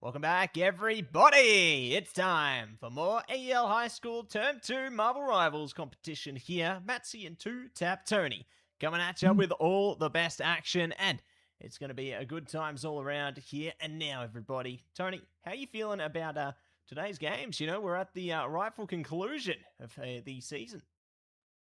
Welcome back, everybody! It's time for more AEL High School Term 2 Marvel Rivals competition here. Mattse and TwoTapTony coming at you with all the best action, and it's going to be a good times all around here and now, everybody. Tony, how are you feeling about today's games? You know, we're at the rightful conclusion of the season.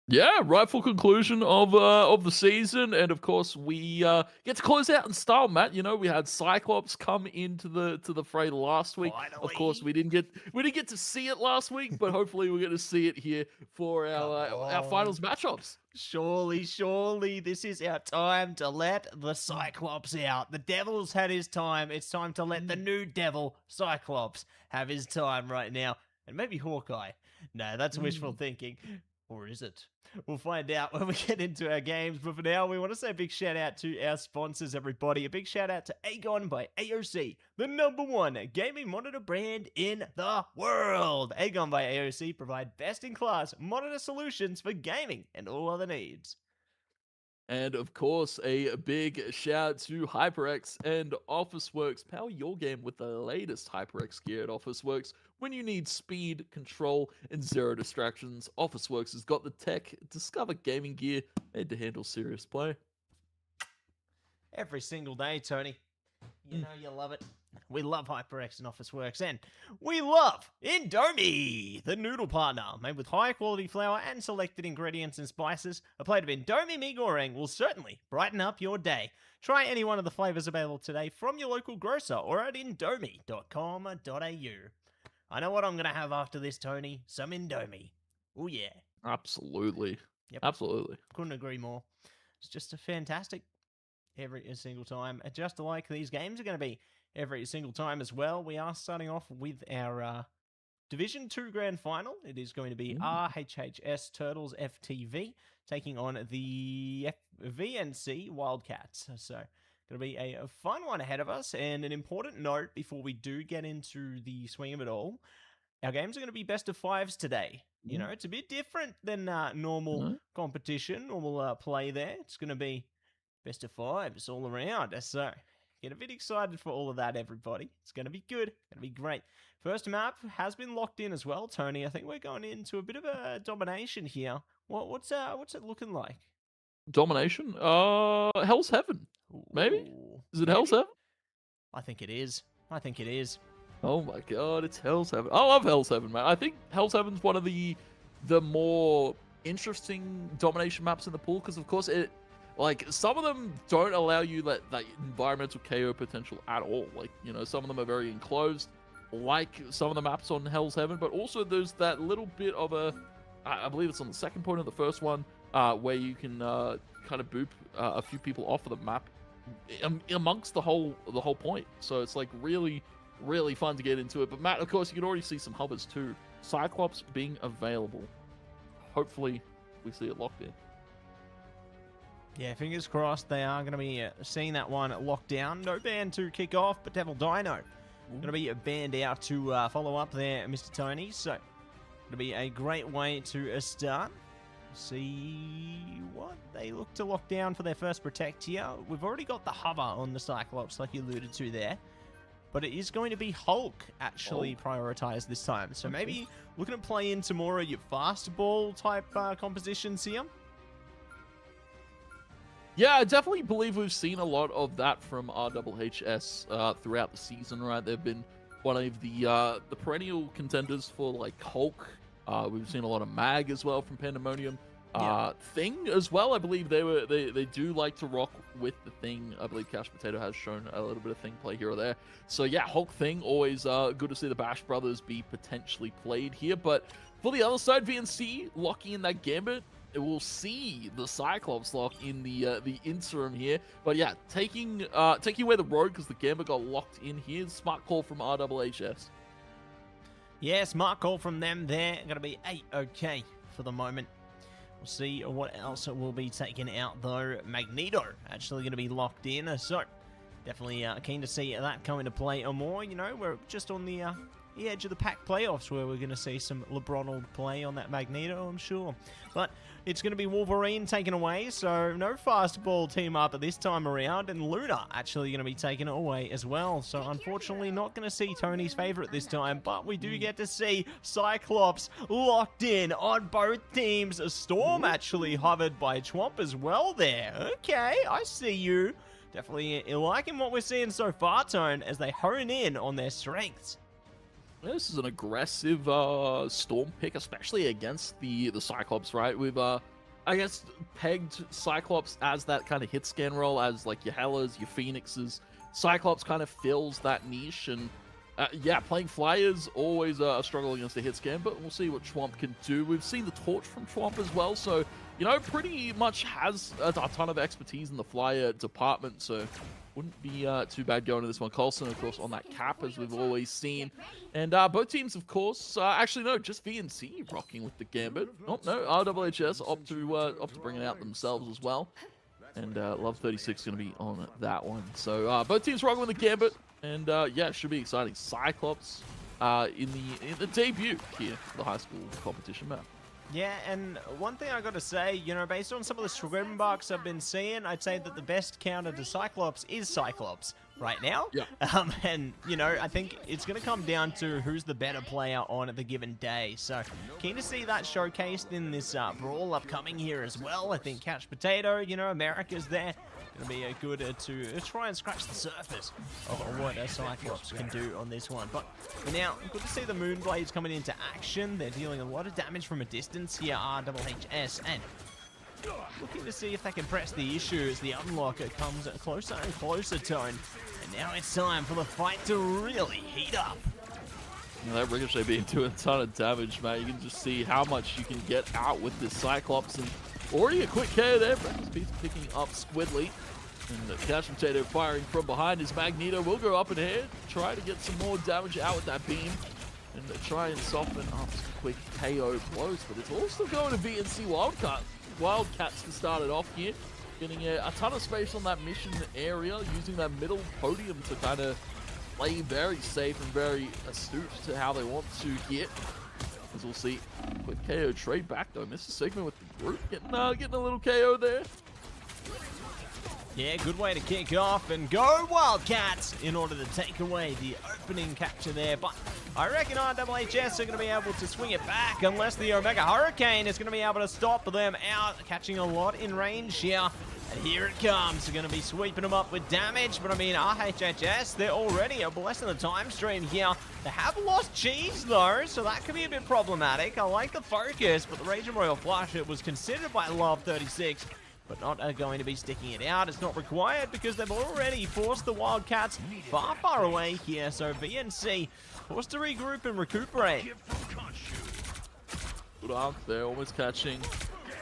Yeah, rightful conclusion of the season, and of course we get to close out in style, Matt. You know, we had Cyclops come into the fray last week. Of course, Finally! we didn't get to see it last week, but hopefully we're going to see it here for our finals matchups. Surely, this is our time to let the Cyclops out. The Devil's had his time. It's time to let the new Devil, Cyclops, have his time right now. And maybe Hawkeye. No, that's wishful thinking. Or is it? We'll find out when we get into our games. But for now, we want to say a big shout out to our sponsors, everybody. A big shout out to AGON by AOC, the #1 gaming monitor brand in the world. AGON by AOC provide best-in-class monitor solutions for gaming and all other needs. And of course, a big shout to HyperX and Officeworks. Power your game with the latest HyperX gear at Officeworks. When you need speed, control, and zero distractions, Officeworks has got the tech. Discover gaming gear made to handle serious play. Every single day, Tony. You know you love it. We love HyperX and Officeworks, and we love Indomie, the noodle partner. Made with high-quality flour and selected ingredients and spices, a plate of Indomie mee goreng will certainly brighten up your day. Try any one of the flavors available today from your local grocer or at indomie.com.au. I know what I'm going to have after this, Tony. Some Indomie. Oh, yeah. Absolutely. Yep. Absolutely. Couldn't agree more. It's just a fantastic every single time. Just like these games are going to be every single time as well. We are starting off with our Division 2 Grand Final. It is going to be RHHS Turtles FTV taking on the VNC Wildcats. So, going to be a fun one ahead of us. And an important note before we do get into the swing of it all, our games are going to be best of fives today. You know, it's a bit different than normal competition, normal play there. It's going to be best of fives all around. So, get a bit excited for all of that, everybody. It's going to be good. It's going to be great. First map has been locked in as well, Tony. I think we're going into a bit of a domination here. What's it looking like? Domination? Hell's Heaven. Maybe? Ooh, Is it Hell's Heaven? I think it is. I think it is. Oh my god, it's Hell's Heaven. I love Hell's Heaven, man. I think Hell's Heaven's one of the more interesting domination maps in the pool, because of course like, some of them don't allow you that environmental KO potential at all. Like, you know, some of them are very enclosed, like some of the maps on Hell's Heaven, but also there's that little bit of I believe it's on the second point of the first one, where you can kind of boop a few people off of the map amongst the whole point. So it's like really, really fun to get into it. But Matt, of course, you can already see some hovers too. Cyclops being available. Hopefully, we see it locked in. Yeah, fingers crossed they are going to be seeing that one locked down. No ban to kick off, but Devil Dino going to be banned out to follow up there, Mr. Tony. So, going to be a great way to start. See what they look to lock down for their first protect here. We've already got the hover on the Cyclops, like you alluded to there. But it is going to be Hulk actually prioritized this time. So maybe looking to play into more of your fastball type compositions here. Yeah, I definitely believe we've seen a lot of that from RHHS throughout the season, right? They've been one of the perennial contenders for, like, Hulk. We've seen a lot of Mag as well from Pandemonium. Thing as well, I believe they do like to rock with the Thing. I believe Cash Potato has shown a little bit of Thing play here or there. So yeah, Hulk Thing, always good to see the Bash Brothers be potentially played here. But for the other side, VNC locking in that Gambit. We'll see the Cyclops lock in the interim here. But yeah, taking away the road because the Gambit got locked in here. Smart call from RHHS. Yeah, smart call from them there. Going to be A-OK for the moment. We'll see what else will be taken out, though. Magneto actually going to be locked in. So, definitely keen to see that come into play or more. You know, we're just on the edge of the pack playoffs where we're going to see some LeBron play on that Magneto, I'm sure. But it's going to be Wolverine taken away, so no fastball team up this time around, and Luna actually going to be taken away as well. So unfortunately not going to see Tony's favorite this time, but we do get to see Cyclops locked in on both teams. A Storm actually hovered by Chwomp as well there. Okay, I see you. Definitely liking what we're seeing so far, Tone, as they hone in on their strengths. This is an aggressive Storm pick, especially against the Cyclops, right? We've, I guess, pegged Cyclops as that kind of hit scan role, as like your Hellas, your Phoenixes. Cyclops kind of fills that niche, and yeah, playing Flyers always a struggle against the hit scan, but we'll see what Chwomp can do. We've seen the Torch from Chwomp as well, so, you know, pretty much has a ton of expertise in the Flyer department, so wouldn't be too bad going to this one. Coulson, of course, on that cap, as we've always seen. And both teams, of course, actually, no, just VNC rocking with the Gambit. Oh, no, RWHS opt to bring it out themselves as well. And Love 36 going to be on that one. So both teams rocking with the Gambit. And yeah, it should be exciting. Cyclops in the debut here for the high school competition map. Yeah, and one thing I got to say, you know, based on some of the scrim bucks I've been seeing, I'd say that the best counter to Cyclops is Cyclops right now. Yeah. And, you know, I think it's going to come down to who's the better player on the given day. So, keen to see that showcased in this brawl upcoming here as well. I think Couch Potato, you know, America's there. Going to be a good to try and scratch the surface of what a Cyclops can do on this one. But for now, good to see the Moonblades coming into action. They're dealing a lot of damage from a distance here, RWHS, and looking to see if they can press the issue as the unlocker comes closer and closer, Tone. And now it's time for the fight to really heat up. That Ricochet being doing a ton of damage, mate. You can just see how much you can get out with this Cyclops, and already a quick KO there. Breakfast Beast picking up Squidly. And the Couch Potato firing from behind. His Magneto will go up ahead, try to get some more damage out with that beam, and try and soften up some quick KO blows. But it's all still going to VNC Wildcats to start it off here. Getting a ton of space on that mission area, using that middle podium to kind of play very safe and very astute to how they want to get. As we'll see, quick KO trade back though. Mr. Sigma with the group getting a little KO there. Yeah, good way to kick off and go Wildcats in order to take away the opening capture there. But I reckon RWHS are going to be able to swing it back unless the Omega Hurricane is going to be able to stop them out, catching a lot in range here. And here it comes. They're going to be sweeping them up with damage. But I mean, RHHS, they're already a less than the time stream here. They have lost cheese though, so that could be a bit problematic. I like the focus, but the Raging Royal Flush, it was considered by Love 36. But not going to be sticking it out. It's not required because they've already forced the Wildcats far away here. So VNC forced to regroup and recuperate. Good arc there, almost catching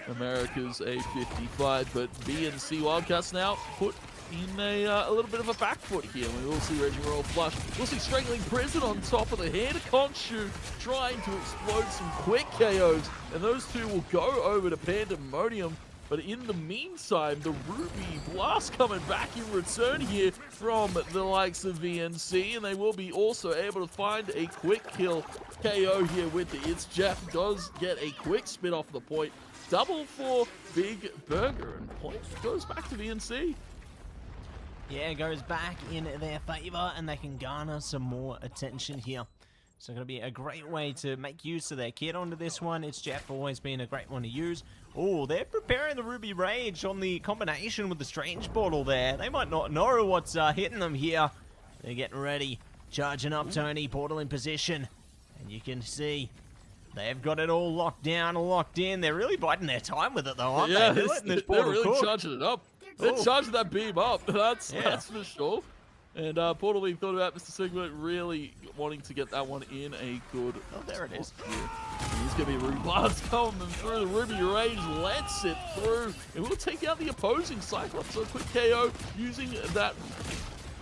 America's A55, but VNC Wildcats now put in a little bit of a back foot here. We will see Reggie Royal Flush. We'll see Strangling Prison on top of the head. Khonshu trying to explode some quick KOs, and those two will go over to Pandemonium. But in the meantime, the Ruby Blast coming back in return here from the likes of VNC, and they will be also able to find a quick kill KO here with it. It's Jeff does get a quick spin off the point. Double for Big Burger, and point goes back to VNC. Yeah, it goes back in their favor, and they can garner some more attention here. So going to be a great way to make use of their kit onto this one. It's Jeff always been a great one to use. Oh, they're preparing the Ruby Rage on the combination with the Strange Portal there. They might not know what's hitting them here. They're getting ready. Charging up, Tony. Portal in position. And you can see they've got it all locked down, locked in. They're really biding their time with it though, aren't they? They're letting this portal really cook. Charging it up. They're charging that beam up. That's for sure. And Portal being thought about, Mr. Sigma really wanting to get that one in a good... Oh, there it is. He's going to be Ruby Blast coming through. The Ruby Rage lets it through. And we'll take out the opposing Cyclops. So a quick KO using that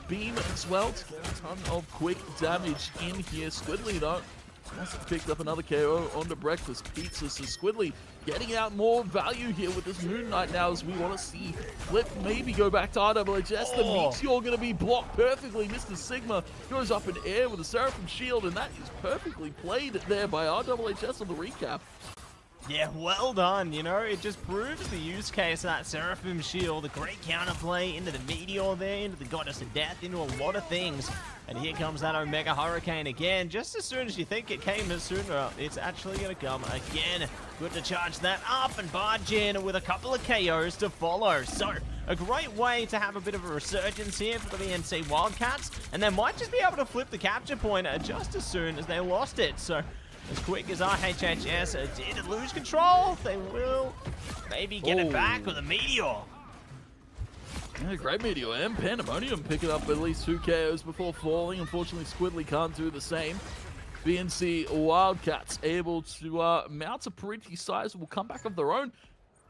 beam as well to get a ton of quick damage in here. Squidly, though, must have picked up another KO onto Breakfast Pizza. So Squidly getting out more value here with this Moon Knight now, as we want to see Flip maybe go back to RWHS. The Meteor going to be blocked perfectly. Mr. Sigma goes up in air with a Seraphim Shield, and that is perfectly played there by RWHS on the recap. Yeah, well done. You know, it just proves the use case of that Seraphim Shield. A great counterplay into the Meteor there, into the Goddess of Death, into a lot of things. And here comes that Omega Hurricane again. Just as soon as you think it came as sooner, it's actually going to come again. Good to charge that up and barge in with a couple of KOs to follow. So, a great way to have a bit of a resurgence here for the VNC Wildcats. And they might just be able to flip the capture point just as soon as they lost it. So, as quick as RHHS did lose control, they will maybe get it back with a Meteor. Yeah, great Meteor, and Pandemonium picking up at least 2 KOs before falling. Unfortunately, Squidly can't do the same. VNC Wildcats able to mount a pretty sizable comeback of their own.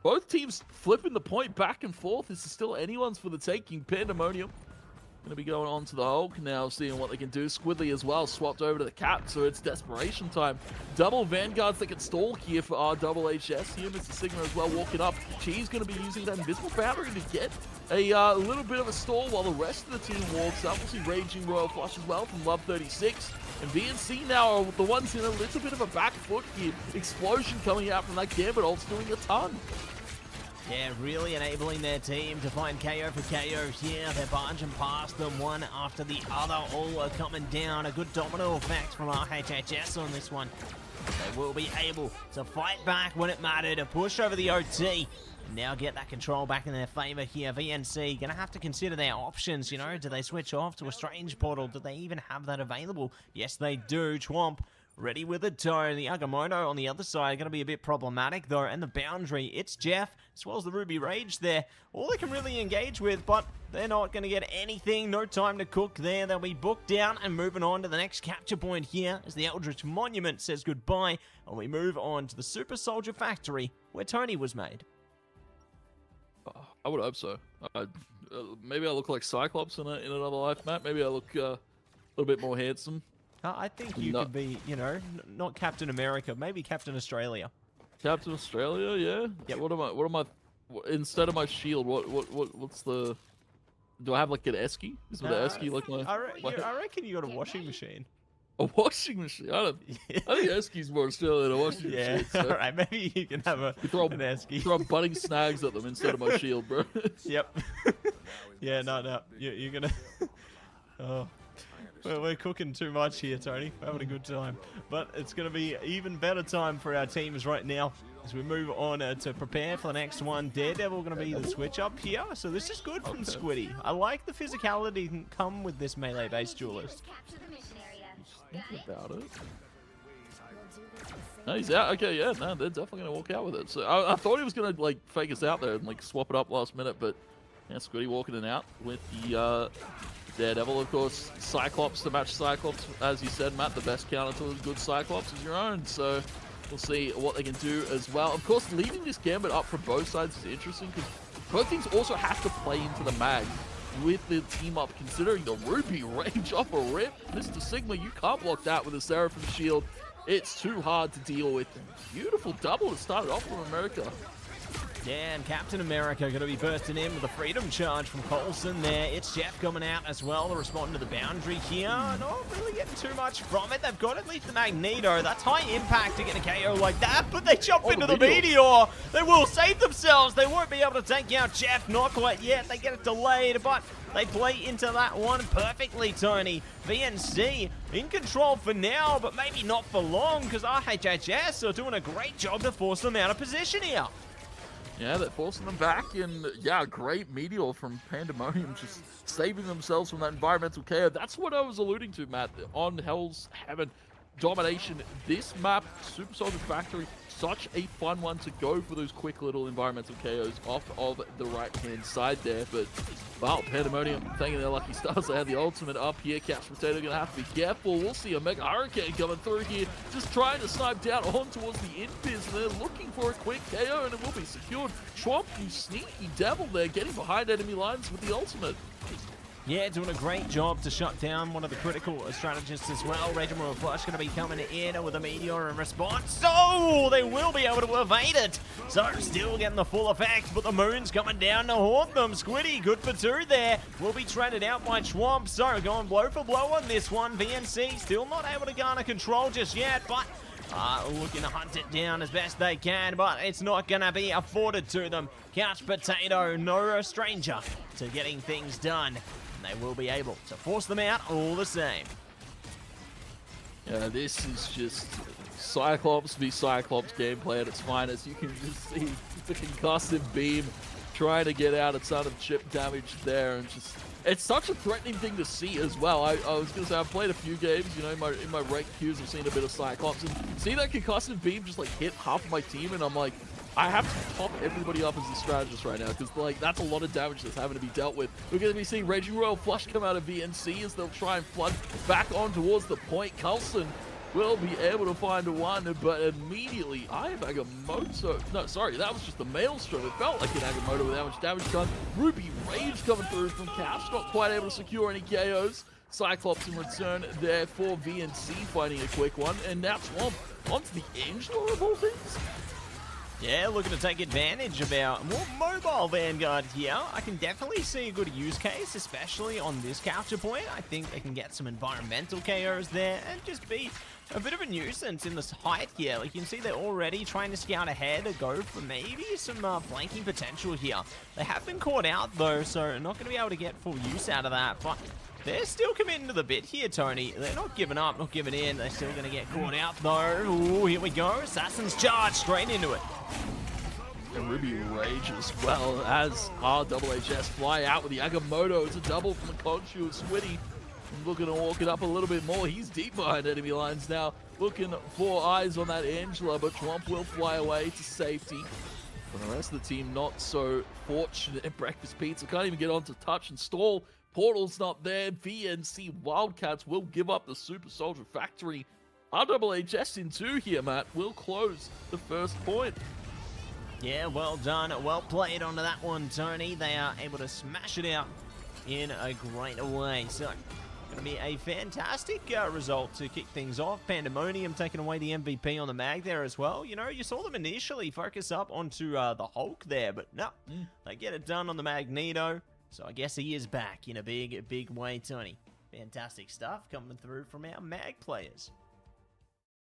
Both teams flipping the point back and forth. This is still anyone's for the taking. Pandemonium going to be going on to the Hulk now, seeing what they can do. Squidly as well, swapped over to the Cap, so it's desperation time. Double Vanguards that can stall here for our RHHS. Here, Mr. Sigma as well walking up. She's going to be using that invisible boundary to get a little bit of a stall while the rest of the team walks up. We'll see Raging Royal Flush as well from Love 36. And VNC now are the ones in a little bit of a back foot here. Explosion coming out from that Gambit ult's doing a ton. Yeah, really enabling their team to find KO for KO here. They're barging past them one after the other. All are coming down. A good domino effect from RHHS on this one. They will be able to fight back when it mattered, to push over the OT. And now get that control back in their favor here. VNC going to have to consider their options, you know. Do they switch off to a strange portal? Do they even have that available? Yes, they do. Chwomp ready with a toe. The Agamotto on the other side going to be a bit problematic though, and the boundary, it's Jeff as well as the Ruby Rage there. All they can really engage with, but they're not going to get anything. No time to cook there. They'll be booked down and moving on to the next capture point here as the Eldritch Monument says goodbye, and we move on to the Super Soldier Factory where Tony was made. I would hope so. Maybe I look like Cyclops in another life, Matt. Maybe I look a little bit more handsome. I think you could be, you know, not Captain America, maybe Captain Australia. Captain Australia, yeah. Yep. What am I? Instead of my shield, what's the? Do I have like an esky? Is what an esky like my? I reckon you got a washing machine. A washing machine? I think esky's more Australian than a washing machine. So. All right, maybe you can have an esky. Throw budding snags at them instead of my shield, bro. Yep. Yeah, no, you're gonna. Oh. We're cooking too much here, Tony. We're having a good time. But it's going to be even better time for our teams right now as we move on to prepare for the next one. Daredevil going to be the switch up here. So this is good from Squiddy. I like the physicality that can come with this melee-based duelist. Think about it. No, he's out. Okay, yeah, no, they're definitely going to walk out with it. So I thought he was going to like fake us out there and like swap it up last minute, but yeah, Squiddy walking it out with the Daredevil, of course. Cyclops to match Cyclops, as you said, Matt. The best counter to a good Cyclops is your own. So we'll see what they can do as well. Of course, leaving this Gambit up from both sides is interesting because both teams also have to play into the mag with the team up, considering the Ruby Rage off a rip. Mr. Sigma, you can't block that with a Seraphim Shield. It's too hard to deal with. Beautiful double that started off from America. Yeah, and Captain America going to be bursting in with a freedom charge from Coulson there. It's Jeff coming out as well to respond to the boundary here. Not really getting too much from it. They've got at least the Magneto. That's high impact to get a KO like that, but they jump into the Meteor. They will save themselves. They won't be able to take out Jeff. Not quite yet. They get it delayed, but they play into that one perfectly, Tony. VNC in control for now, but maybe not for long, because RHHS are doing a great job to force them out of position here. Yeah, they're forcing them back, and yeah, great Meteor from Pandemonium, just saving themselves from that environmental KO. That's what I was alluding to, Matt, on Hell's Heaven domination. This map, Super Soldier Factory, such a fun one to go for those quick little environmental KOs off of the right-hand side there. But, wow, Pandemonium thanking their lucky stars. They had the ultimate up here. Couch Potato going to have to be careful. We'll see a Mega Hurricane coming through here, just trying to snipe down on towards the Invis, and they're looking for a quick KO, and it will be secured. Chwomp, you sneaky devil there, getting behind enemy lines with the ultimate. Yeah, doing a great job to shut down one of the critical strategists as well. Raging Royal Flush going to be coming in with a Meteor in response. So they will be able to evade it. So still getting the full effect, but the Moon's coming down to haunt them. Squiddy, good for two there. Will be traded out by Chwomp. So going blow for blow on this one. VNC still not able to garner control just yet, but looking to hunt it down as best they can, but it's not going to be afforded to them. Couch Potato, no stranger to getting things done. And they will be able to force them out all the same. Yeah, this is just Cyclops v Cyclops gameplay at its finest. You can just see the concussive beam trying to get out a ton of chip damage there, and just it's such a threatening thing to see as well. I was gonna say I've played a few games, you know, in my ranked queues I've seen a bit of Cyclops, and see that concussive beam just like hit half of my team, and I'm like, I have to top everybody up as a strategist right now, because like that's a lot of damage that's having to be dealt with. We're going to be seeing Raging Royal Flush come out of VNC as they'll try and flood back on towards the point. Coulson will be able to find one, but immediately Agamotto. No, sorry, that was just the Maelstrom. It felt like an Agamotto with how much damage done. Ruby Rage coming through from Caps, not quite able to secure any KOs. Cyclops in return there for VNC, finding a quick one, and now Swamp onto the Angela of all things. Yeah, looking to take advantage of our more mobile Vanguard here. I can definitely see a good use case, especially on this capture point. I think they can get some environmental KOs there and just be a bit of a nuisance in this height here. Like you can see they're already trying to scout ahead and go for maybe some flanking potential here. They have been caught out though, so not going to be able to get full use out of that, but they're still committing to the bit here, Tony. They're not giving up, not giving in. They're still going to get caught out, though. Ooh, here we go. Assassin's Charge straight into it. And Ruby Rage as well as RHHS fly out with the Agamotto. It's a double from the Conchu of Switty. Looking to walk it up a little bit more. He's deep behind enemy lines now. Looking for eyes on that Angela, but Chomp will fly away to safety. For the rest of the team, not so fortunate. Breakfast Pizza can't even get onto touch and stall. Portal's not there. VNC Wildcats will give up the Super Soldier Factory. RHHS in 2 here, Matt, will close the first point. Yeah, well done. Well played onto that one, Tony. They are able to smash it out in a great way. So, going to be a fantastic result to kick things off. Pandemonium taking away the MVP on the mag there as well. You know, you saw them initially focus up onto the Hulk there, but no, they get it done on the Magneto. So I guess he is back in a big way, Tony. Fantastic stuff coming through from our mag players.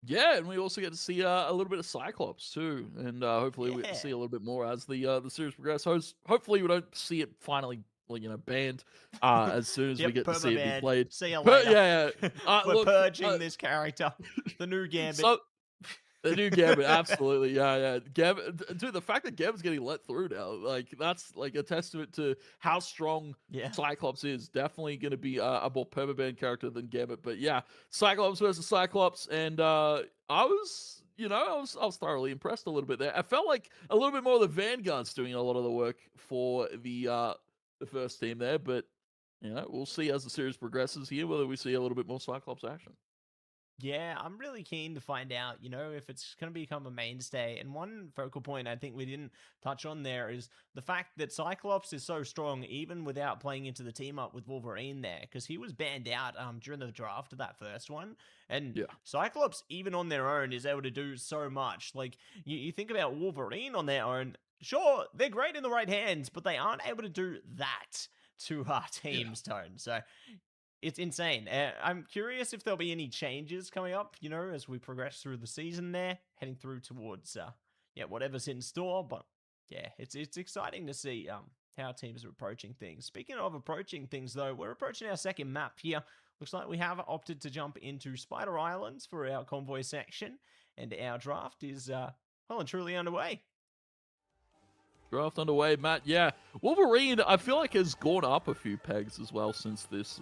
Yeah, and we also get to see a little bit of Cyclops too, and hopefully we see a little bit more as the series progresses. Hopefully we don't see it finally, like, you know, banned as soon as we get to see it be played. See you later. We're look, purging this character, the new Gambit. So, the new Gambit, absolutely, yeah. Gambit, dude, the fact that Gambit's getting let through now, like, that's like a testament to how strong Cyclops is. Definitely going to be a more permaban character than Gambit, but yeah, Cyclops versus Cyclops, and I was thoroughly impressed a little bit there. I felt like a little bit more of the Vanguard's doing a lot of the work for the first team there, but you know, we'll see as the series progresses here whether we see a little bit more Cyclops action. Yeah, I'm really keen to find out, you know, if it's going to become a mainstay. And one focal point I think we didn't touch on there is the fact that Cyclops is so strong even without playing into the team up with Wolverine there, because he was banned out during the draft of that first one. And Cyclops, even on their own, is able to do so much. Like, you think about Wolverine on their own, sure, they're great in the right hands, but they aren't able to do that to our team's tone. So it's insane. I'm curious if there'll be any changes coming up, you know, as we progress through the season there, heading through towards, whatever's in store. But yeah, it's exciting to see how teams are approaching things. Speaking of approaching things, though, we're approaching our second map here. Looks like we have opted to jump into Spider Islands for our convoy section, and our draft is well and truly underway. Draft underway, Matt. Yeah, Wolverine, I feel like, has gone up a few pegs as well since this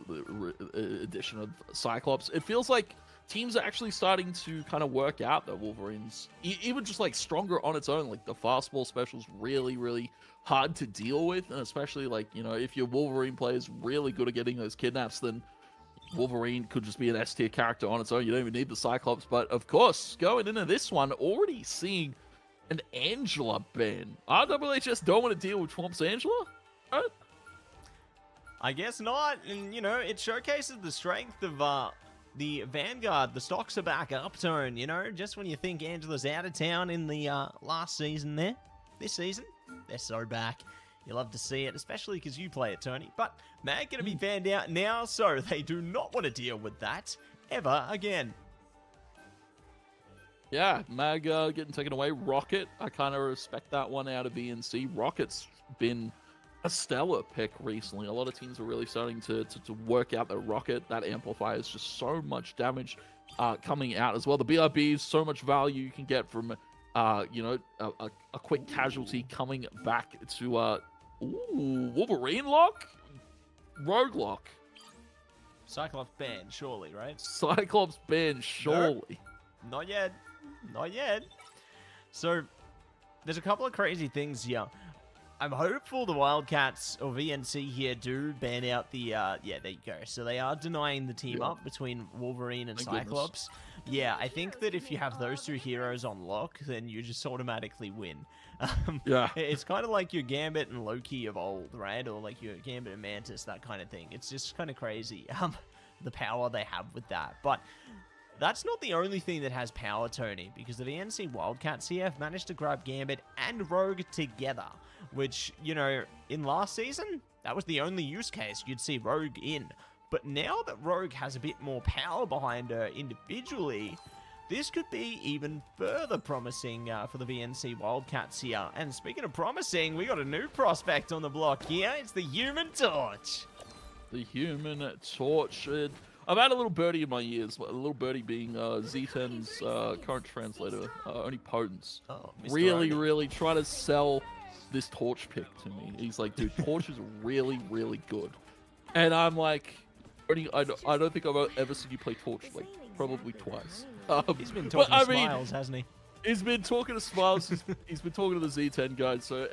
edition of Cyclops. It feels like teams are actually starting to kind of work out that Wolverine's even just like stronger on its own. Like the fastball special is really hard to deal with, and especially like, you know, if your Wolverine player is really good at getting those kidnaps, then Wolverine could just be an S tier character on its own. You don't even need the Cyclops. But of course, going into this one, already seeing an Angela ban. RHHS don't want to deal with Swamp's Angela? Right? I guess not. And, you know, it showcases the strength of the Vanguard. The stocks are back up, Tone. You know, just when you think Angela's out of town in the last season there, this season, they're so back. You love to see it, especially because you play it, Tony. But Mag going to be banned out now, so they do not want to deal with that ever again. Yeah, Mag getting taken away. Rocket, I kind of respect that one out of VNC. Rocket's been a stellar pick recently. A lot of teams are really starting to work out the Rocket. That amplifier is just so much damage coming out as well. The BRB is so much value you can get from, you know, a quick casualty coming back to, Wolverine lock? Rogue lock. Cyclops banned, surely, right? Cyclops banned, surely. No, not yet. Not yet. So, there's a couple of crazy things here. I'm hopeful the Wildcats or VNC here do ban out the, yeah, there you go. So they are denying the team up between Wolverine and Cyclops. Yeah, I think that if you have those two heroes on lock, then you just automatically win. Yeah. It's kind of like your Gambit and Loki of old, right? Or like your Gambit and Mantis, that kind of thing. It's just kind of crazy, the power they have with that. But that's not the only thing that has power, Tony, because the VNC Wildcats here have managed to grab Gambit and Rogue together, which, you know, in last season, that was the only use case you'd see Rogue in. But now that Rogue has a bit more power behind her individually, this could be even further promising for the VNC Wildcats here. And speaking of promising, we got a new prospect on the block here. It's the Human Torch. The Human Torch. I've had a little birdie in my ears. A little birdie being Z10's current translator, Only Potence. Oh, really try to sell this Torch pick to me. He's like, dude, Torch is really good. And I'm like, I don't think I've ever seen you play Torch, like, probably twice. He's been talking to Smiles, hasn't he? He's been talking to Smiles. He's been talking to the Z10 guys, so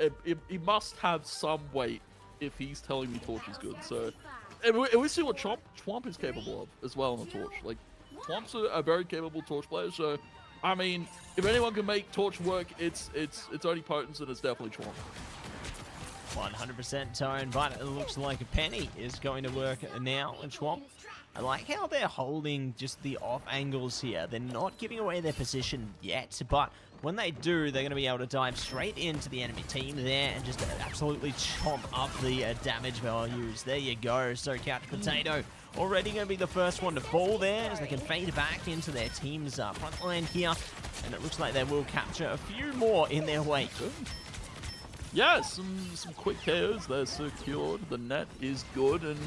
he must have some weight if he's telling me Torch is good. So, and we see what Chwomp is capable of as well on the Torch. Like, Chwomp's a very capable Torch player, so, I mean, if anyone can make Torch work, it's only Potence, and it's definitely Chwomp. 100% Tone, but it looks like a Penny is going to work now in Chwomp. I like how they're holding just the off angles here. They're not giving away their position yet, but when they do, they're going to be able to dive straight into the enemy team there and just absolutely chomp up the damage values. There you go. So Couch Potato already going to be the first one to fall there as they can fade back into their team's front line here. And it looks like they will capture a few more in their wake. Yeah, some quick KOs there secured. The net is good, and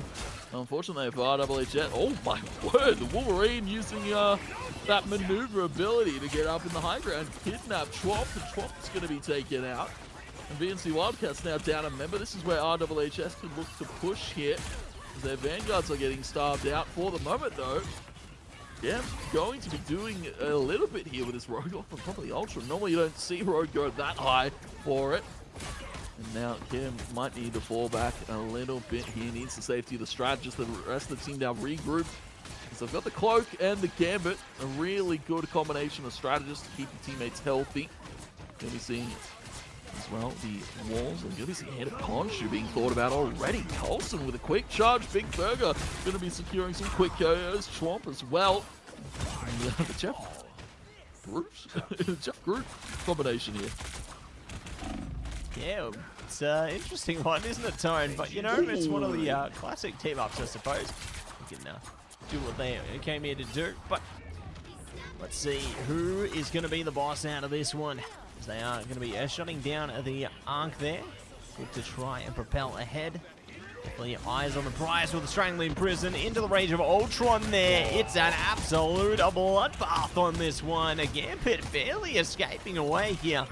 unfortunately for RWHS, oh my word, the Wolverine using that maneuverability to get up in the high ground, kidnap Chwomp, and Chwomp's going to be taken out. And VNC Wildcats now down a member. This is where RWHS can look to push here, as their Vanguards are getting starved out for the moment, though. Yeah, going to be doing a little bit here with this Rogue off of probably Ultra. Normally you don't see Rogue go that high for it. And now Kim might need to fall back a little bit. He needs the safety of the strategist. The rest of the team now regrouped. So they've got the Cloak and the Gambit. A really good combination of strategists to keep the teammates healthy. Going to be seeing as well the walls. And going to be seeing Head of Conchu being thought about already. Coulson with a quick charge. Big Burger going to be securing some quick KOs. Chwomp as well. And the Jeff Groot combination here. Yeah, it's an interesting one, isn't it, Tone? But, you know, it's one of the classic team-ups, I suppose. You can do what they came here to do. But let's see who is going to be the boss out of this one. As they are going to be shutting down the Arc there. Good to try and propel ahead. Definitely eyes on the prize with the Strangling Prison into the range of Ultron there. It's an absolute bloodbath on this one. A Gambit barely escaping away here.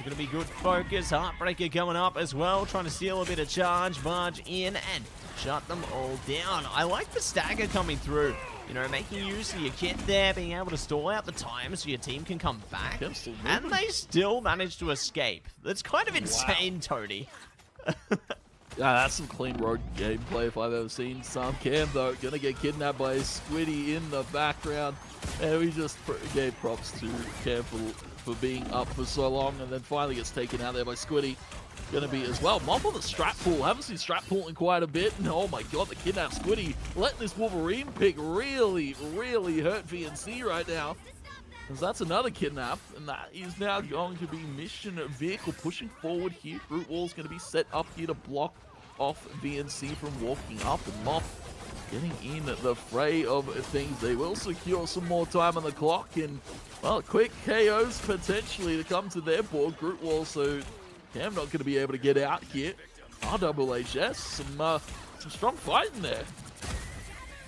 Going to be good focus. Heartbreaker coming up as well, trying to steal a bit of charge, barge in, and shut them all down. I like the stagger coming through. You know, making use of your kit there, being able to stall out the time so your team can come back. And they still manage to escape. That's kind of insane, Tony. Yeah, that's some clean road gameplay if I've ever seen some. Cam, though, gonna get kidnapped by Squiddy in the background. And we just gave props to Cam for being up for so long, and then finally gets taken out there by Squiddy. Gonna be as well. Mop on the strap pool. Haven't seen strap pool in quite a bit. And oh my god, the kidnap Squiddy letting this Wolverine pick really hurt VNC right now. Because that's another kidnap, and that is now going to be mission vehicle pushing forward here. Root wall's going to be set up here to block off VNC from walking up, and Mop getting in the fray of things. They will secure some more time on the clock, and Well, quick KOs potentially to come to their board. Groot Wall, so Cam not going to be able to get out here. RHHS, some strong fighting there.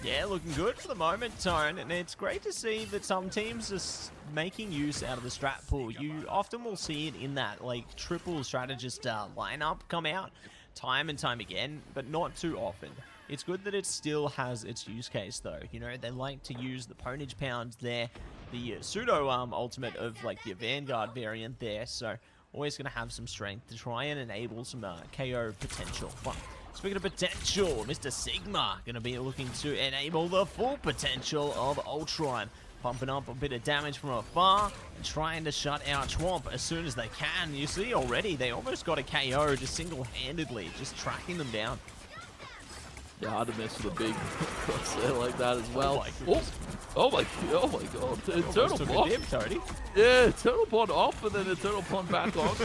Yeah, looking good for the moment, Tone, and it's great to see that some teams are making use out of the strat pool. You often will see it in that, like, triple strategist lineup come out time and time again, but not too often. It's good that it still has its use case, though. You know, they like to use the Ponage Pound there, the pseudo ultimate of, like, your Vanguard variant there, so always going to have some strength to try and enable some KO potential. But speaking of potential, Mr. Sigma going to be looking to enable the full potential of Ultron. Pumping up a bit of damage from afar and trying to shut out Chomp as soon as they can. You see already, they almost got a KO just single-handedly, just tracking them down. Yeah, hard to miss with a big crosshair like that as well. Oh my god. Eternal Bond. Yeah, Eternal Bond off and then Eternal Bond back on.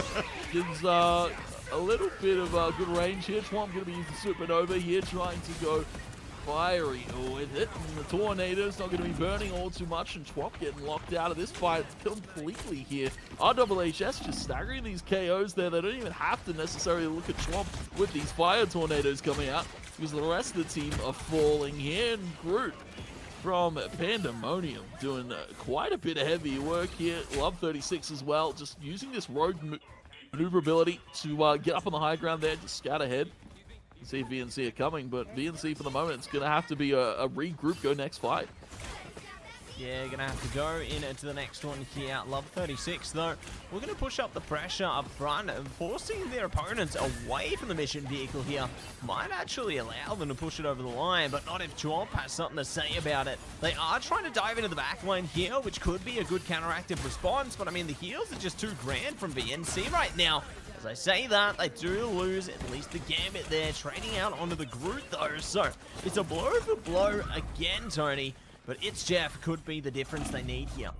Gives a little bit of good range here. Chomp going to be using Supernova here, trying to go fiery with it. And the Tornado's not going to be burning all too much, and Chomp getting locked out of this fight completely here. RHHS just staggering these KOs there. They don't even have to necessarily look at Chomp with these fire tornadoes coming out, because the rest of the team are falling here. And Groot from Pandemonium doing quite a bit of heavy work here. Love 36 as well, just using this rogue maneuverability to get up on the high ground there, just scout ahead. See if VNC are coming, but VNC for the moment, it's going to have to be a regroup, go next fight. Yeah, going to have to go into the next one here. Love 36, though. We're going to push up the pressure up front and forcing their opponents away from the mission vehicle here. Might actually allow them to push it over the line, but not if Chomp has something to say about it. They are trying to dive into the back line here, which could be a good counteractive response, but I mean, the heals are just too grand from VNC right now. As I say that, they do lose at least the Gambit there, trading out onto the Groot though, so it's a blow for blow again, Tony, but It's Jeff could be the difference they need here.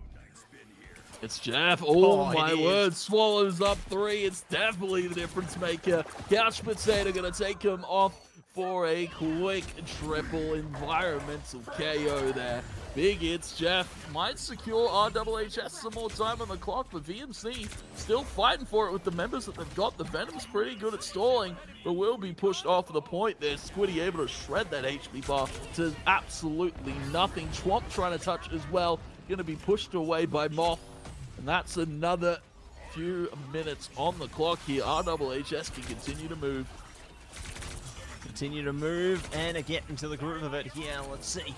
It's Jeff, oh my word, swallows up 3, it's definitely the difference maker. Couch Potato gonna take him off for a quick triple environmental KO there. Big It's Jeff might secure RHHS some more time on the clock, but VNC still fighting for it with the members that they've got. The Venom's pretty good at stalling, but will be pushed off to the point there. Squiddy able to shred that HP bar to absolutely nothing. Chomp trying to touch as well, going to be pushed away by Moth, and that's another few minutes on the clock here. RHHS can continue to move. And get into the groove of it here. Let's see.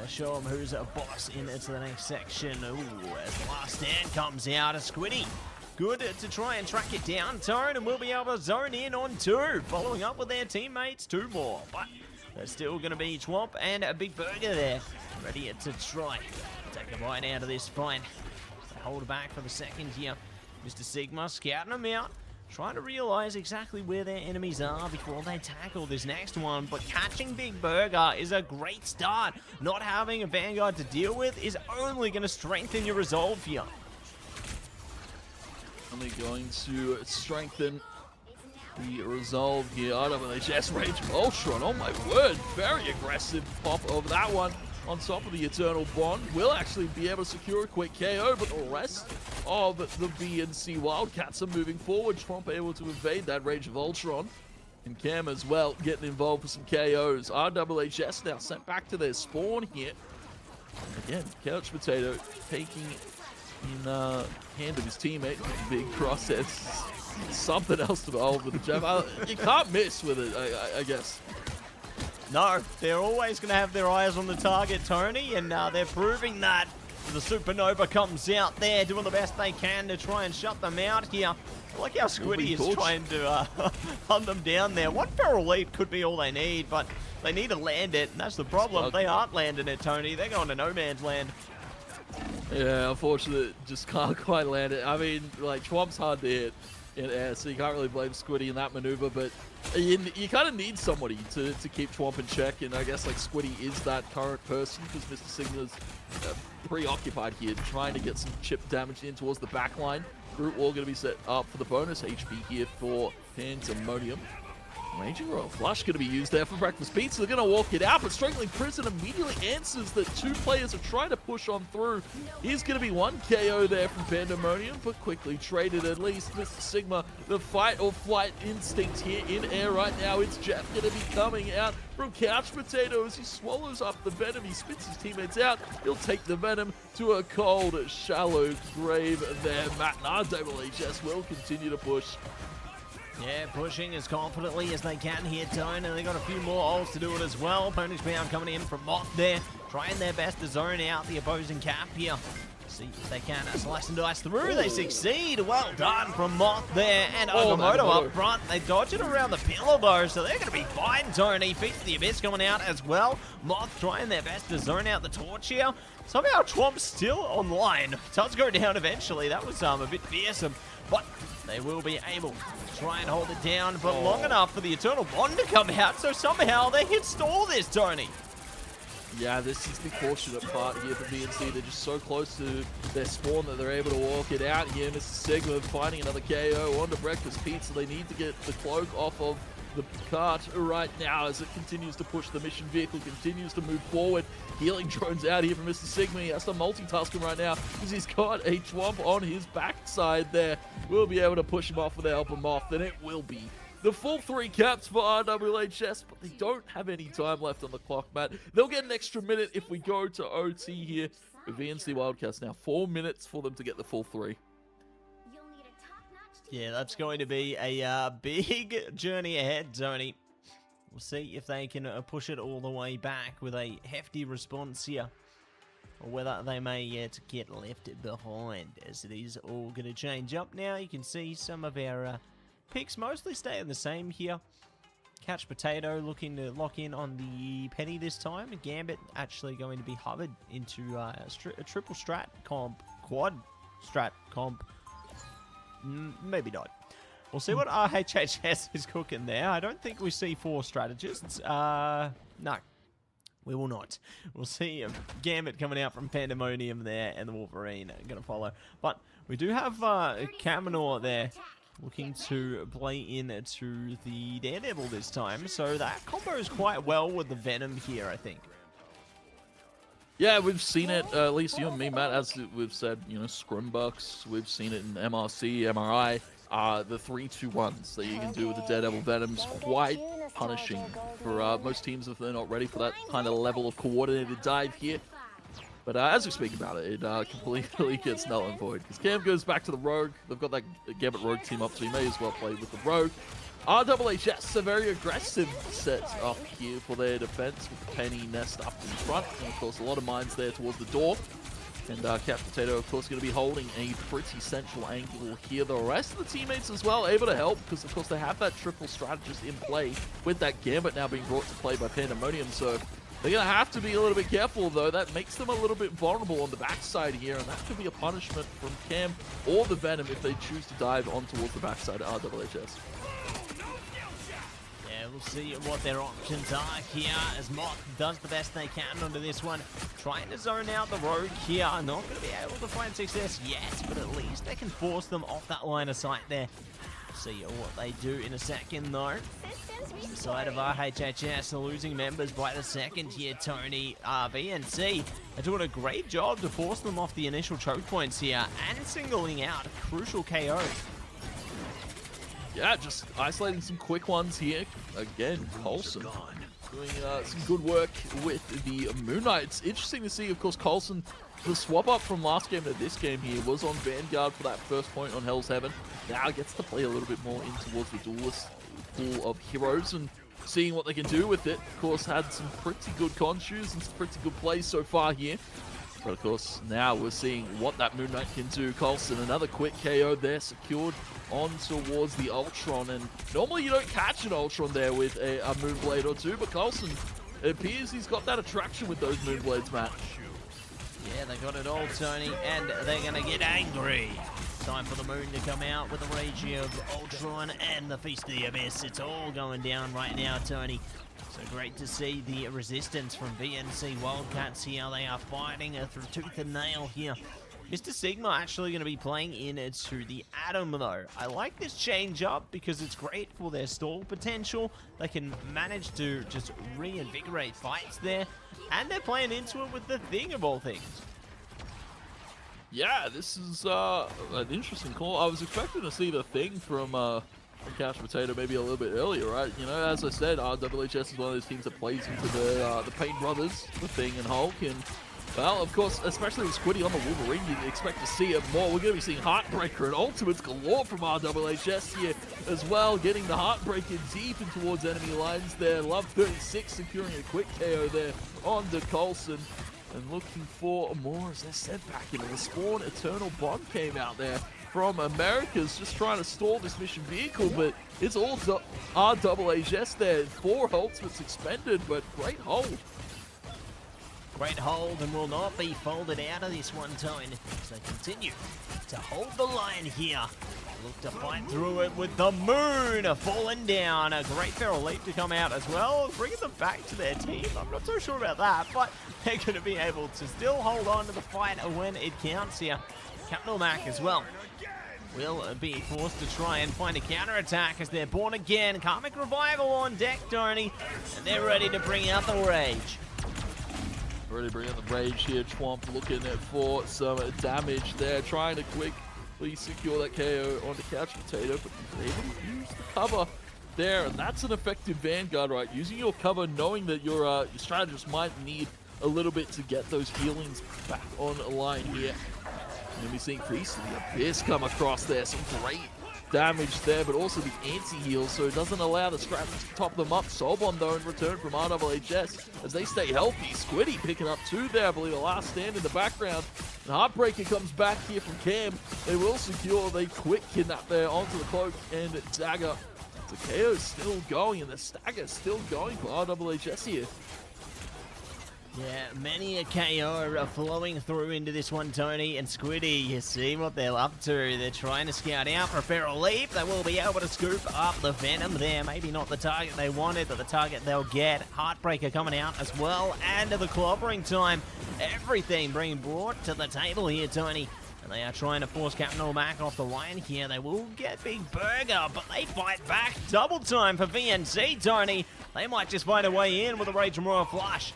Show them who's a boss into the next section. Ooh, as the last stand comes out, a Squiddy. Good to try and track it down, Tone, and we'll be able to zone in on 2, following up with their teammates, 2 more. But there's still going to be Chomp and a Big Burger there, ready to try take a bite out of this fight. They hold back for the second here. Mr. Sigma scouting them out, trying to realize exactly where their enemies are before they tackle this next one. But catching Big Burger is a great start. Not having a Vanguard to deal with is only going to strengthen your resolve here. Only going to strengthen the resolve here. RHHS Rage of Ultron, oh my word, very aggressive pop of that one. On top of the Eternal Bond, will actually be able to secure a quick KO, but the rest of the VNC Wildcats are moving forward. Trump able to evade that Rage of Ultron. And Cam as well, getting involved with some KOs. RHHS now sent back to their spawn here. Again, Couch Potato taking in hand of his teammate. Big process. Something else to hold with the jab. You can't miss with it, I guess. No, they're always going to have their eyes on the target, Tony, and they're proving that. The Supernova comes out there, doing the best they can to try and shut them out here. I like how Squiddy is trying to hunt them down there. One Feral Leap could be all they need, but they need to land it, and that's the problem. They aren't landing it, Tony. They're going to no man's land. Yeah, unfortunately, just can't quite land it. I mean, like, Chomp's hard to hit in air, so you can't really blame Squiddy in that maneuver, but you kind of need somebody to keep Chomp in check, and I guess like Squiddy is that current person, because Mr. Sigma's preoccupied here, trying to get some chip damage in towards the back line. Groot Wall going to be set up for the bonus HP here for Pandemonium. Raging Royal Flush going to be used there for Breakfast Pizza. They're going to walk it out, but Strangling Prison immediately answers that two players are trying to push on through. Here's going to be one KO there from Pandemonium, but quickly traded at least. Mr. Sigma, the fight or flight instinct here in air right now. It's Jeff going to be coming out from Couch Potato as he swallows up the Venom. He spits his teammates out. He'll take the Venom to a cold, shallow grave there. Matt and RWHS will continue to push. Yeah, pushing as confidently as they can here, Tone, and they got a few more ults to do it as well. Punish Bound coming in from Moth there, trying their best to zone out the opposing cap here. See if they can slice and dice through. They succeed. Well done from Moth there, and Okamoto up front. They dodge it around the pillar though, so they're going to be fine, Tony. Feast of the Abyss coming out as well. Moth trying their best to zone out the torch here. Somehow Tromp's still online. Does go down eventually. That was a bit fearsome, but they will be able to try and hold it down, but long enough for the Eternal Bond to come out, so somehow they hit stall this, Tony. Yeah, this is the fortunate part here for VNC. They're just so close to their spawn that they're able to walk it out here. Mr. Sigma finding another KO onto Breakfast Pizza. They need to get the cloak off of the cart right now as it continues to push. The mission vehicle continues to move forward. Healing drones out here from Mr. Sigma. He has to multitask him right now because he's got a Chwomp on his backside there. We'll be able to push him off with the help of Moth, and it will be the full 3 caps for RWHS, but they don't have any time left on the clock, Matt. They'll get an extra minute if we go to OT here with VNC Wildcats now. 4 minutes for them to get the full 3. Yeah, that's going to be a big journey ahead, Tony. We'll see if they can push it all the way back with a hefty response here, or whether they may yet get left behind, as it is all going to change up now. You can see some of our picks mostly staying the same here. Couch Potato looking to lock in on the Penny this time. Gambit actually going to be hovered into a triple strat comp, quad strat comp. Maybe not. We'll see what RHHS is cooking there. I don't think we see 4 strategists. No, we will not. We'll see Gambit coming out from Pandemonium there, and the Wolverine going to follow. But we do have Kaminor there looking to play into the Daredevil this time. So that combos quite well with the Venom here, I think. Yeah, we've seen it, at least you and me, Matt, as we've said, you know, Scrimbucks, we've seen it in MRC, MRI, the 3-2-1s that you can do with the Daredevil Venom's quite punishing for most teams if they're not ready for that kind of level of coordinated dive here. But as we speak about it, it completely gets null and void, because Cam goes back to the Rogue. They've got that Gambit Rogue team up, so you may as well play with the Rogue. RWHS, a very aggressive set up here for their defense, with Penny Nest up in front, and of course a lot of mines there towards the door. And Couch Potato, of course, going to be holding a pretty central angle here. The rest of the teammates as well able to help, because of course they have that triple strategist in play, with that Gambit now being brought to play by Pandemonium. So they're going to have to be a little bit careful, though. That makes them a little bit vulnerable on the backside here, and that could be a punishment from Cam or the Venom if they choose to dive on towards the backside of RWHS. We'll see what their options are here as Moth does the best they can onto this one. Trying to zone out the Rogue here. Not going to be able to find success yet, but at least they can force them off that line of sight there. See what they do in a second, though. The side of RHHS losing members by the second here, Tony. VNC are doing a great job to force them off the initial choke points here and singling out crucial KOs. Yeah, just isolating some quick ones here. Again, Coulson doing some good work with the Moon Knight. It's interesting to see, of course, Coulson, the swap up from last game to this game here was on Vanguard for that first point on Hell's Heaven. Now gets to play a little bit more in towards the duelist pool of heroes and seeing what they can do with it. Of course, had some pretty good conscious and some pretty good plays so far here. But of course, now we're seeing what that Moon Knight can do. Coulson, another quick KO there, secured on towards the Ultron. And normally you don't catch an Ultron there with a Moonblade or two, but Coulson, it appears he's got that attraction with those Moonblades, Matt. Yeah, they got it all, Tony, and they're going to get angry. Time for the Moon to come out with the rage of Ultron and the Feast of the Abyss. It's all going down right now, Tony. So great to see the resistance from VNC Wildcats here. They are fighting through tooth and nail here Mr. Sigma actually going to be playing into the Atom though. I like this change up because it's great for their stall potential. They can manage to just reinvigorate fights there, and they're playing into it with the Thing of all things. Yeah, this is an interesting call. I was expecting to see the Thing from Couch Potato maybe a little bit earlier, right? You know, as I said, WHS is one of those teams that plays into the Payne brothers, the Thing and Hulk, and well, of course, especially with Squiddy on the Wolverine, you'd expect to see it more. We're going to be seeing Heartbreaker and Ultimates galore from RWHS here as well, getting the Heartbreaker deep in towards enemy lines there. Love 36 securing a quick KO there on the Coulson. And looking for more as they're sent back into the spawn. Eternal Bond came out there from Americas, just trying to stall this mission vehicle, but it's all RWHS there. 4 ultimates expended, but great hold. Great hold, and will not be folded out of this one, Tone, as they continue to hold the line here. Look to fight through it with the Moon falling down. A great Feral Leap to come out as well, bringing them back to their team. I'm not so sure about that, but they're going to be able to still hold on to the fight when it counts here. Captain Mac as well will be forced to try and find a counter-attack as they're born again. Karmic Revival on deck, Tony, and they're ready to bring out the Rage. Ready to bring out the Rage here. Twomp looking for some damage there, trying to quickly secure that KO onto Couch Potato, but he's able to use the cover there, and that's an effective Vanguard, right? Using your cover, knowing that your strategist might need a little bit to get those healings back online here. You're going to be seeing Priest of the Abyss come across there. Some great damage there, but also the anti-heal, so it doesn't allow the scraps to top them up. Sobon, though, in return from RWHS, as they stay healthy. Squiddy picking up 2 there, I believe the last stand in the background. And Heartbreaker comes back here from Cam. They will secure the quick kidnap there onto the Cloak and Dagger. The KO's still going, and the Stagger's still going for RWHS here. Yeah, many a KO are flowing through into this one, Tony. And Squiddy, you see what they're up to. They're trying to scout out for a Feral Leap. They will be able to scoop up the Venom there. Maybe not the target they wanted, but the target they'll get. Heartbreaker coming out as well. And the clobbering time. Everything being brought to the table here, Tony. And they are trying to force Captain Olmac off the line here. They will get Big Burger, but they fight back. Double time for VNC, Tony. They might just find a way in with a Rage and Royal Flush.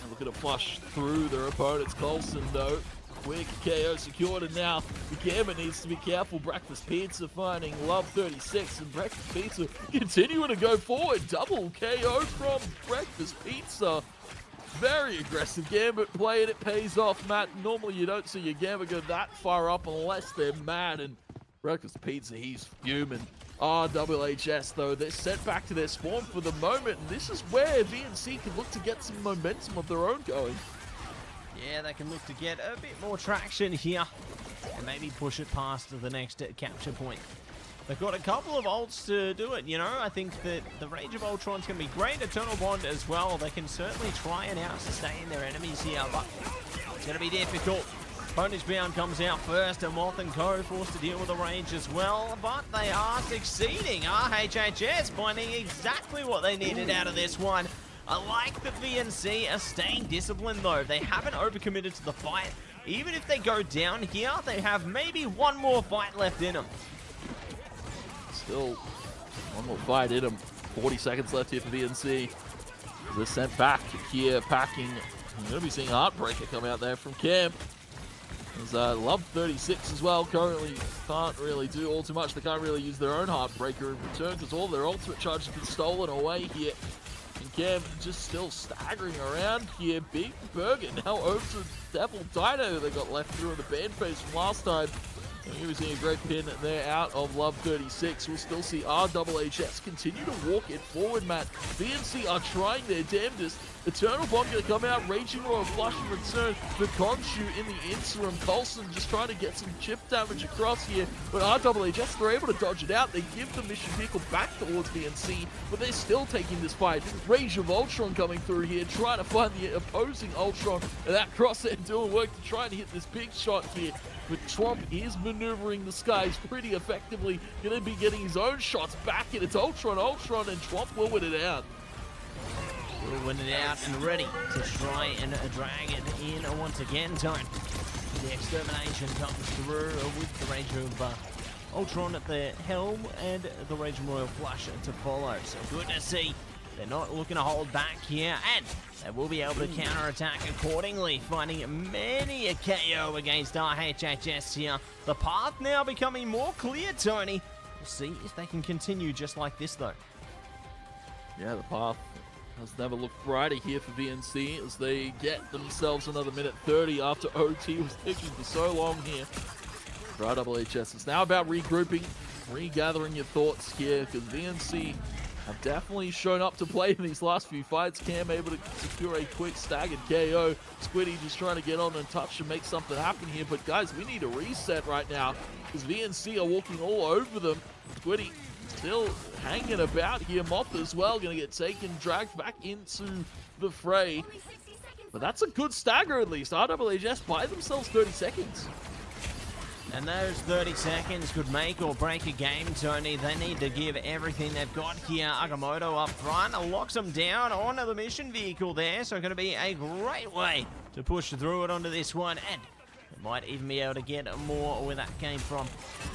Looking to flush through their opponent's Coulson, though. Quick KO secured, and now the Gamma needs to be careful. Breakfast Pizza finding Love 36, and Breakfast Pizza continuing to go forward. Double KO from Breakfast Pizza. Very aggressive Gambit play, and it pays off, Matt. Normally you don't see your Gambit go that far up unless they're mad, and Breakfast Pizza, he's fuming. RWHS, though, they're sent back to their spawn for the moment, and this is where VNC can look to get some momentum of their own going. Yeah, they can look to get a bit more traction here and maybe push it past to the next capture point. They've got a couple of ults to do it, you know. I think that the Rage of Ultron's going to be great. Eternal Bond as well. They can certainly try and out-sustain their enemies here, but it's going to be difficult. Ponish Bound comes out first, and Moth & Co. forced to deal with the Rage as well, but they are succeeding. RHHS finding exactly what they needed out of this one. I like that VNC are staying disciplined, though. They haven't overcommitted to the fight. Even if they go down here, they have maybe one more fight left in them. Still one more fight in them. 40 seconds left here for VNC. They're sent back here, packing. You're going to be seeing Heartbreaker come out there from camp. There's Love 36 as well. Currently can't really do all too much. They can't really use their own Heartbreaker in return because all their ultimate charge has been stolen away here. And Cam just still staggering around here. Big Burger now over to Devil Dino they got left through in the band phase from last time. And here we're seeing a great pin there out of Love 36. We'll still see RWHS continue to walk it forward, Matt. VNC are trying their damnedest. Eternal Bond going to come out, Raging Royal Flush in return. The Khonshu in the interim. Coulson just trying to get some chip damage across here. But RWHS, they're able to dodge it out. They give the mission vehicle back towards VNC, but they're still taking this fight. Rage of Ultron coming through here, trying to find the opposing Ultron. And that crosshair doing work to try and hit this big shot here. But Trump is maneuvering the skies pretty effectively. Going to be getting his own shots back in. It's Ultron, and Trump will win it out. We'll win it out and ready to try and drag it in once again, Tone. The extermination comes through with the Rage of Ultron at the helm and the Rage Royal Flush to follow. So good to see they're not looking to hold back here, and they will be able to counter-attack accordingly, finding many a KO against RHHS here. The path now becoming more clear, Tony. We'll see if they can continue just like this, though. Yeah, the path has never looked brighter here for VNC as they get themselves another minute 30 after OT was taking for so long here. For RHHS, it's now about regrouping, regathering your thoughts here, because VNC have definitely shown up to play in these last few fights. Cam able to secure a quick staggered KO. Squiddy just trying to get on and touch and make something happen here. But guys, we need a reset right now because VNC are walking all over them. Squiddy still hanging about here. Moth as well going to get taken, dragged back into the fray. But that's a good stagger at least. RHHS buy themselves 30 seconds. And those 30 seconds could make or break a game, Tony. They need to give everything they've got here. Agamotto up front locks them down onto the mission vehicle there. So going to be a great way to push through it onto this one. And they might even be able to get more where that came from.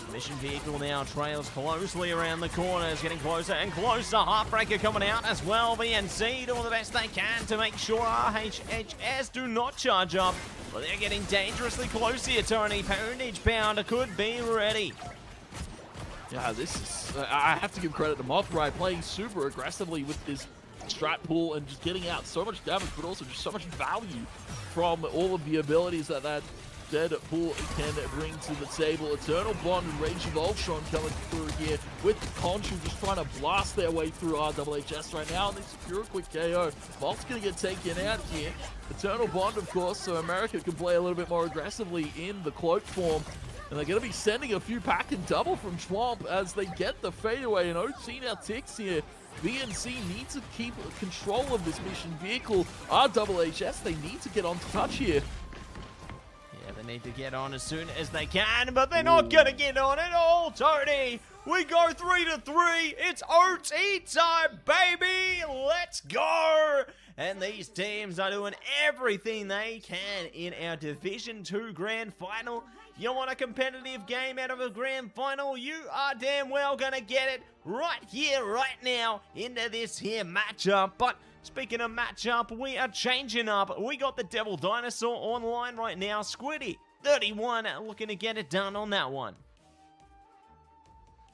The mission vehicle now trails closely around the corners, getting closer and closer. Heartbreaker coming out as well. VNC doing the best they can to make sure RHHS do not charge up. Well, they're getting dangerously close here, Tony. Poundage Pounder could be ready. Yeah, this is... I have to give credit to Mothrai playing super aggressively with this strat pool and just getting out so much damage, but also just so much value from all of the abilities that Deadpool can bring to the table. Eternal Bond and Rage of Ultron coming through here with Conchu just trying to blast their way through RHHS right now, and they secure a quick KO. Volt's going to get taken out here. Eternal Bond, of course, so America can play a little bit more aggressively in the cloak form. And they're going to be sending a few pack and double from Swamp as they get the fadeaway. And OT now ticks here. VNC needs to keep control of this mission vehicle. RHHS, they need to get on to touch here. Yeah, they need to get on as soon as they can, but they're not going to get on at all, Tony. We go 3-3. It's OT time, baby. Let's go. And these teams are doing everything they can in our Division 2 Grand Final. You want a competitive game out of a Grand Final? You are damn well going to get it right here, right now, into this here matchup. But speaking of matchup, we are changing up. We got the Devil Dinosaur online right now. Squiddy, 31, looking to get it done on that one.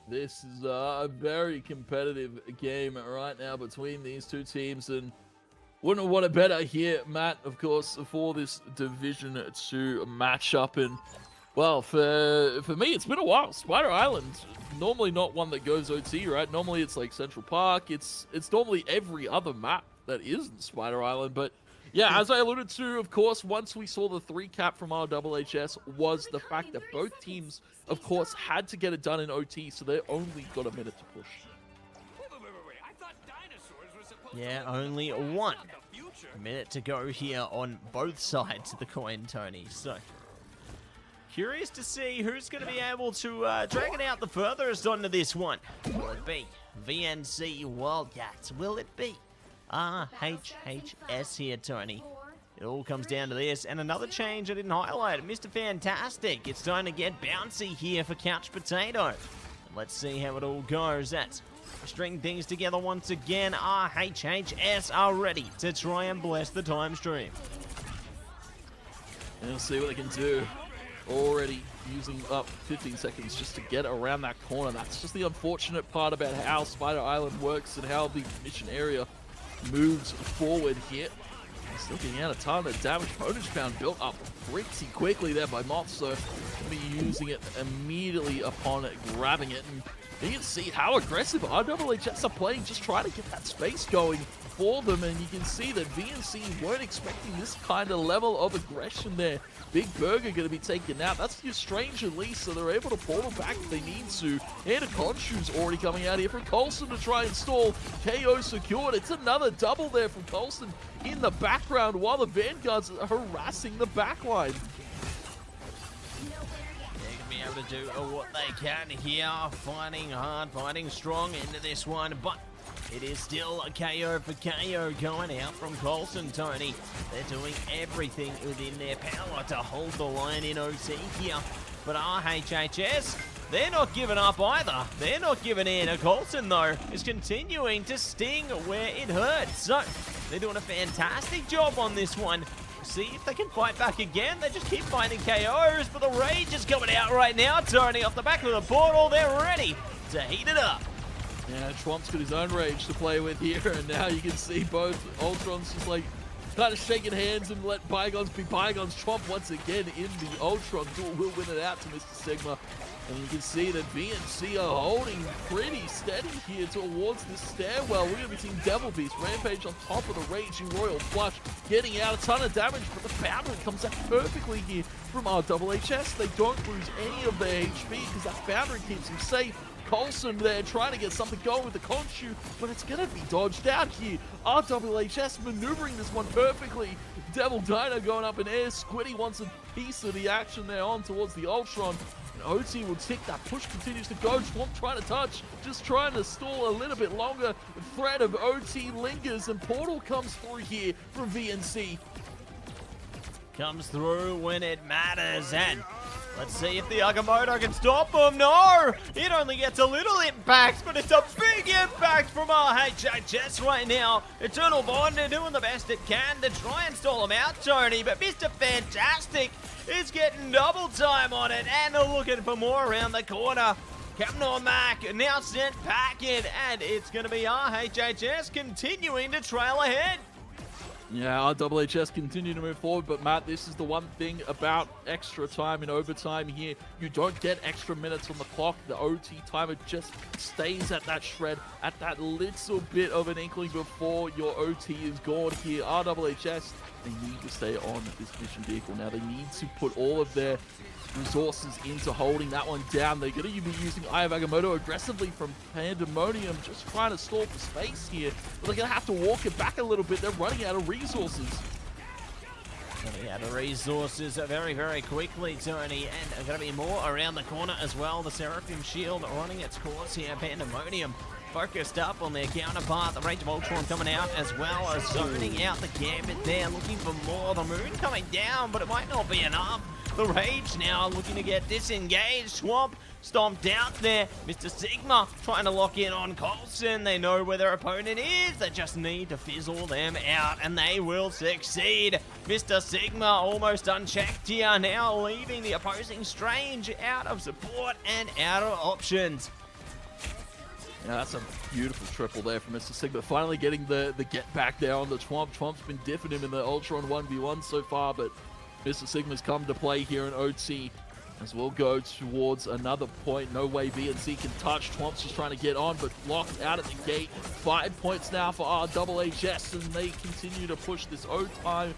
This is a very competitive game right now between these two teams, and wouldn't want it better here, Matt, of course, for this Division 2 matchup. And, well, for me, it's been a while. Spider Island, normally not one that goes OT, right? Normally it's like Central Park. It's normally every other map that isn't Spider Island. But, yeah, as I alluded to, of course, once we saw the 3-cap from RHHS was the fact that both teams, of course, had to get it done in OT, so they only got a minute to push. Yeah, only 1 minute to go here on both sides of the coin, Tony. So, curious to see who's going to be able to drag it out the furthest onto this one. Will it be VNC Wildcats? Will it be RHHS here, Tony? It all comes down to this. And another change I didn't highlight, Mr. Fantastic. It's time to get bouncy here for Couch Potato. Let's see how it all goes. That's string things together once again. RHHS are ready to try and bless the time stream. And we'll see what they can do. Already using up 15 seconds just to get around that corner. That's just the unfortunate part about how Spider Island works and how the mission area moves forward here. Still getting out a ton of damage. Bonus pound built up pretty quickly there by Moth, so going to be using it immediately upon grabbing it. And you can see how aggressive RHHS are playing, just trying to get that space going for them, and you can see that VNC weren't expecting this kind of level of aggression there. Big Burger going to be taken out. That's your strange release, so they're able to portal back if they need to. And a Khonshu's already coming out here from Coulson to try and stall. KO secured. It's another double there from Coulson in the background while the Vanguards are harassing the backline. Be able to do what they can here, fighting hard, fighting strong into this one, but It is still a KO for KO going out from Colson, Tony. They're doing everything within their power to hold the line in OT here. But RHHS, they're not giving up either. They're not giving in. Colson, though, is continuing to sting where it hurts. So they're doing a fantastic job on this one. See if they can fight back again. They just keep finding KOs, but the rage is coming out right now, Tony. Off the back of the portal, they're ready to heat it up. Yeah, Trump's got his own rage to play with here, and now you can see both Ultrons just like kind of shaking hands and let bygones be bygones. Trump once again in the Ultron duel will win it out to Mr. Sigma. And you can see that VNC are holding pretty steady here towards the stairwell. We're going to be seeing Devil Beast, Rampage on top of the Raging Royal Flush, getting out a ton of damage, but the boundary comes out perfectly here from RHHS. They don't lose any of their HP because that boundary keeps them safe. Colson there trying to get something going with the Khonshu, but it's going to be dodged out here. RHHS maneuvering this one perfectly. Devil Dino going up in air. Squiddy wants a piece of the action there on towards the Ultron. And OT will tick. That push continues to go. Swamp trying to touch, just trying to stall a little bit longer. The threat of OT lingers, and Portal comes through here from VNC. Comes through when it matters, and let's see if the Agamotto can stop him. No! It only gets a little impact, but it's a big impact from RHHS right now. Eternal Bond are doing the best it can to try and stall him out, Tony, but Mr. Fantastic is getting double time on it, and they're looking for more around the corner. Captain Mac now sent back in, and it's going to be RHHS continuing to trail ahead. Yeah, RHHS continue to move forward, but Matt, this is the one thing about extra time in overtime here. You don't get extra minutes on the clock. The OT timer just stays at that shred, at that little bit of an inkling before your OT is gone here. RHHS, they need to stay on this mission vehicle now. They need to put all of their resources into holding that one down. They're going to be using Eye of Agamotto aggressively from Pandemonium, just trying to stall for space here. But they're going to have to walk it back a little bit. They're running out of resources. Running out of resources very, very quickly, Tony. And there's going to be more around the corner as well. The Seraphim Shield running its course here. Pandemonium focused up on their counterpart. The Rage of Ultron coming out as well as zoning out the Gambit there, looking for more. The moon coming down, but it might not be enough. The Rage now looking to get disengaged. Swamp stomped out there. Mr. Sigma trying to lock in on Colson. They know where their opponent is. They just need to fizzle them out, and they will succeed. Mr. Sigma almost unchecked here, now leaving the opposing Strange out of support and out of options. Yeah, that's a beautiful triple there from Mr. Sigma. Finally getting the get back there on the Twomp. Twomp's been diffing him in the Ultron 1v1 so far, but Mr. Sigma's come to play here in OT as we'll go towards another point. No way BNC can touch. Twomp's just trying to get on, but locked out at the gate. 5 points now for RHHS, and they continue to push this overtime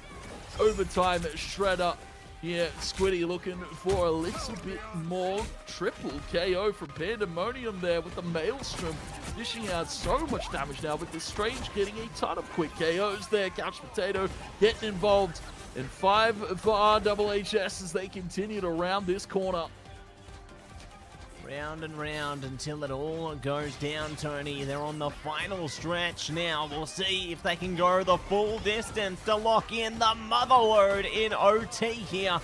shredder. Yeah, Squiddy looking for a little bit more. Triple KO from Pandemonium there with the Maelstrom, dishing out so much damage now, with the Strange getting a ton of quick KOs there. Couch Potato getting involved. And 5 for RHHS as they continue to round this corner. Round and round until it all goes down, Tony. They're on the final stretch now. We'll see if they can go the full distance to lock in the motherload in OT here,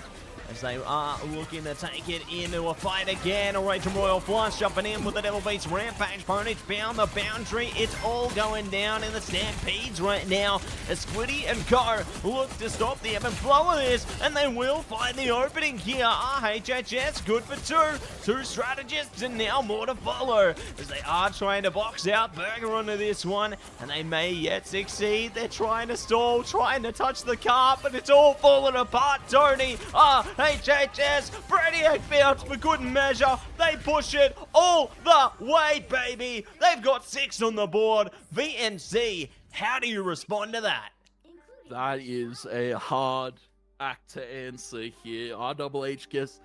as they are looking to take it into a fight again. A Raging Royal Flush jumping in with the Devil Beast Rampage. Pwnage bound the boundary. It's all going down in the Stampedes right now, as Squiddy and Co look to stop the ebb and flow of this, and they will find the opening here. RHHS good for two strategists, and now more to follow, as they are trying to box out Burger onto this one, and they may yet succeed. They're trying to stall, trying to touch the cart, but it's all falling apart, Tony. HHS, Brainiac bounce for good measure. They push it all the way, baby. They've got 6 on the board. VNC, how do you respond to that? That is a hard act to answer here. RHHS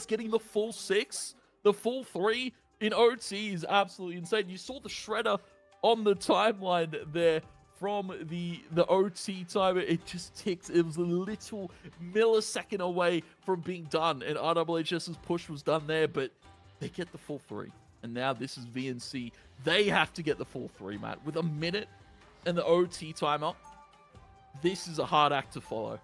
getting the full 6, the full 3 in OT is absolutely insane. You saw the shredder on the timeline there from the OT timer. It just ticked. It was a little millisecond away from being done, and RHHS's push was done there, but they get the full 3. And now this is VNC. They have to get the 4-3, Matt. With a minute and the OT timer, this is a hard act to follow.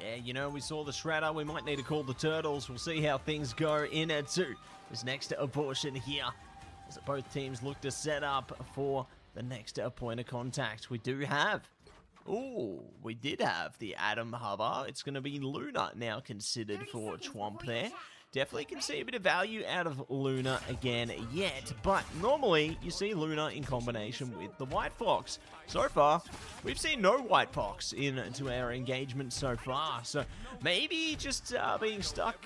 Yeah, you know, we saw the Shredder. We might need to call the Turtles. We'll see how things go in it too. This next portion here, as both teams look to set up for the next point of contact. We did have the Atom Hover. It's going to be Luna now considered for Chwomp there. Definitely can see a bit of value out of Luna again yet, but normally you see Luna in combination with the White Fox. So far, we've seen no White Fox into our engagement so far, so maybe just being stuck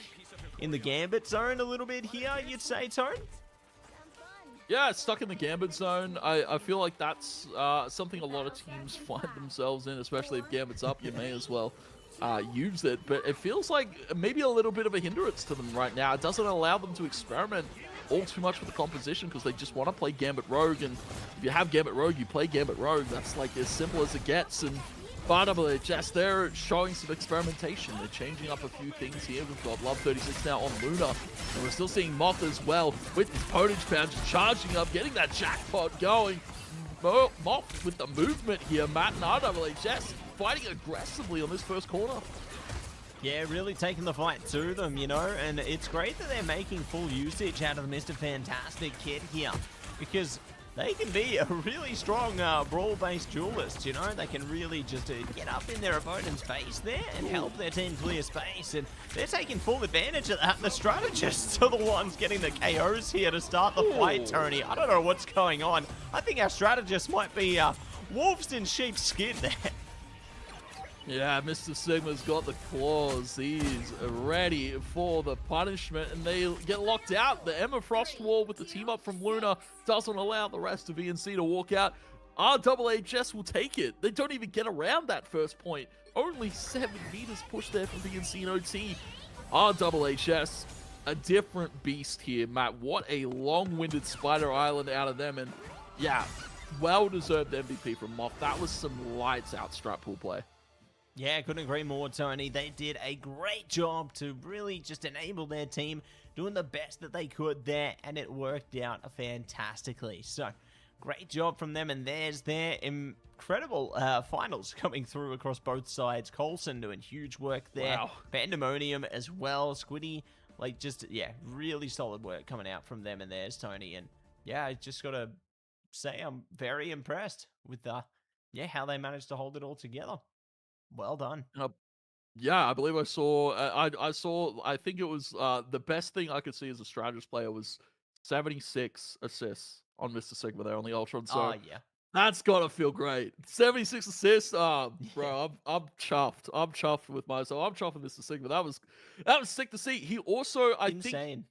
in the Gambit zone a little bit here, you'd say, Tone? Yeah, stuck in the Gambit zone. I feel like that's something a lot of teams find themselves in, especially if Gambit's up, you may as well use it. But it feels like maybe a little bit of a hindrance to them right now. It doesn't allow them to experiment all too much with the composition because they just want to play Gambit Rogue. And if you have Gambit Rogue, you play Gambit Rogue. That's like as simple as it gets. And just they're showing some experimentation. They're changing up a few things here. We've got Love 36 now on Luna. And we're still seeing Moth as well with his Potage Pound charging up, getting that jackpot going. Moth with the movement here. Matt and RWHS fighting aggressively on this first corner. Yeah, really taking the fight to them, you know, and it's great that they're making full usage out of Mr. Fantastic kit here, because they can be a really strong brawl-based duelist, you know. They can really just get up in their opponent's face there and help their team clear space, and they're taking full advantage of that. The strategists are the ones getting the KOs here to start the fight, Tony. I don't know what's going on. I think our strategists might be wolves in sheep's skin there. Yeah, Mr. Sigma's got the claws. He's ready for the punishment, and they get locked out. The Emma Frost wall with the team up from Luna doesn't allow the rest of VNC to walk out. RWHS will take it. They don't even get around that first point. Only 7 meters pushed there from VNC and OT. RWHS, a different beast here, Matt. What a long-winded Spider Island out of them, and yeah, well-deserved MVP from Moth. That was some lights-out strat pool play. Yeah, couldn't agree more, Tony. They did a great job to really just enable their team, doing the best that they could there, and it worked out fantastically. So, great job from them, and there's their incredible finals coming through across both sides. Coulson doing huge work there. Wow. Pandemonium as well. Squiddy, like, just, yeah, really solid work coming out from them and theirs, Tony. And, yeah, I just got to say I'm very impressed with, how they managed to hold it all together. Well done. Yeah, I believe I saw. I think it was the best thing I could see as a strategist player was 76 assists on Mr. Sigma there on the Ultron. So Oh, yeah. that's gotta feel great. 76 assists. Oh, bro, I'm chuffed. I'm chuffed with myself. I'm chuffed with Mr. Sigma. That was sick to see. He also, I think, Insane.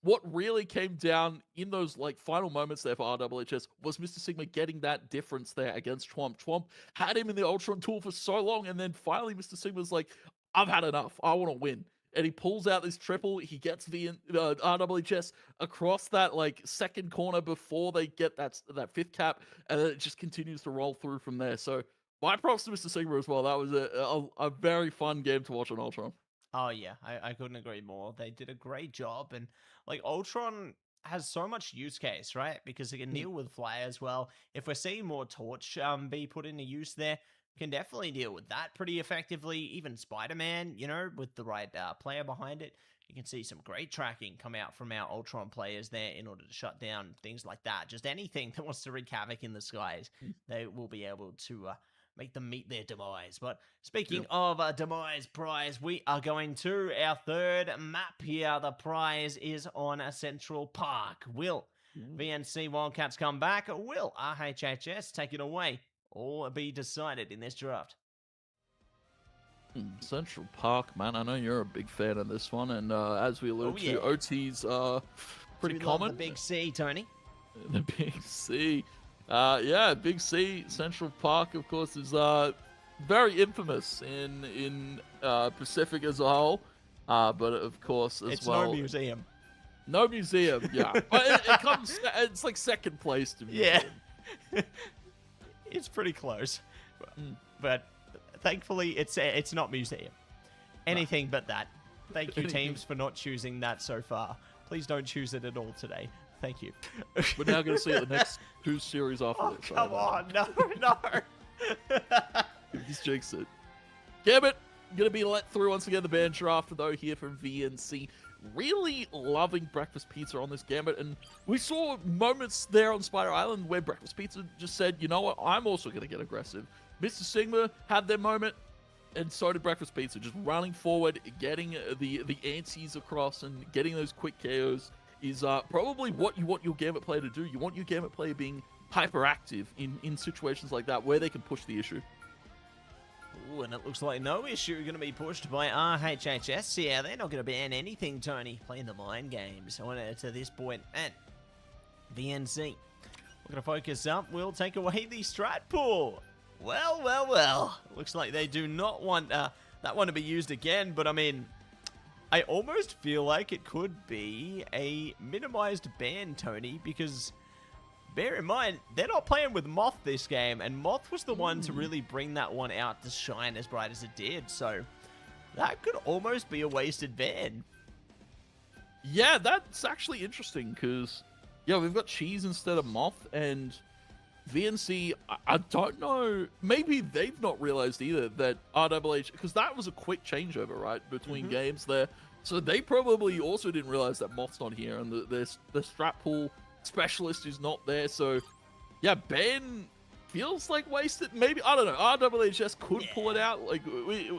what really came down in those like final moments there for RWHS was Mr. Sigma getting that difference there against Chwomp. Chwomp had him in the Ultron tool for so long, and then finally Mr. Sigma's like, I've had enough. I want to win. And he pulls out this triple. He gets the RWHS across that like second corner before they get that fifth cap, and then it just continues to roll through from there. So my props to Mr. Sigma as well. That was a very fun game to watch on Ultron. Oh, yeah, I couldn't agree more. They did a great job, and, like, Ultron has so much use case, right? Because it can deal with Fly as well. If we're seeing more Torch be put into use there, can definitely deal with that pretty effectively. Even Spider-Man, you know, with the right player behind it, you can see some great tracking come out from our Ultron players there in order to shut down things like that. Just anything that wants to wreak havoc in the skies, they will be able to make them meet their demise. But speaking of demise prize, we are going to our third map here. The prize is on a Central Park. Will VNC Wildcats come back? Will RHHS take it away? All be decided in this draft. Central Park, man. I know you're a big fan of this one, and as we alluded to, OT's pretty common. The Big C, Tony. The Big C. Big C, Central Park, of course, is very infamous in Pacific as a whole, but of course as well. It's no museum. No museum, yeah. But it comes. It's like second place to me. Yeah, it's pretty close, but thankfully it's not museum. Anything but that. Thank you, teams, for not choosing that so far. Please don't choose it at all today. Thank you. We're now going to see the next 2 series after Oh, this. come on. No. Just jinx it. Gambit going to be let through once again. The ban draft, though, here from VNC. Really loving Breakfast Pizza on this Gambit. And we saw moments there on Spider Island where Breakfast Pizza just said, you know what, I'm also going to get aggressive. Mr. Sigma had their moment, and so did Breakfast Pizza. Just running forward, getting the antes across, and getting those quick KOs is probably what you want your Gambit player to do. You want your Gambit player being hyperactive in situations like that where they can push the issue. Ooh, and it looks like no issue going to be pushed by RHHS here. They're not going to ban anything, Tony. Playing the mind games to this point. And VNC, we're going to focus up. We'll take away the strat pool. Well. Looks like they do not want that one to be used again. But, I mean, I almost feel like it could be a minimized ban, Tony, because bear in mind, they're not playing with Moth this game, and Moth was the one to really bring that one out to shine as bright as it did, so that could almost be a wasted ban. Yeah, that's actually interesting, because, yeah, we've got Cheese instead of Moth, and VNC, I don't know, maybe they've not realized either that RWH, because that was a quick changeover, right, between games there, so they probably also didn't realize that Moth's not here, and the strat pool specialist is not there, so yeah, ban feels like wasted. Maybe, I don't know, RWHS could pull it out, like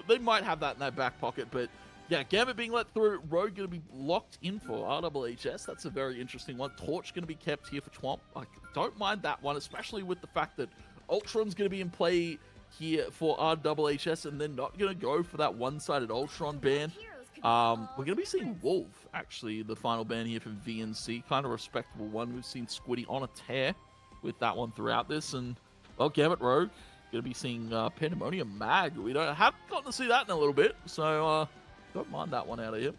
they might have that in their back pocket, but yeah, Gambit being let through, Rogue going to be locked in for RWHS. That's a very interesting one. Torch going to be kept here for Twomp. I don't mind that one, especially with the fact that Ultron's going to be in play here for RWHS, and they're not going to go for that one-sided Ultron ban. We're going to be seeing Wolf, actually, the final ban here from VNC. Kind of respectable one. We've seen Squiddy on a tear with that one throughout this. And, well, Gambit Rogue, going to be seeing Pandemonium Mag. We haven't gotten to see that in a little bit, so don't mind that one out of here.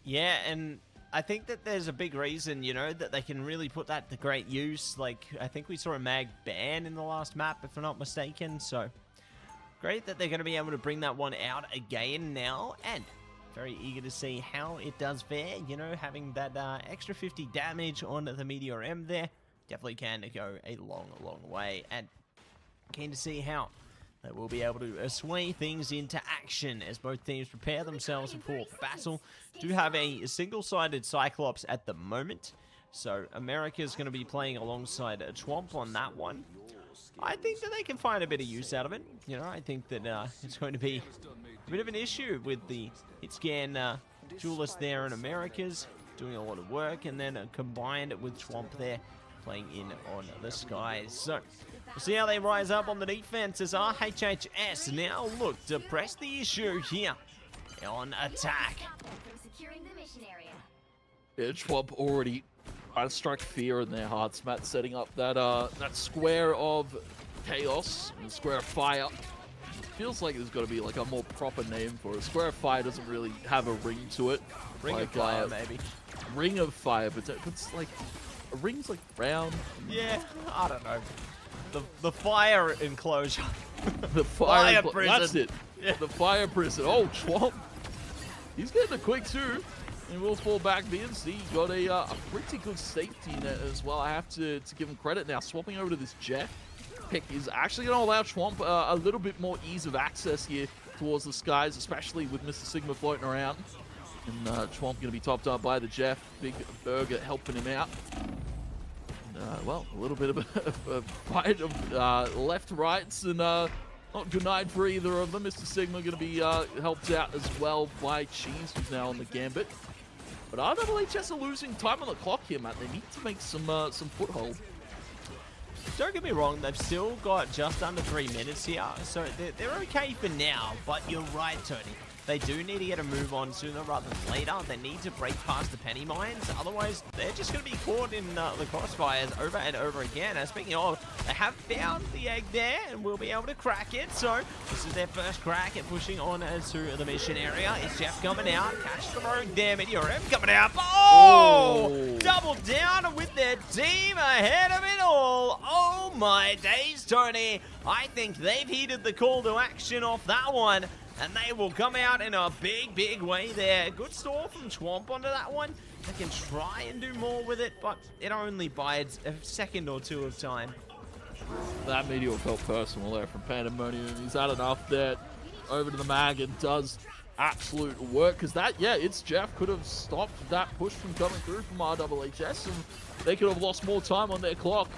Yeah, and I think that there's a big reason, you know, that they can really put that to great use. Like, I think we saw a Mag ban in the last map, if I'm not mistaken. So, great that they're going to be able to bring that one out again now. And very eager to see how it does fare. You know, having that extra 50 damage on the Meteor M there definitely can go a long way. And keen to see how they will be able to sway things into action as both teams prepare themselves for battle. Do have a single-sided Cyclops at the moment, so America's going to be playing alongside a Twomp on that one. I think that they can find a bit of use out of it. You know, I think that it's going to be a bit of an issue with the hit-scan duelist there in America's doing a lot of work, and then combined with Twomp there playing in on the skies. So we'll see how they rise up on the defense as RHHS now look to press the issue here on attack. Yeah, Twomp already trying to strike fear in their hearts. Matt setting up that square of chaos and square of fire. Feels like there's got to be like a more proper name for it. Square of fire doesn't really have a ring to it. Ring like, of fire, maybe. Ring of fire, but it's like a ring's like round. Yeah, I don't know. The fire enclosure. The fire prison. That's it. Yeah. The fire prison. Oh, Twomp. He's getting a quick two. And we'll fall back. VNC got a pretty good safety net as well. I have to give him credit now. Swapping over to this Jeff pick is actually going to allow Twomp a little bit more ease of access here towards the skies, especially with Mr. Sigma floating around. And Twomp going to be topped up by the Jeff. Big Burger helping him out. And, well, a little bit of a fight of left, rights, and not denied for either of them. Mr. Sigma going to be helped out as well by Cheese, who's now on the Gambit. But RWHS are losing time on the clock here, Matt. They need to make some foothold. Don't get me wrong, they've still got just under 3 minutes here, so they're okay for now, but you're right, Tony. They do need to get a move on sooner rather than later. They need to break past the penny mines, otherwise they're just going to be caught in the crossfires over and over again. And speaking of, they have found the egg there and will be able to crack it. So this is their first crack at pushing on to the mission area. It's Jeff coming out, catch the rogue there, Meteor M coming out. Oh! Double down with their team ahead of it all. Oh my days, Tony. I think they've heeded the call to action off that one. and they will come out in a big way there. Good stall from Twomp onto that one. They can try and do more with it, but it only bides a second or two of time. That meteor felt personal there from Pandemonium. He's had enough there. Over to the mag and does absolute work, because that, yeah, it's Jeff could have stopped that push from coming through from RHHS, and they could have lost more time on their clock.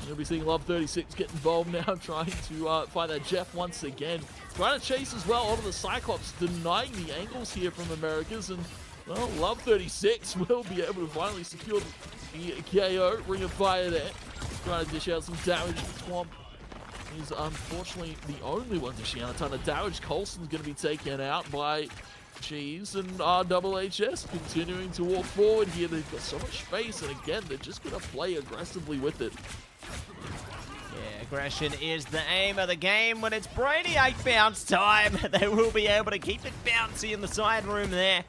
You'll be seeing Love 36 get involved now, trying to find that Jeff once again. Trying to chase as well onto the Cyclops, denying the angles here from Americas, and, well, Love 36 will be able to finally secure the KO. Ring of Fire there. Trying to dish out some damage to Swamp. He's unfortunately the only one dishing out a ton of damage. Coulson's going to be taken out by Cheese, and RHHS continuing to walk forward here. They've got so much space, and again, they're just going to play aggressively with it. Yeah, aggression is the aim of the game. When it's Brainiac bounce time, they will be able to keep it bouncy in the side room there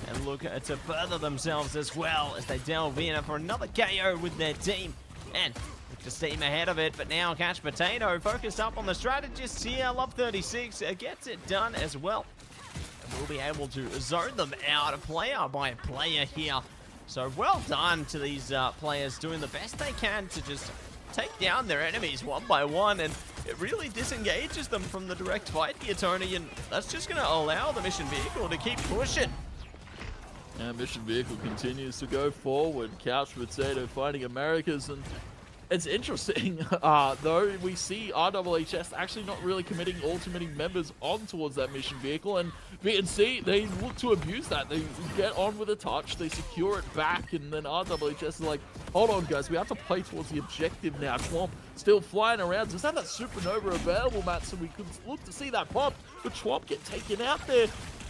and look to further themselves as well as they delve in for another KO with their team. And look to steam ahead of it, but now Cash Potato focused up on the strategists here. Love 36 gets it done as well. And we'll be able to zone them out player by player here. So well done to these players doing the best they can to just take down their enemies one by one, and it really disengages them from the direct fight here, Tony, and that's just going to allow the mission vehicle to keep pushing. And mission vehicle continues to go forward. Couch Potato fighting Americas, and it's interesting, though, we see RHHS actually not really committing all too many members on towards that mission vehicle, and VNC, they look to abuse that. They get on with a touch, they secure it back, and then RHHS is like, hold on, guys, we have to play towards the objective now. Twomp still flying around. Does have that supernova available, Matt, so we could look to see that pop, but Twomp get taken out there.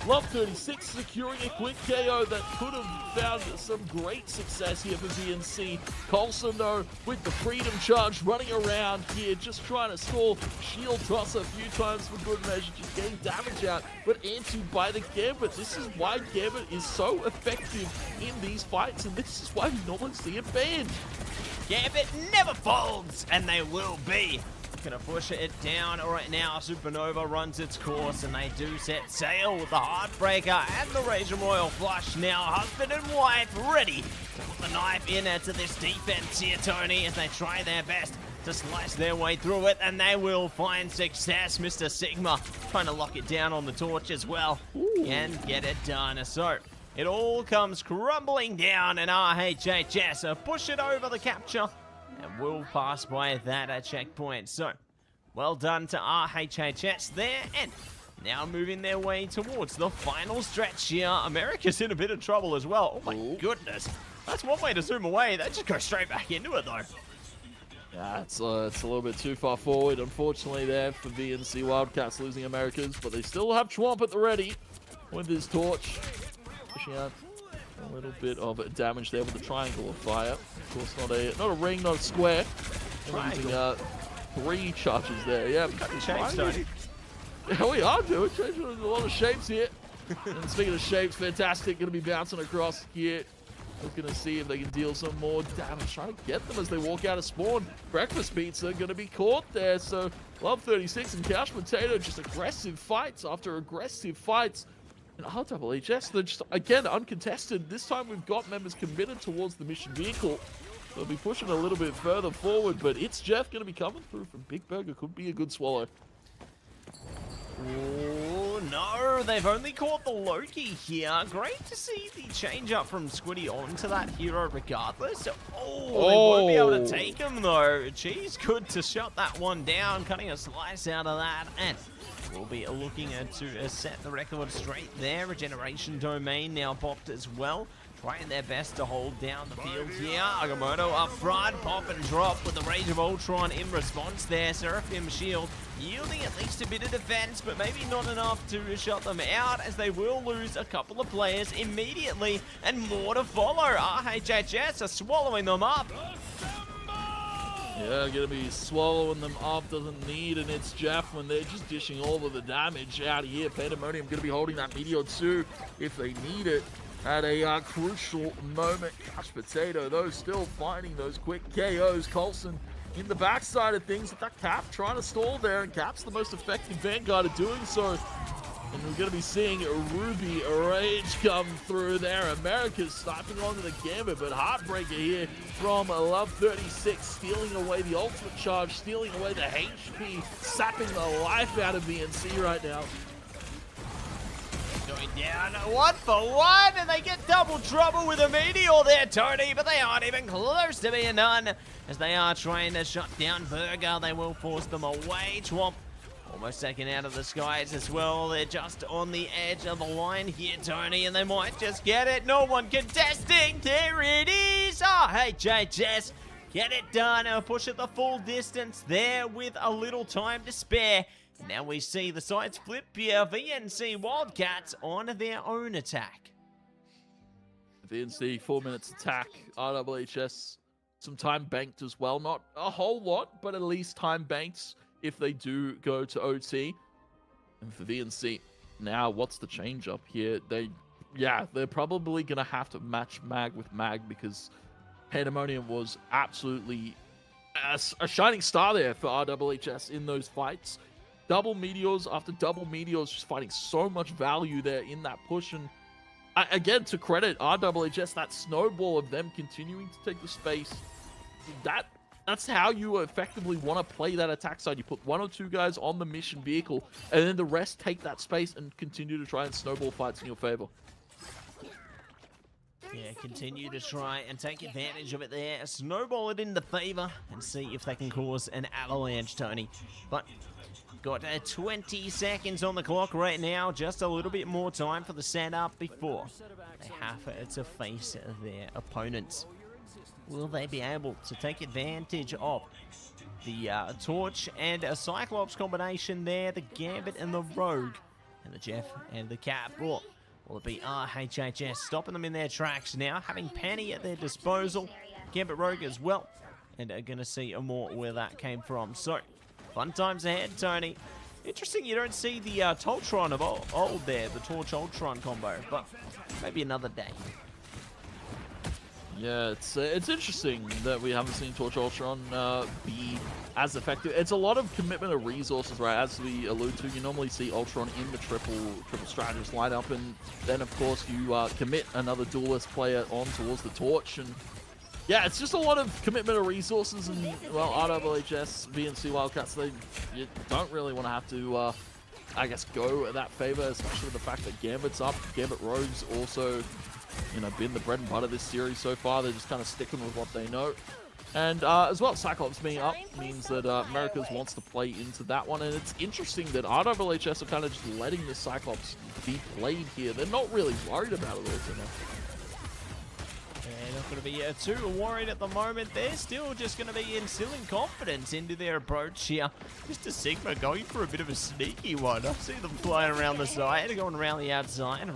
Love 36 securing a quick KO that could have found some great success here for VNC. Coulson, though, with the freedom charge running around here, just trying to stall. Shield toss a few times for good measure, just getting damage out, but answered by the Gambit. This is why Gambit is so effective in these fights, and this is why we normally see it banned. Gambit never folds, and they will be. Gonna push it down right now. Supernova runs its course, and they do set sail with the Heartbreaker and the Raging Royal Flush. Now husband and wife ready to put the knife in to this defense here, Tony, as they try their best to slice their way through it, and they will find success. Mr. Sigma trying to lock it down on the torch as well. Ooh. And get it done. So it all comes crumbling down, and RHHS push it over the capture. And we'll pass by that checkpoint. So, well done to RHHS there. And now moving their way towards the final stretch here. America's in a bit of trouble as well. Oh my goodness. That's one way to zoom away. They just go straight back into it though. Yeah, it's a little bit too far forward, unfortunately, there for VNC Wildcats losing Americas. But they still have Twomp at the ready with his torch. Pushing out a little bit of damage there with the triangle of fire. Of course, not a ring, not a square. Using 3 charges there. Yeah, cutting shapes, Tony. Yeah, we are doing changing a lot of shapes here. And speaking of shapes, fantastic. Going to be bouncing across here. We're going to see if they can deal some more damage. Trying to get them as they walk out of spawn. Breakfast Pizza going to be caught there. So Love 36 and Couch Potato, just aggressive fights after aggressive fights. And RHHS, they're just, again, uncontested. This time we've got members committed towards the mission vehicle. They'll be pushing a little bit further forward, but it's Jeff going to be coming through from Big Burger. Could be a good swallow. Oh, no, they've only caught the Loki here. Great to see the change up from Squiddy onto that hero regardless. Oh, they won't be able to take him though. Cheese good to shut that one down, cutting a slice out of that. And we'll be looking to set the record straight there. Regeneration domain now popped as well. Trying their best to hold down the field here. Agamotto up front, pop and drop with the Rage of Ultron in response there. Seraphim Shield yielding at least a bit of defense, but maybe not enough to shut them out, as they will lose a couple of players immediately, and more to follow. RHHS are swallowing them up. Yeah, gonna be swallowing them up, doesn't need an It's Jeff when they're just dishing all of the damage out of here. Pandemonium gonna be holding that Meteor too if they need it at a crucial moment. Couch Potato, though, still finding those quick KOs. Coulson in the backside of things with that Cap trying to stall there, and Cap's the most effective Vanguard at doing so. And we're going to be seeing Ruby Rage come through there. America's sniping onto the Gambit, but Heartbreaker here from Love 36, stealing away the ultimate charge, stealing away the HP, sapping the life out of VNC right now. Going down 1-for-1, and they get double trouble with a Meteor there, Tony, but they aren't even close to being done. As they are trying to shut down Burger, they will force them away. Twomp almost taken out of the skies as well. They're just on the edge of the line here, Tony, and they might just get it. No one contesting. There it is. Oh, HHS, get it done. Push it the full distance there with a little time to spare. Now we see the sides flip here. VNC Wildcats on their own attack. VNC 4 minutes attack. RWHS some time banked as well. Not a whole lot, but at least time banked if they do go to OT. And for VNC, now what's the change up here? They're probably going to have to match Mag with Mag because Pandemonium was absolutely a shining star there for RWHS in those fights. Double Meteors after double Meteors, just finding so much value there in that push. And again, to credit RWHS, that snowball of them continuing to take the space, that's how you effectively want to play that attack side. You put 1 or 2 guys on the mission vehicle, and then the rest take that space and continue to try and snowball fights in your favor. Yeah, continue to try and take advantage of it there. Snowball it into favor and see if they can cause an avalanche, Tony. But got 20 seconds on the clock right now. Just a little bit more time for the setup before they have to face their opponents. Will they be able to take advantage of the Torch and a Cyclops combination there, the Gambit and the Rogue, and the Jeff and the Cap? Or will it be RHHS stopping them in their tracks now, having Penny at their disposal, Gambit Rogue as well, and are going to see more where that came from. So, fun times ahead, Tony. Interesting you don't see the Toltron of old there, the Torch Ultron combo, but maybe another day. Yeah, it's interesting that we haven't seen Torch Ultron be as effective. It's a lot of commitment of resources, right? As we allude to, you normally see Ultron in the triple strategist lineup, and then of course you commit another duelist player on towards the Torch, and yeah, it's just a lot of commitment of resources. And well, RWHS, VNC Wildcats, you don't really want to have to, I guess, go that favor, especially with the fact that Gambit's up. Gambit Rogue's also, been the bread and butter this series so far. They're just kind of sticking with what they know. And as well, Cyclops being up means that Americas wants to play into that one. And it's interesting that RWHS are kind of just letting the Cyclops be played here. They're not really worried about it all too much. They're not going to be too worried at the moment. They're still just going to be instilling confidence into their approach here. Just a Sigma going for a bit of a sneaky one. I see them flying around the side, going around the outside,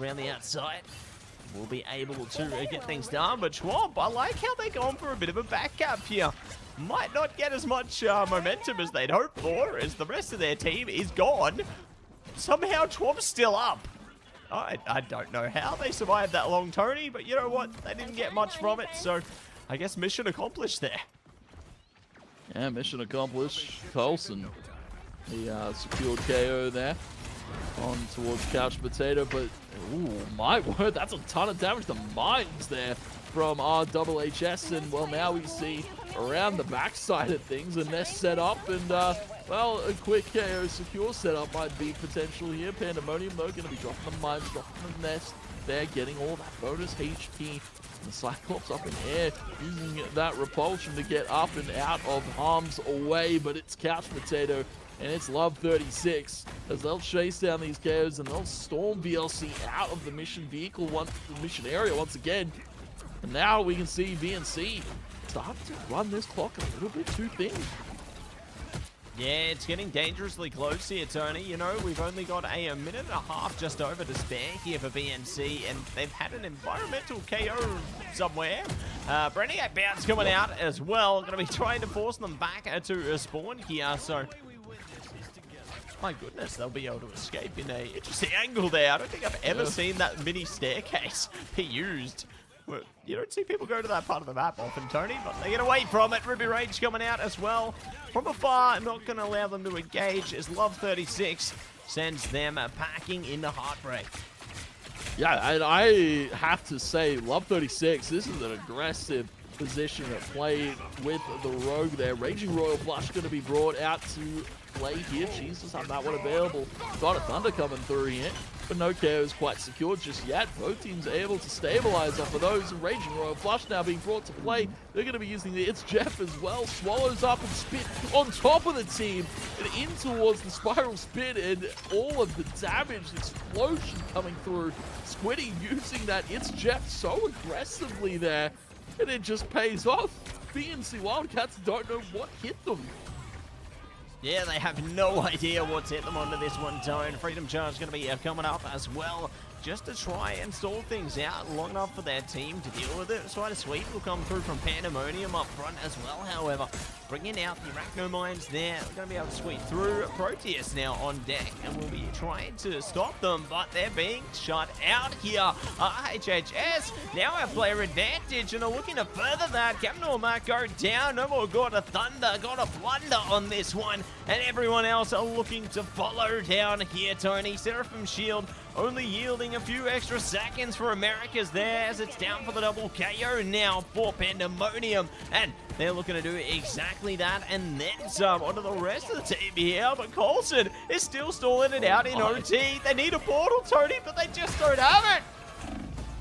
We'll be able to get things done, but Schwab, I like how they're going for a bit of a backup here. Might not get as much momentum as they'd hoped for, as the rest of their team is gone. Somehow Schwab's still up. I don't know how they survived that long, Tony, but you know what? They didn't get much from it, so I guess mission accomplished there. Yeah, mission accomplished. Coulson, the secured KO there on towards Couch Potato, but ooh, my word, that's a ton of damage to mines there from RWHS, and well, now we see around the backside of things, and they're set up, and well, a quick KO secure setup might be potential here. Pandemonium, though, going to be dropping the mines, dropping the nest. They're getting all that bonus HP. The Cyclops up in air, using that repulsion to get up and out of harm's way, but it's Couch Potato and it's Love 36 as they'll chase down these KOs and they'll storm VLC out of the mission vehicle, the mission area once again. And now we can see VNC start to run this clock a little bit too thin. Yeah, it's getting dangerously close here, Tony. You know, we've only got a minute and a half just over to spare here for VNC, and they've had an environmental KO somewhere. Brainiac Bounce coming out as well. Going to be trying to force them back to spawn here, so my goodness, they'll be able to escape in a interesting angle there. I don't think I've ever seen that mini staircase be used. Well, you don't see people go to that part of the map often, Tony, but they get away from it. Ruby Rage coming out as well. From afar, not going to allow them to engage as Love 36 sends them packing into Heartbreak. Yeah, and I have to say, Love 36, this is an aggressive position at play with the Rogue there. Raging Royal Flush going to be brought out to play here. Jesus, have that one available. Got a Thunder coming through here, but no KO is quite secured just yet. Both teams are able to stabilize off of those. And Raging Royal Flush now being brought to play. They're going to be using the It's Jeff as well. Swallows up and spit on top of the team and in towards the Spiral Spit, and all of the damage, explosion coming through. Squiddy using that It's Jeff so aggressively there, and it just pays off. BNC Wildcats don't know what hit them. Yeah, they have no idea what's hit them onto this one, Tone. Freedom Charge going to be coming up as well, just to try and stall things out long enough for their team to deal with it. Spider Sweep will come through from Pandemonium up front as well, however. Bringing out the Arachnomines there. We're going to be able to sweep through. Proteus now on deck, and we'll be trying to stop them, but they're being shut out here. HHS now have player advantage and are looking to further that. Captain Ormac go down. No more got a Thunder, got a Blunder on this one, and everyone else are looking to follow down here, Tony. Seraphim Shield only yielding a few extra seconds for Americas there as it's down for the double KO now for Pandemonium, and they're looking to do exactly that and then some onto the rest of the team here. But Coulson is still stalling it out in OT. They need a portal, Tony, but they just don't have it.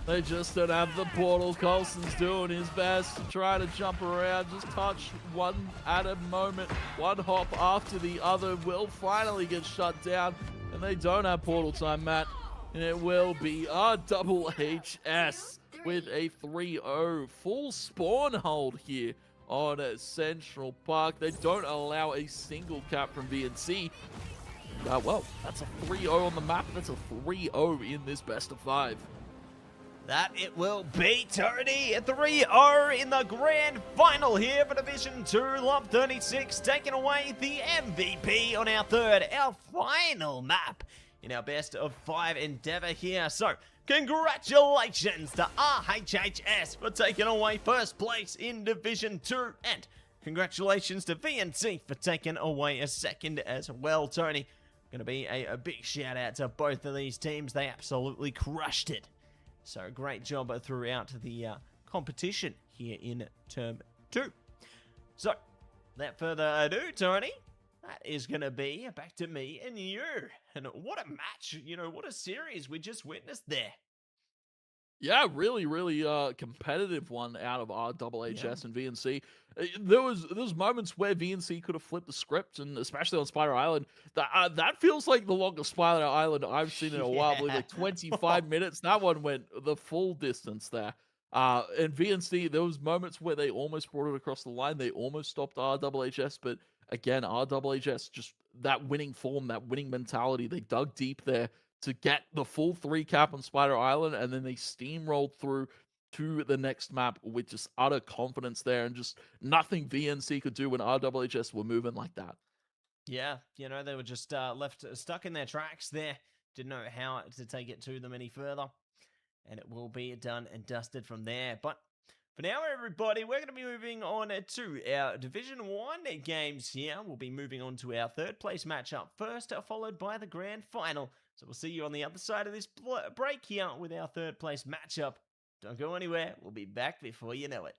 They just don't have the portal. Coulson's doing his best to try to jump around, just touch one at a moment. One hop after the other will finally get shut down, and they don't have portal time, Matt. And it will be RHHS with a 3-0 full spawn hold here on Central Park. They don't allow a single cap from VNC. Well, that's a 3-0 on the map. That's a 3-0 in this best of 5. That it will be, Tony. A 3-0 in the grand final here for Division 2. Love 36 taking away the MVP on our final map in our best of 5 endeavor here. So, congratulations to RHHS for taking away first place in Division 2. And congratulations to VNC for taking away a second as well, Tony. Going to be a big shout out to both of these teams. They absolutely crushed it. So, great job throughout the competition here in Term 2. So, without further ado, Tony, that is going to be back to me and you. And what a match, what a series we just witnessed there. Yeah, really, really competitive one out of RHHS and VNC. There was moments where VNC could have flipped the script, and especially on Spider Island. That feels like the longest Spider Island I've seen in a while. I believe like 25 minutes. That one went the full distance there. And VNC, there was moments where they almost brought it across the line. They almost stopped RHHS, but again, RHHS, just that winning form, that winning mentality. They dug deep there to get the full 3 cap on Spider Island, and then they steamrolled through to the next map with just utter confidence there, and just nothing VNC could do when RHHS were moving like that. Yeah, they were just stuck in their tracks there. Didn't know how to take it to them any further. And it will be done and dusted from there. But for now, everybody, we're going to be moving on to our Division 1 games here. We'll be moving on to our third place matchup first, followed by the grand final. So we'll see you on the other side of this break here with our third place matchup. Don't go anywhere. We'll be back before you know it.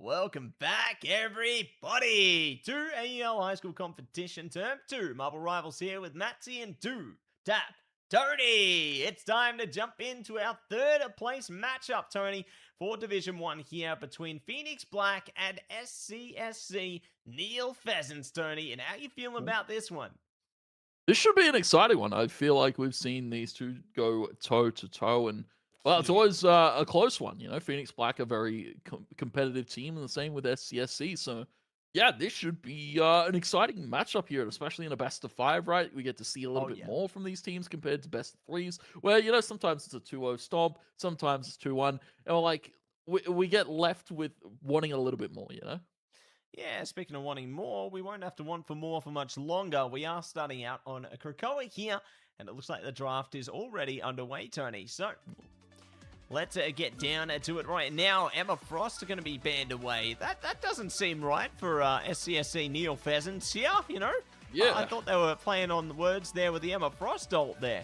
Welcome back, everybody, to AEL High School Competition Term 2. Marble Rivals here with Mattse and TwoTapTony. It's time to jump into our third place matchup, Tony, for Division 1 here between Phoenix Black and SCSC Neil Pheasants, Tony. And how you feeling about this one? This should be an exciting one. I feel like we've seen these two go toe to toe, and well, it's always a close one. You know, Phoenix Black a very competitive team, and the same with SCSC. So, yeah, this should be an exciting matchup here, especially in a best of 5. Right, we get to see a little bit more from these teams compared to best of 3s, where you know sometimes it's a 2-0 stomp, sometimes it's 2-1, and we're like we get left with wanting a little bit more. You know. Yeah, speaking of wanting more, we won't have to want for more for much longer. We are starting out on a Krakoa here, and it looks like the draft is already underway, Tony. So, let's get down to it right now. Emma Frost are going to be banned away. That doesn't seem right for SCSC Neil Pheasants here, you know? Yeah. I thought they were playing on the words there with the Emma Frost ult there.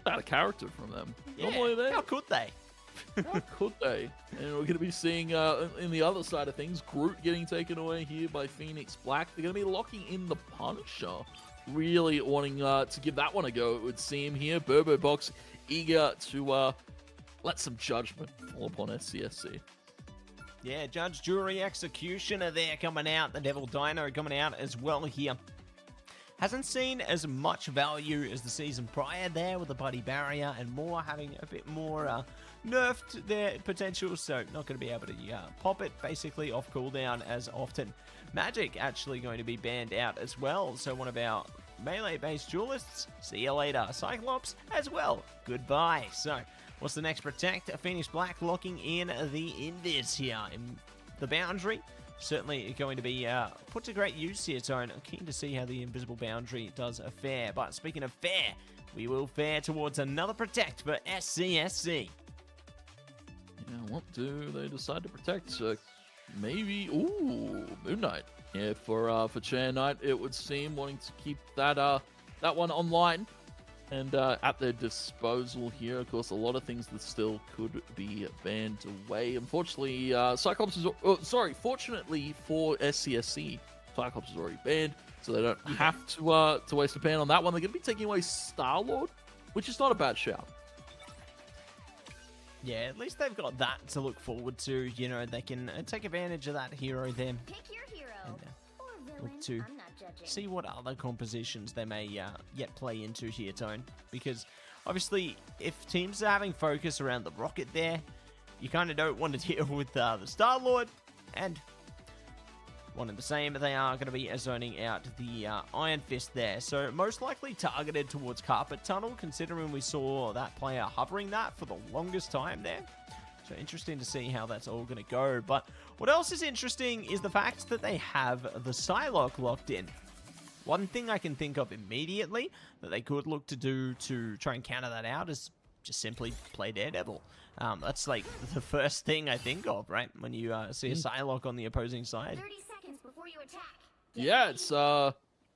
Out of character from them. Yeah, how could they? How could they? And we're going to be seeing, in the other side of things, Groot getting taken away here by Phoenix Black. They're going to be locking in the Punisher. Really wanting to give that one a go, it would seem here. Box eager to let some judgment fall upon SCSC. Yeah, Judge, Jury, Executioner there coming out. The Devil Dino coming out as well here. Hasn't seen as much value as the season prior there with the Buddy Barrier, and more having a bit more nerfed their potential, so not going to be able to pop it basically off cooldown as often. Magic actually going to be banned out as well, so one of our melee-based duelists, see you later. Cyclops as well, goodbye. So, what's the next protect? Phoenix Black locking in the Invis here. In the boundary, certainly going to be put to great use here, Tone. I'm keen to see how the invisible boundary does a fare. But speaking of fare, we will fare towards another protect for SCSC. Yeah, what do they decide to protect? Maybe, Moon Knight. Yeah, for Chair Knight, it would seem, wanting to keep that that one online and at their disposal here. Of course, a lot of things that still could be banned away. Unfortunately, Cyclops is... fortunately for SCSC, Cyclops is already banned, so they don't have to waste a ban on that one. They're going to be taking away Star-Lord, which is not a bad shout. Yeah, at least they've got that to look forward to. You know, they can take advantage of that hero then. Pick your hero. And, look to see what other compositions they may yet play into here, Tone. Because, obviously, if teams are having focus around the Rocket there, you kind of don't want to deal with the Star-Lord. And one and the same, they are going to be zoning out the Iron Fist there. So, most likely targeted towards Carpet Tunnel, considering we saw that player hovering that for the longest time there. So, interesting to see how that's all going to go. But what else is interesting is the fact that they have the Psylocke locked in. One thing I can think of immediately that they could look to do to try and counter that out is just simply play Daredevil. That's like the first thing I think of, right? When you see a Psylocke on the opposing side. 30 seconds before you attack. Yeah, it's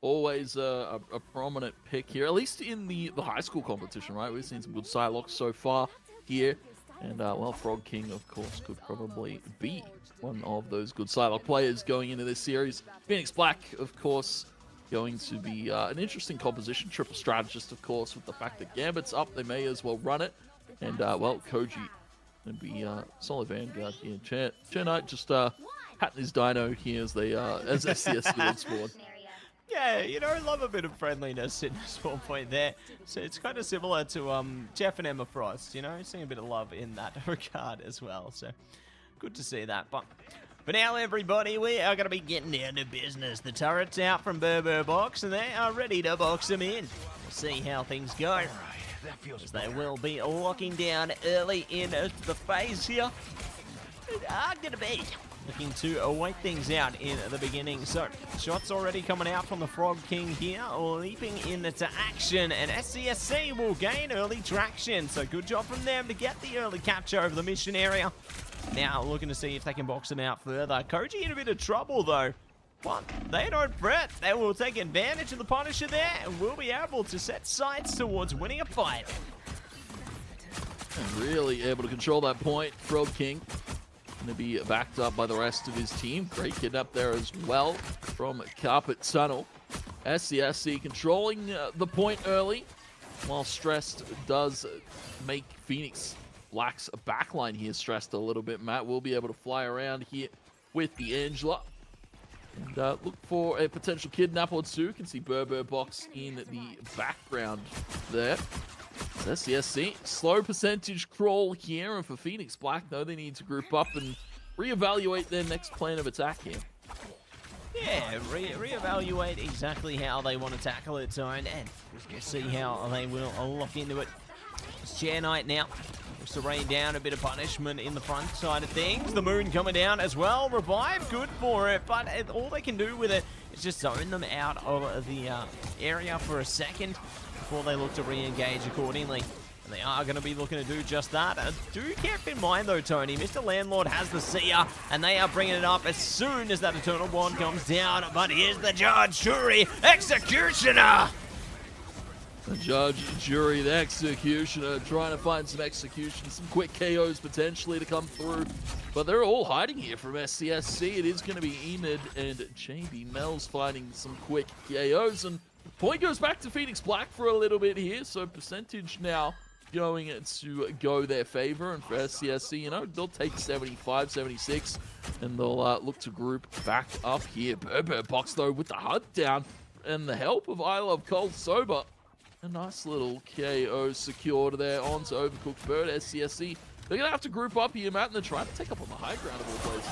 always a prominent pick here, at least in the high school competition, right? We've seen some good Psylocke so far here. And, well, Frog King, of course, could probably be one of those good Psylocke players going into this series. Phoenix Black, of course, going to be an interesting composition. Triple strategist, of course, with the fact that Gambit's up, they may as well run it. And, well, Koji would be solid vanguard here. Chair Knight just patting his dino here as they as SCSC would spawn. Yeah, you know, love a bit of friendliness in the spawn point there. So it's kind of similar to Jeff and Emma Frost, you know, seeing a bit of love in that regard as well. So good to see that. But for now, everybody, we are going to be getting down to business. The turret's out from Box, and they are ready to box them in. We'll see how things go. As they will be locking down early into the phase here. They are going to be looking to wait things out in the beginning. So, shots already coming out from the Frog King here, leaping into action, and SCSC will gain early traction. So, good job from them to get the early capture over the mission area. Now, looking to see if they can box them out further. Koji in a bit of trouble, though. But they don't fret. They will take advantage of the Punisher there and will be able to set sights towards winning a fight. And really able to control that point, Frog King. going to be backed up by the rest of his team. Great kidnap there as well from Carpet Tunnel. SCSC controlling the point early, while Stressed does make Phoenix Black's backline here stressed a little bit. Matt will be able to fly around here with the Angela. And look for a potential kidnap or two. You can see Burr Box in the background there. SCSC, slow percentage crawl here. And for Phoenix Black, though, they need to group up and reevaluate their next plan of attack here. Yeah, reevaluate exactly how they want to tackle it, Zone, and we'll see how they will lock into it. It's Chair Night now. Looks to rain down a bit of punishment in the front side of things. The moon coming down as well. Revive, good for it, but all they can do with it is just zone them out of the area for a second before they look to re-engage accordingly. And they are going to be looking to do just that. Do keep in mind, though, Tony, Mr. Landlord has the seer, and they are bringing it up as soon as that Eternal Bond comes down. But here's the judge, jury, executioner! The judge, jury, the executioner, trying to find some execution, some quick KOs potentially to come through. But they're all hiding here from SCSC. It is going to be Enid and JB Mells finding some quick KOs. And point goes back to Phoenix Black for a little bit here. So percentage now going to go their favor. And for SCSC, you know, they'll take 75, 76. And they'll look to group back up here. Burr Box, though, with the hunt down. And the help of I Love Cold Sober. A nice little KO secured there onto Overcooked Bird. SCSC, they're going to have to group up here, Matt, and they're trying to take up on the high ground of all places.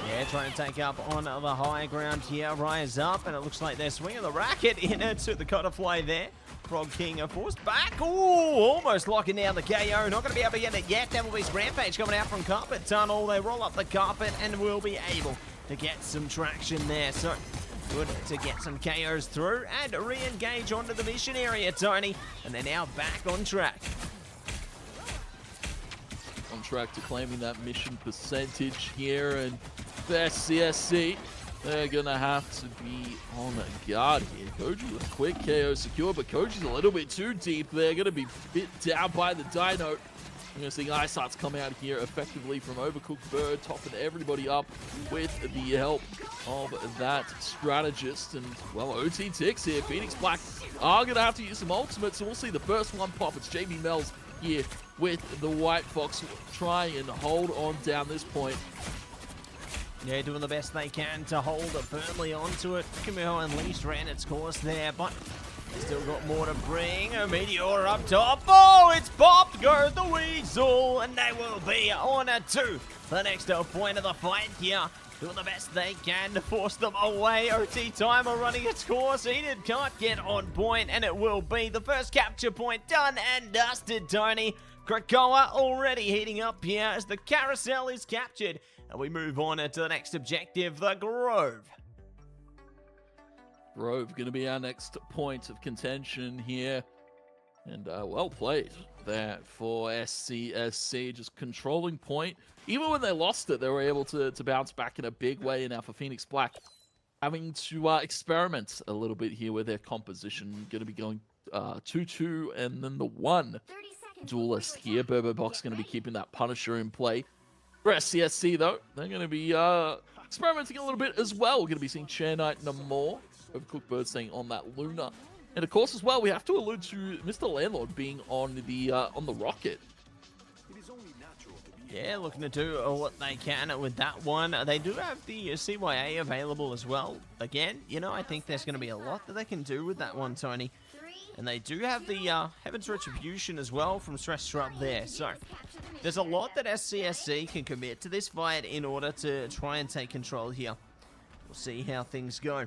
Yeah, trying to take up on the high ground here. Rise up, and it looks like they're swinging the racket into the Codifly there. Frog King are forced back. Ooh, almost locking down the KO. Not going to be able to get it yet. Devil Beast Rampage coming out from Carpet Tunnel. They roll up the carpet and will be able to get some traction there. So good to get some KOs through and re-engage onto the mission area, Tony. And they're now back on track. On track to claiming that mission percentage here. And for SCSC, they're going to have to be on guard here. Koji with a quick KO secure, but Koji's a little bit too deep. They're going to be bit down by the Dino. We're going to see Ice Hearts come out here effectively from Overcooked Bird, topping everybody up with the help of that strategist. And, well, OT ticks here. Phoenix Black are going to have to use some ultimates, and we'll see the first one pop. It's JB Mells here with the White Fox. Try and hold on down this point. Yeah, doing the best they can to hold firmly onto it. Camille Unleashed ran its course there, but still got more to bring. A Meteor up top. Oh, it's popped. Goes the Weasel. And they will be on to the next point of the fight here. Doing the best they can to force them away. OT Timer running its course. Enid can't get on point. And it will be the first capture point done and dusted, Tony. Krakoa already heating up here as the carousel is captured. And we move on to the next objective, the Grove. Grove going to be our next point of contention here. And well played there for SCSC, just controlling point. Even when they lost it, they were able to bounce back in a big way. And now for Phoenix Black, having to experiment a little bit here with their composition. Going to be going 2-2 and then the 1 duelist here. Burr Box going to be keeping that Punisher in play. For SCSC, though, they're going to be experimenting a little bit as well. We're going to be seeing Chair Knight no more. Overcooked Bird staying on that Luna. And of course, as well, we have to allude to Mr. Landlord being on the rocket. Yeah, looking to do what they can with that one. They do have the CYA available as well. Again, you know, I think there's going to be a lot that they can do with that one, Tony. And they do have the Heaven's Retribution as well from Stress Shrub there. So there's a lot that SCSC can commit to this fight in order to try and take control here. We'll see how things go.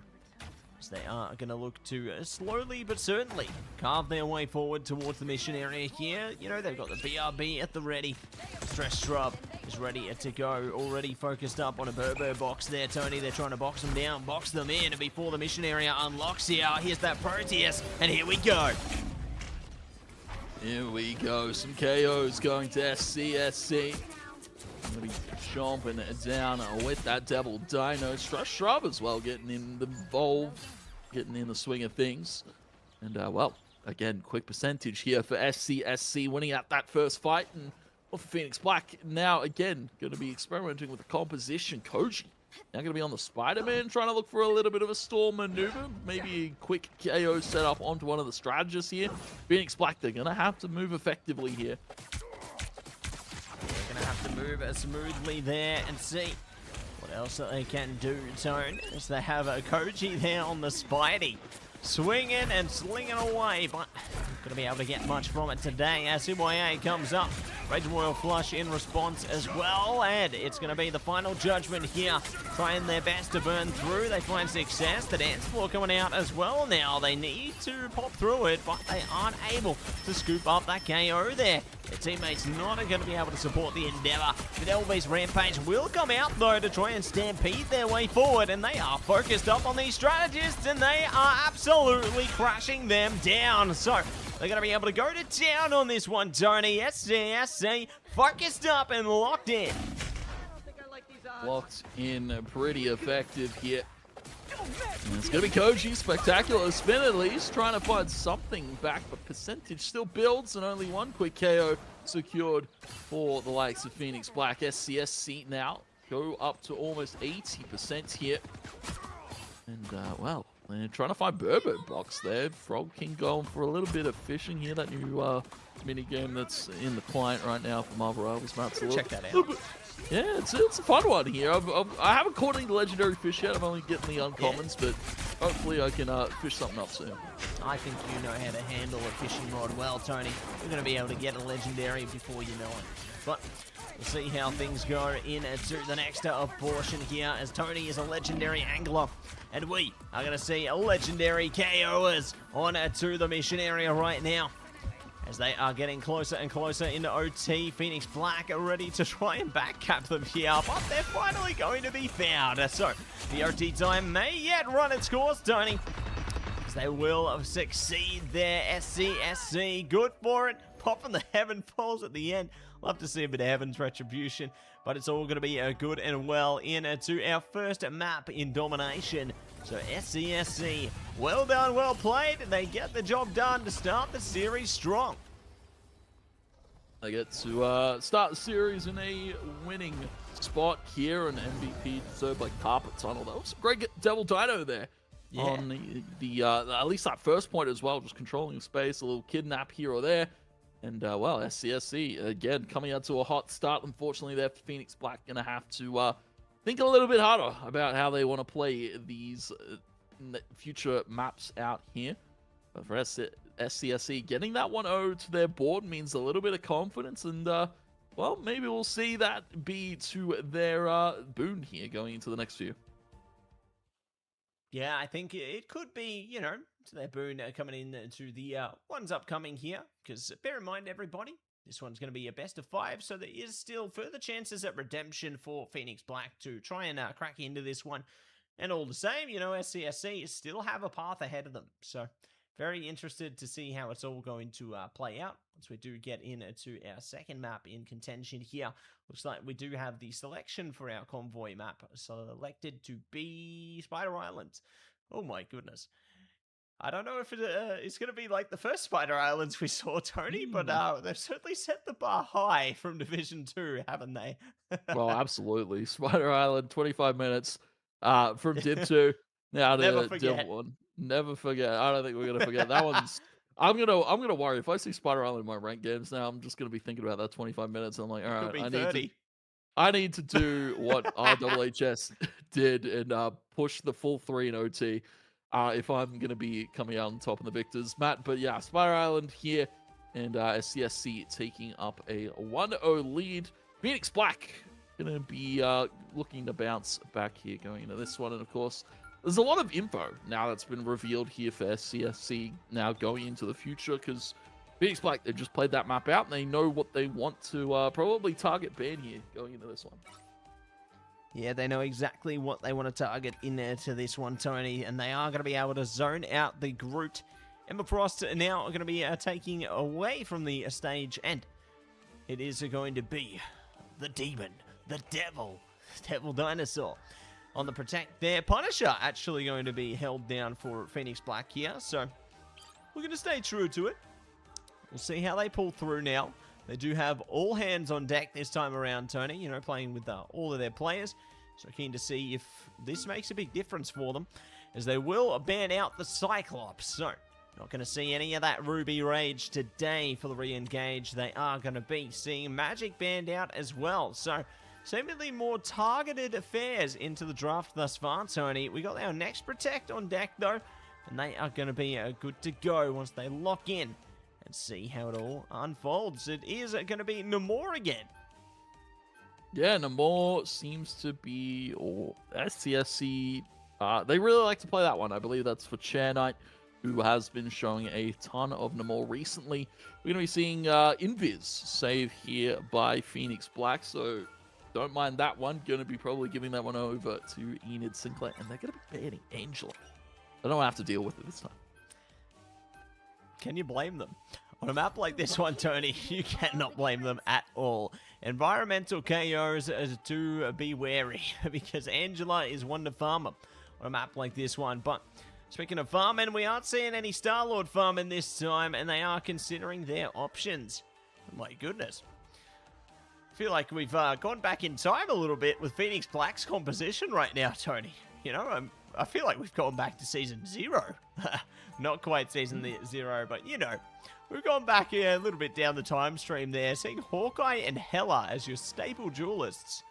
As they are going to look to slowly but certainly carve their way forward towards the mission area here. You know, they've got the BRB at the ready. Stress Shrub is ready to go. Already focused up on a Burr Box there, Tony. They're trying to box them down, box them in before the mission area unlocks here. Here's that Proteus, and here we go. Here we go. Some KOs going to SCSC. Going to be chomping down with that Devil Dino. Stress Shrub as well getting involved, getting in the swing of things. And, well, again, quick percentage here for SCSC winning out that first fight. And for Phoenix Black. Now, again, going to be experimenting with the composition. Koji now going to be on the Spider-Man, trying to look for a little bit of a storm maneuver. Maybe a quick KO set up onto one of the strategists here. Phoenix Black, they're going to have to move effectively here. They're going to have to move smoothly there and see what else that they can do, Tone, as they have a Koji there on the Spidey. Swinging and slinging away, but not going to be able to get much from it today as CYA comes up. Rage Royal Flush in response as well, and it's going to be the final judgment here. Trying their best to burn through. They find success. The dance floor coming out as well now. They need to pop through it, but they aren't able to scoop up that KO there. Their teammates not going to be able to support the endeavor. Fidelbe's Rampage will come out, though, to try and stampede their way forward, and they are focused up on these strategists, and they are absolutely crashing them down. So they're going to be able to go to town on this one, Tony. SCSC focused up and locked in. Locked in, pretty effective here. And it's going to be Koji, spectacular spin at least, trying to find something back, but percentage still builds, and only one quick KO secured for the likes of Phoenix Black. SCSC now go up to almost 80% here. And, well, they're trying to find Burbo Box there. Frog King going for a little bit of fishing here, that new mini game that's in the client right now for Marvel Rivals. Check that out. Yeah, it's a fun one here. I haven't caught any legendary fish yet. I'm only getting the uncommons, but hopefully I can fish something up soon. I think you know how to handle a fishing rod well, Tony. You're going to be able to get a legendary before you know it. But we'll see how things go into the next portion here, as Tony is a legendary angler, and we are going to see a legendary KOers on to the mission area right now. As they are getting closer and closer into OT, Phoenix Black are ready to try and backcap them here, but they're finally going to be found. So the OT time may yet run its course, Tony, as they will succeed there. SCSC, good for it. Popping the Heaven Falls at the end. Love to see a bit of Heaven's Retribution, but it's all going to be good and well into our first map in domination. So SCSC, well done, well played. They get the job done to start the series strong. They get to start the series in a winning spot here, and MVP deserved like carpet tunnel. That was a great Devil Dino there on the at least that first point as well, just controlling space, a little kidnap here or there. And, well, SCSC, again, coming out to a hot start. Unfortunately, they're Phoenix Black going to have to think a little bit harder about how they want to play these future maps out here. But for SCSC, getting that 1-0 to their board means a little bit of confidence. And, well, maybe we'll see that be to their boon here going into the next few. Yeah, I think it could be, you know, to their boon coming in to the ones upcoming here. Because bear in mind, everybody, this one's going to be a best of 5, so there is still further chances at redemption for Phoenix Black to try and crack into this one. And all the same, you know, SCSC still have a path ahead of them. So very interested to see how it's all going to play out once we do get into our second map in contention here. Looks like we do have the selection for our convoy map selected to be Spider Island. Oh my goodness. I don't know if it's going to be like the first Spider Islands we saw, Tony, but they've certainly set the bar high from Division 2, haven't they? Well, absolutely. Spider Island, 25 minutes from Div 2 now to Div 1. Never forget. I don't think we're going to forget. That one's... I'm gonna worry. If I see Spider Island in my ranked games now, I'm just going to be thinking about that 25 minutes. I'm like, all right, I need to do what RWHS did and push the full 3 in OT. If I'm going to be coming out on top of the victors, Matt. But yeah, Spider Island here, and SCSC taking up a 1-0 lead. Phoenix Black going to be looking to bounce back here going into this one. And of course, there's a lot of info now that's been revealed here for SCSC now going into the future, because Phoenix Black, they've just played that map out and they know what they want to probably target ban here going into this one. Yeah, they know exactly what they want to target in there to this one, Tony, and they are going to be able to zone out the Groot. Ember Frost are now going to be taking away from the stage, and it is going to be the demon, the devil dinosaur on the protect there. Punisher actually going to be held down for Phoenix Black here, so we're going to stay true to it. We'll see how they pull through now. They do have all hands on deck this time around, Tony, you know, playing with all of their players. So keen to see if this makes a big difference for them, as they will ban out the Cyclops. So not going to see any of that Ruby Rage today for the re-engage. They are going to be seeing Magic banned out as well. So seemingly more targeted affairs into the draft thus far, Tony. We got our next Protect on deck, though, and they are going to be good to go once they lock in and see how it all unfolds. It is going to be Namor again. Yeah, Namor seems to be, or STSC, they really like to play that one. I believe that's for Chair Knight, who has been showing a ton of Namor recently. We're going to be seeing Invis save here by Phoenix Black, so don't mind that one. Going to be probably giving that one over to Enid Sinclair, and they're going to be banning Angela. I don't have to deal with it this time. Can you blame them? On a map like this one, Tony, you cannot blame them at all. Environmental KOs to be wary, because Angela is one to farm up on a map like this one. But speaking of farming, we aren't seeing any Star-Lord farming this time, and they are considering their options. My goodness. I feel like we've gone back in time a little bit with Phoenix Black's composition right now, Tony. You know, I feel like we've gone back to Season 0. Not quite Season 0, but, you know, we've gone back a little bit down the time stream there, seeing Hawkeye and Hela as your staple duelists.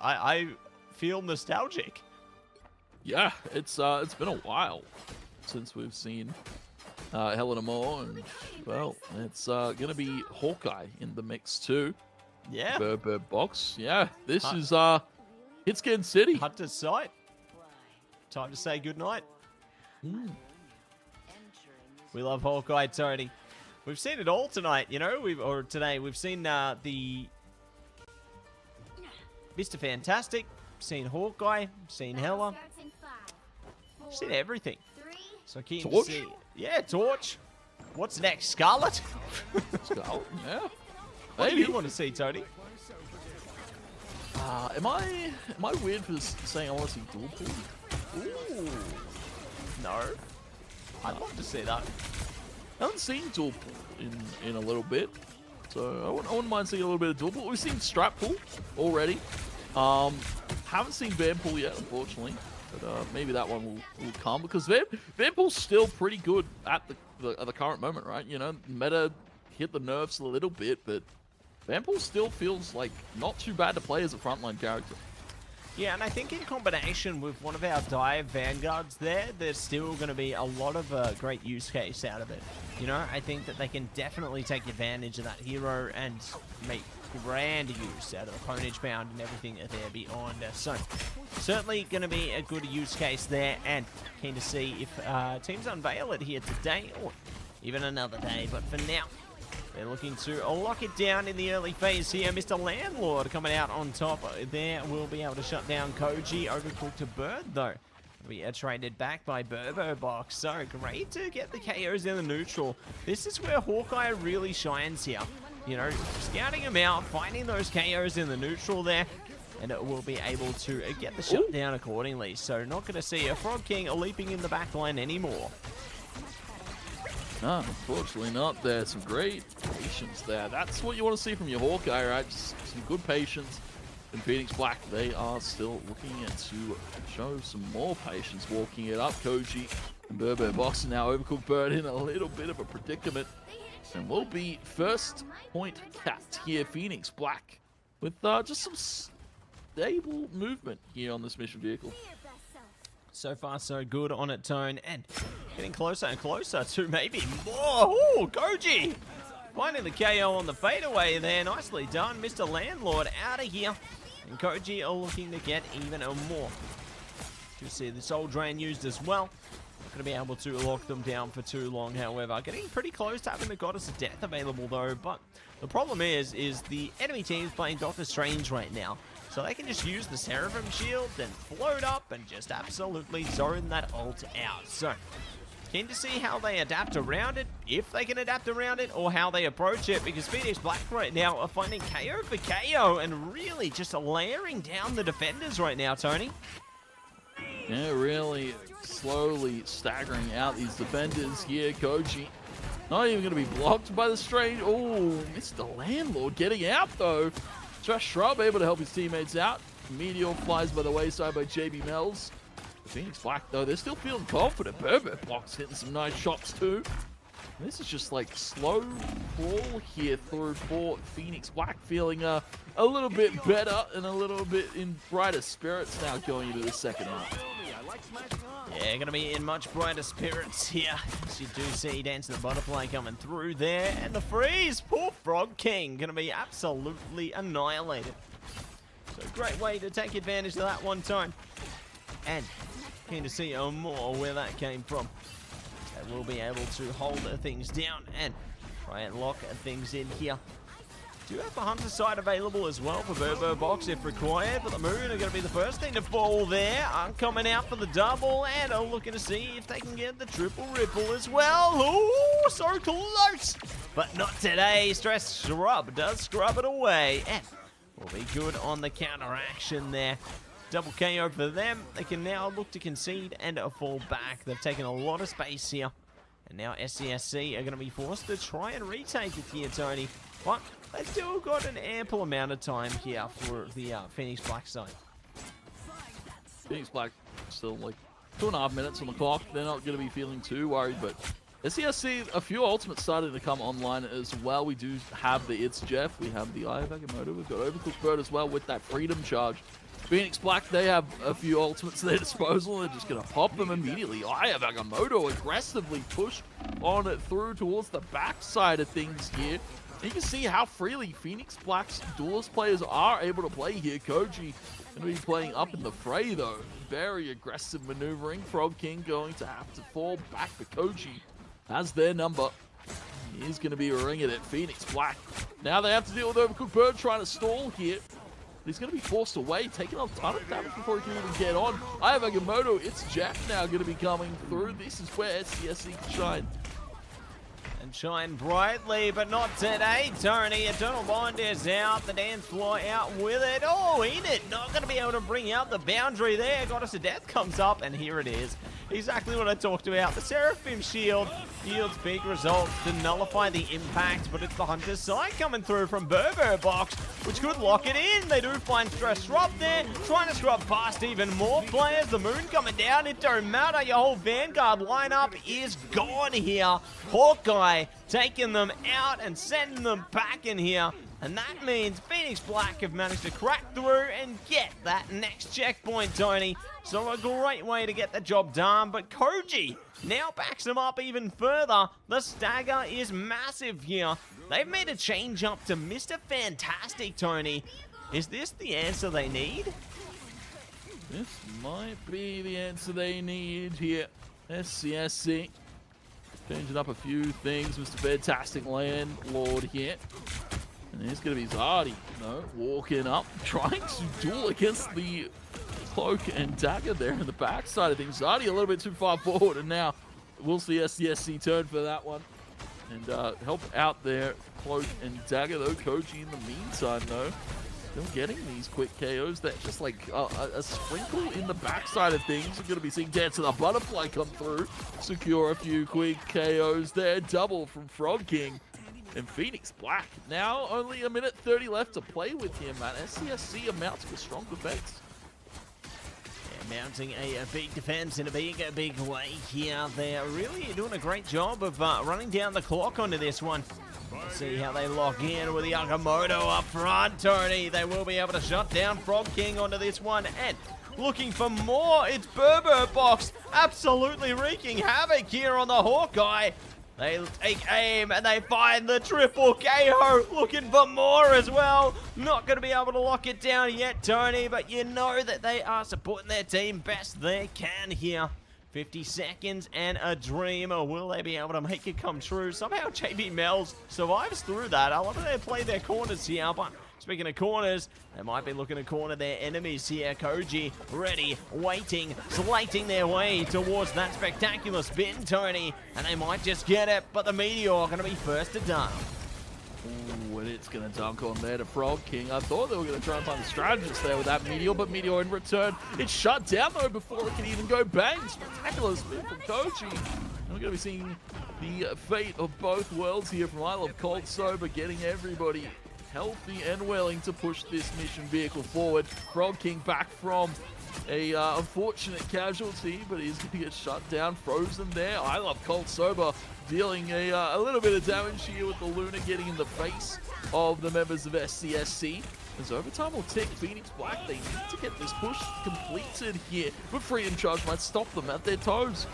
I feel nostalgic. Yeah, it's been a while since we've seen Hela Namor, and, well, it's going to be Hawkeye in the mix too. Yeah. Bird Box. Yeah, this is Hitscan City. Hunter's Sight. Time to say goodnight. We love Hawkeye, Tony. We've seen it all tonight, you know, today. We've seen the Mr. Fantastic, seen Hawkeye, seen Hela, seen everything. So keen to see. Yeah, Torch. What's next? Scarlet? Scarlet, yeah. What do you want to see, Tony? Am I weird for saying I want to see dual pool? Ooh. No. I'd love to see that. I haven't seen dual pool in a little bit, so I wouldn't mind seeing a little bit of dual pool. We've seen strap pool already. Haven't seen van pool yet, unfortunately, but maybe that one will come, because van pool's still pretty good at the current moment, right? You know, meta hit the nerves a little bit, but van pool still feels like not too bad to play as a frontline character. Yeah, and I think in combination with one of our dive vanguards there's still going to be a lot of great use case out of it. You know, I think that they can definitely take advantage of that hero and make grand use out of the ponage bound and everything there beyond. So, certainly going to be a good use case there, and keen to see if teams unveil it here today or even another day. But for now, they're looking to lock it down in the early phase here. Mr. Landlord coming out on top there. Will be able to shut down Koji. Overcooked to Bird, though. We are traded back by Burbo Box. So great to get the KOs in the neutral. This is where Hawkeye really shines here. You know, scouting him out, finding those KOs in the neutral there, and it will be able to get the shutdown accordingly. So not going to see a Frog King leaping in the back line anymore. No, unfortunately not. There's some great patience there. That's what you want to see from your Hawkeye, right? Just some good patience. In Phoenix Black, they are still looking to show some more patience, walking it up. Koji and Burbo Box now Overcooked Bird in a little bit of a predicament, and will be first point capped here. Phoenix Black with just some stable movement here on this mission vehicle. So far, so good on it, Tone, and getting closer and closer to maybe more. Ooh, Koji! Finding the KO on the fadeaway there. Nicely done. Mr. Landlord out of here. And Koji are looking to get even more. You see the Soul Drain used as well. Not going to be able to lock them down for too long, however. Getting pretty close to having the Goddess of Death available, though. But the problem is the enemy team's playing Doctor Strange right now. So they can just use the Seraphim Shield, then float up and just absolutely zone that ult out. So, keen to see how they adapt around it, if they can adapt around it, or how they approach it, because Phoenix Black right now are finding KO for KO and really just layering down the defenders right now, Tony. Yeah, really slowly staggering out these defenders here. Koji Not even going to be blocked by the strange. Oh, Mr. Landlord getting out, though. Just Shrub able to help his teammates out. Meteor flies by the wayside by JB Mells. Phoenix Black, though, they're still feeling confident. Berber Box hitting some nice shots, too. This is just like slow crawl here through for Phoenix Black, feeling a little bit better and a little bit in brighter spirits now going into the second half. Yeah, going to be in much brighter spirits here. As you do see Dancing the Butterfly coming through there. And the freeze, poor Frog King, going to be absolutely annihilated. So great way to take advantage of that one time. And keen to see more where that came from. They will be able to hold things down and try and lock things in here. Do have a Hunter side available as well for Burbo Box if required, but the Moon are going to be the first thing to fall there. I'm coming out for the double and are looking to see if they can get the triple ripple as well. Ooh, so close, but not today. Stress Shrub does scrub it away and will be good on the counter action there. Double KO for them. They can now look to concede and fall back. They've taken a lot of space here. And now SCSC are going to be forced to try and retake it here, Tony. But they've still got an ample amount of time here for the Phoenix Black side. Phoenix Black still like 2.5 minutes on the clock. They're not going to be feeling too worried, but SCSC, a few ultimates starting to come online as well. We do have the It's Jeff. We have the Eye of Agamotto. We've got Overcooked Bird as well with that Freedom Charge. Phoenix Black, they have a few ultimates at their disposal. They're just going to pop them immediately. Eye of Agamotto aggressively pushed on it through towards the backside of things here. And you can see how freely Phoenix Black's duelist players are able to play here. Koji going to be playing up in the fray, though. Very aggressive maneuvering. Frog King going to have to fall back, but Koji has their number. He's going to be ringing it. Phoenix Black. Now they have to deal with Overcooked Bird trying to stall here. He's going to be forced away, taking a ton of damage before he can even get on. I have Agamotto. It's Jack now going to be coming through. This is where SCSC can shine. And shine brightly, but not today, Tony. Eternal Bond is out. The dance floor out with it. Oh, Enid not going to be able to bring out the boundary there. Goddess of Death comes up, and here it is. Exactly what I talked about. The Seraphim Shield yields big results to nullify the impact, but it's the Hunter's side coming through from Burbo Box, which could lock it in. They do find Stress Shrub there, trying to scrub past even more players. The Moon coming down. It don't matter. Your whole Vanguard lineup is gone here. Hawkeye taking them out and sending them back in here. And that means Phoenix Black have managed to crack through and get that next checkpoint, Tony. So a great way to get the job done. But Koji now backs them up even further. The stagger is massive here. They've made a change up to Mr. Fantastic, Tony. Is this the answer they need? This might be the answer they need here. SCSC changing up a few things. Mr. Fantastic Landlord here. And there's going to be Zardy, walking up, trying to duel against the Cloak and Dagger there in the backside of things. Zardy a little bit too far forward, and now we'll see SCSC turn for that one. And help out there, Cloak and Dagger, though. Koji in the meantime, though, still getting these quick KOs. They're just like a sprinkle in the backside of things. We're going to be seeing Dance of the Butterfly come through, secure a few quick KOs there. Double from Frog King. And Phoenix Black, now only 1 minute 30 left to play with here, man. SCSC are mounting a strong defense. Yeah, mounting a big defense in a big way here. They're really doing a great job of running down the clock onto this one. Let's see how they lock in with the Agamotto up front, Tony. They will be able to shut down Frog King onto this one. And looking for more, it's Burbo Box absolutely wreaking havoc here on the Hawkeye. They take aim and they find the triple KO. Looking for more as well. Not going to be able to lock it down yet, Tony, but you know that they are supporting their team best they can here. 50 seconds and a dream. Will they be able to make it come true? Somehow JB Mells survives through that. I love that they play their corners here, but speaking of corners, they might be looking to corner their enemies here. Koji ready, waiting, slating their way towards that spectacular spin, Tony. And they might just get it, but the Meteor are going to be first to dunk. Ooh, and it's going to dunk on there to Frog King. I thought they were going to try and find the strategist there with that Meteor, but Meteor in return, it's shut down though before it can even go bang. Spectacular spin from Koji. And we're going to be seeing the fate of both worlds here from I Love Cold Sober, getting everybody healthy and willing to push this mission vehicle forward. Frog King back from a unfortunate casualty, but he's going to get shut down, frozen there. I Love Cold Sober dealing a little bit of damage here with the Luna getting in the face of the members of SCSC. As overtime will tick, Phoenix Black, they need to get this push completed here, but Freedom Charge might stop them at their toes.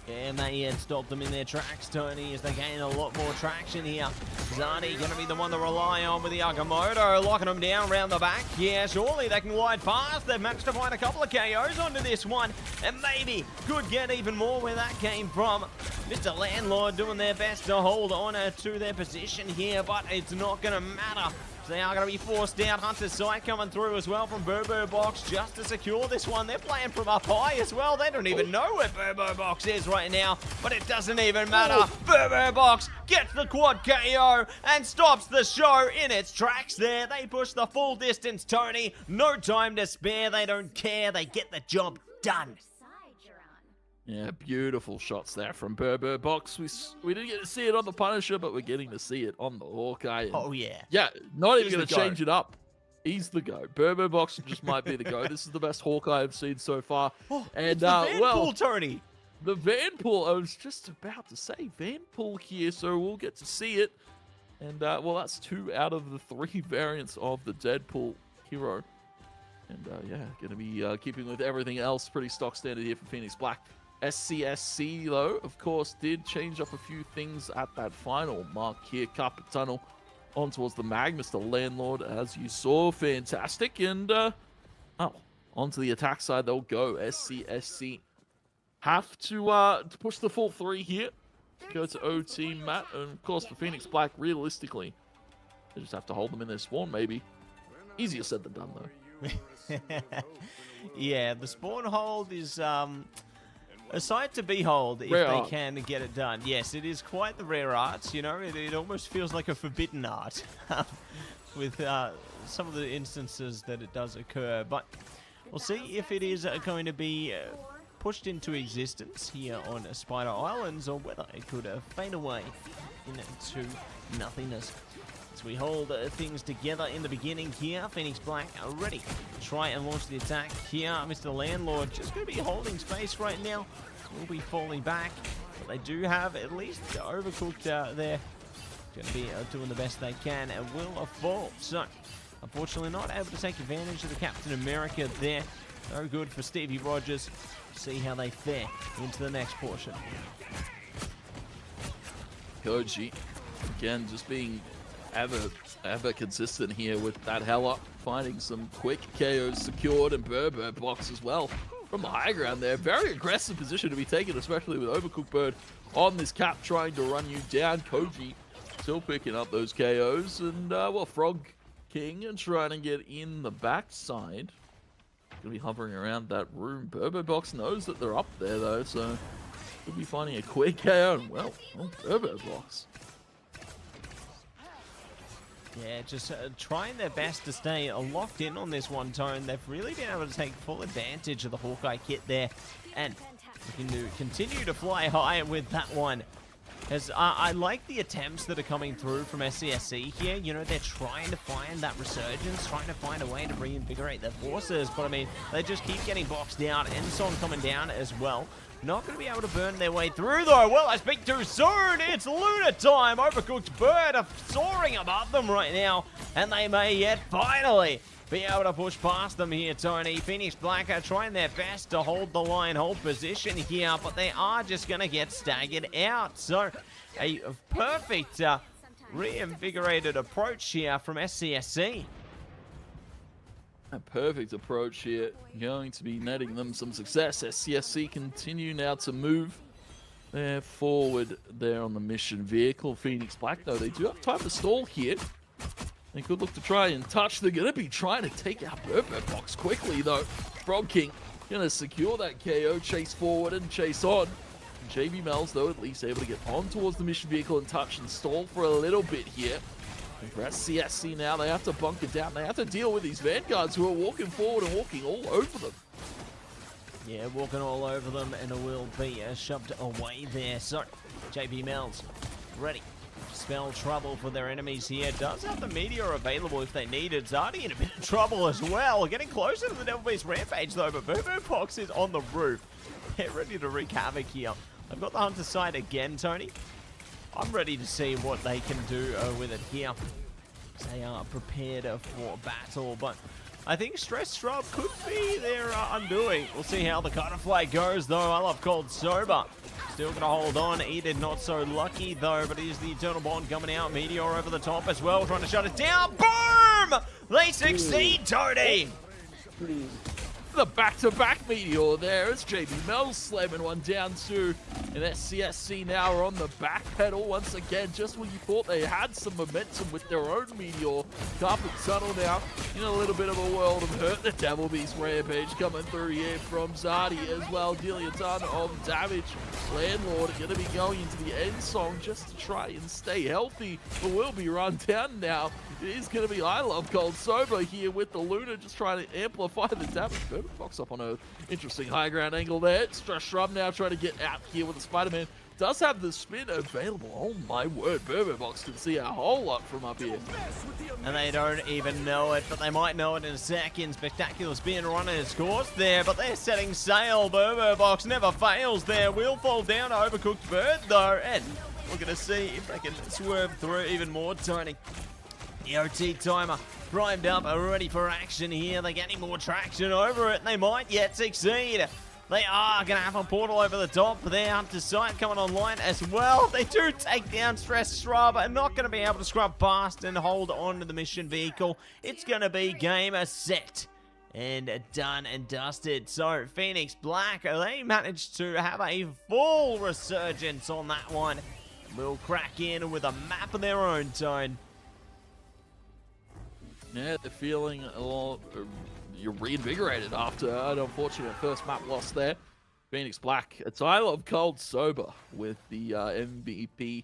Yeah, may stop them in their tracks, Tony, as they gain a lot more traction here. Zani going to be the one to rely on with the Agamotto, locking them down around the back. Yeah, surely they can glide past. They've managed to find a couple of KOs onto this one, and maybe could get even more where that came from. Mr. Landlord doing their best to hold on to their position here, but it's not going to matter. They are going to be forced down. Hunter's Sight coming through as well from Burbo Box just to secure this one. They're playing from up high as well. They don't even know where Burbo Box is right now, but it doesn't even matter. Burbo Box gets the quad KO and stops the show in its tracks there. They push the full distance, Tony. No time to spare. They don't care. They get the job done. Yeah, beautiful shots there from Burbo Box. We didn't get to see it on the Punisher, but we're getting to see it on the Hawkeye. Oh, yeah. Yeah, not even going to change it up. He's the go. Burbo Box just might be the go. This is the best Hawkeye I've seen so far. Oh, and it's the Vanpool, Tony. The Vanpool. I was just about to say Vanpool here, so we'll get to see it. And, well, that's 2 out of the 3 variants of the Deadpool hero. And, yeah, going to be keeping with everything else. Pretty stock standard here for Phoenix Black. SCSC, though, of course, did change up a few things at that final mark here. Carpet Tunnel on towards the Mag, Mr. Landlord, as you saw. Fantastic. And, onto the attack side, they'll go. SCSC have to push the full 3 here. Go to OT, Matt. And, of course, for Phoenix Black, realistically, they just have to hold them in their spawn, maybe. Easier said than done, though. Yeah, the spawn hold is... a sight to behold if rare they art. can get it done. Yes, it is quite the rare art, you know. It almost feels like a forbidden art with some of the instances that it does occur. But we'll see if it is going to be pushed into existence here on Spider Islands, or whether it could fade away into nothingness. So we hold things together in the beginning here. Phoenix Black are ready to try and launch the attack here. Mr. Landlord just going to be holding space right now. Will be falling back, but they do have at least Overcooked there. Going to be doing the best they can and will fall. So, unfortunately not able to take advantage of the Captain America there. No good for Stevie Rogers. See how they fare into the next portion. Koji, again, just being ever consistent here with that hell up, finding some quick KOs secured, and Burbo Box as well from the high ground there. Very aggressive position to be taken, especially with Overcooked Bird on this cap trying to run you down. Koji still picking up those KOs, and well, Frog King and trying to get in the backside. Gonna be hovering around that room. Burbo Box knows that they're up there though, so could be finding a quick KO. And well, Burbo Box. Yeah, just trying their best to stay locked in on this one, Tone. They've really been able to take full advantage of the Hawkeye kit there, and looking to continue to fly high with that one. As I like the attempts that are coming through from SCSC here. You know, they're trying to find that resurgence, trying to find a way to reinvigorate their forces, but I mean, they just keep getting boxed down. Enson coming down as well. Not going to be able to burn their way through, though. Well, I speak too soon. It's Luna time. Overcooked Bird are soaring above them right now, and they may yet finally be able to push past them here, Tony. Phoenix Black are trying their best to hold the line, hold position here, but they are just going to get staggered out. So, a perfect reinvigorated approach here from SCSC. A perfect approach here, going to be netting them some success. SCSC continue now to move forward there on the mission vehicle. Phoenix Black, though, they do have time to stall here. They could look to try and touch. They're going to be trying to take out Burbo Box quickly, though. Frog King going to secure that KO, chase forward and chase on. JB Mel's, though, at least able to get on towards the mission vehicle and touch and stall for a little bit here. And for SCSC now, they have to bunker down. They have to deal with these Vanguards who are walking forward and walking all over them. Yeah, walking all over them, and it will be shoved away there. So, JB Mills ready to spell trouble for their enemies here. Does have the Meteor available if they need it. Zardi in a bit of trouble as well. Getting closer to the Devil Beast Rampage though, but Boombox is on the roof. They're ready to wreak havoc here. I've got the Hunter side again, Tony. I'm ready to see what they can do with it here. They are prepared for battle, but I think Stress Shrub could be their undoing. We'll see how the Cutterfly goes, though. I love Cold Sober. Still going to hold on. Edith not so lucky, though, but it is the Eternal Bond coming out. Meteor over the top as well, trying to shut it down. Boom! They succeed, Tony! The back-to-back Meteor there. It's JB Mills slamming one down too. And SCSC now are on the back pedal once again, just when you thought they had some momentum with their own Meteor. Carpet Tunnel now in a little bit of a world of hurt. The Devil Beast Rampage coming through here from Zardi as well, dealing a ton of damage. Landlord going to be going into the end song just to try and stay healthy, but will be run down now. It is going to be I Love Cold Sober here with the Luna, just trying to amplify the damage. Box up on an interesting high ground angle there. Stress Shrub now trying to get out here with the Spider-Man. Does have the spin available. Oh my word, Box can see a whole lot from up here. And they don't even know it, but they might know it in a second. Spectacular spin running its course there, but they're setting sail. Box never fails there. Will fall down to Overcooked Bird though, and we're going to see if they can swerve through even more, Tony. The OT timer primed up, ready for action here. They're getting more traction over it, and they might yet succeed. They are going to have a portal over the top there. Hunter Sight coming online as well. They do take down Stress Shrub, and not going to be able to scrub past and hold on to the mission vehicle. It's going to be game set and done and dusted. So Phoenix Black, they managed to have a full resurgence on that one. Will crack in with a map of their own, Tone. Yeah, they're feeling a lot. You're reinvigorated after an unfortunate first map loss there. Phoenix Black, it's I Love Cold Sober with the MVP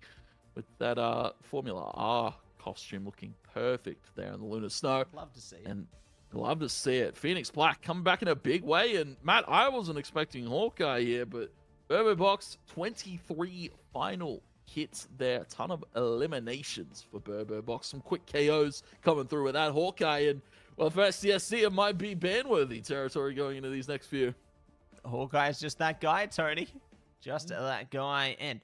with that Formula R costume looking perfect there in the Lunar Snow. Love to see it. And love to see it. Phoenix Black coming back in a big way. And Matt, I wasn't expecting Hawkeye here, but Box 23 final hits there. A ton of eliminations for Box. Some quick KOs coming through with that Hawkeye. And, well, for SCSC, it might be ban-worthy territory going into these next few. Hawkeye's just that guy, Tony. Just that guy. And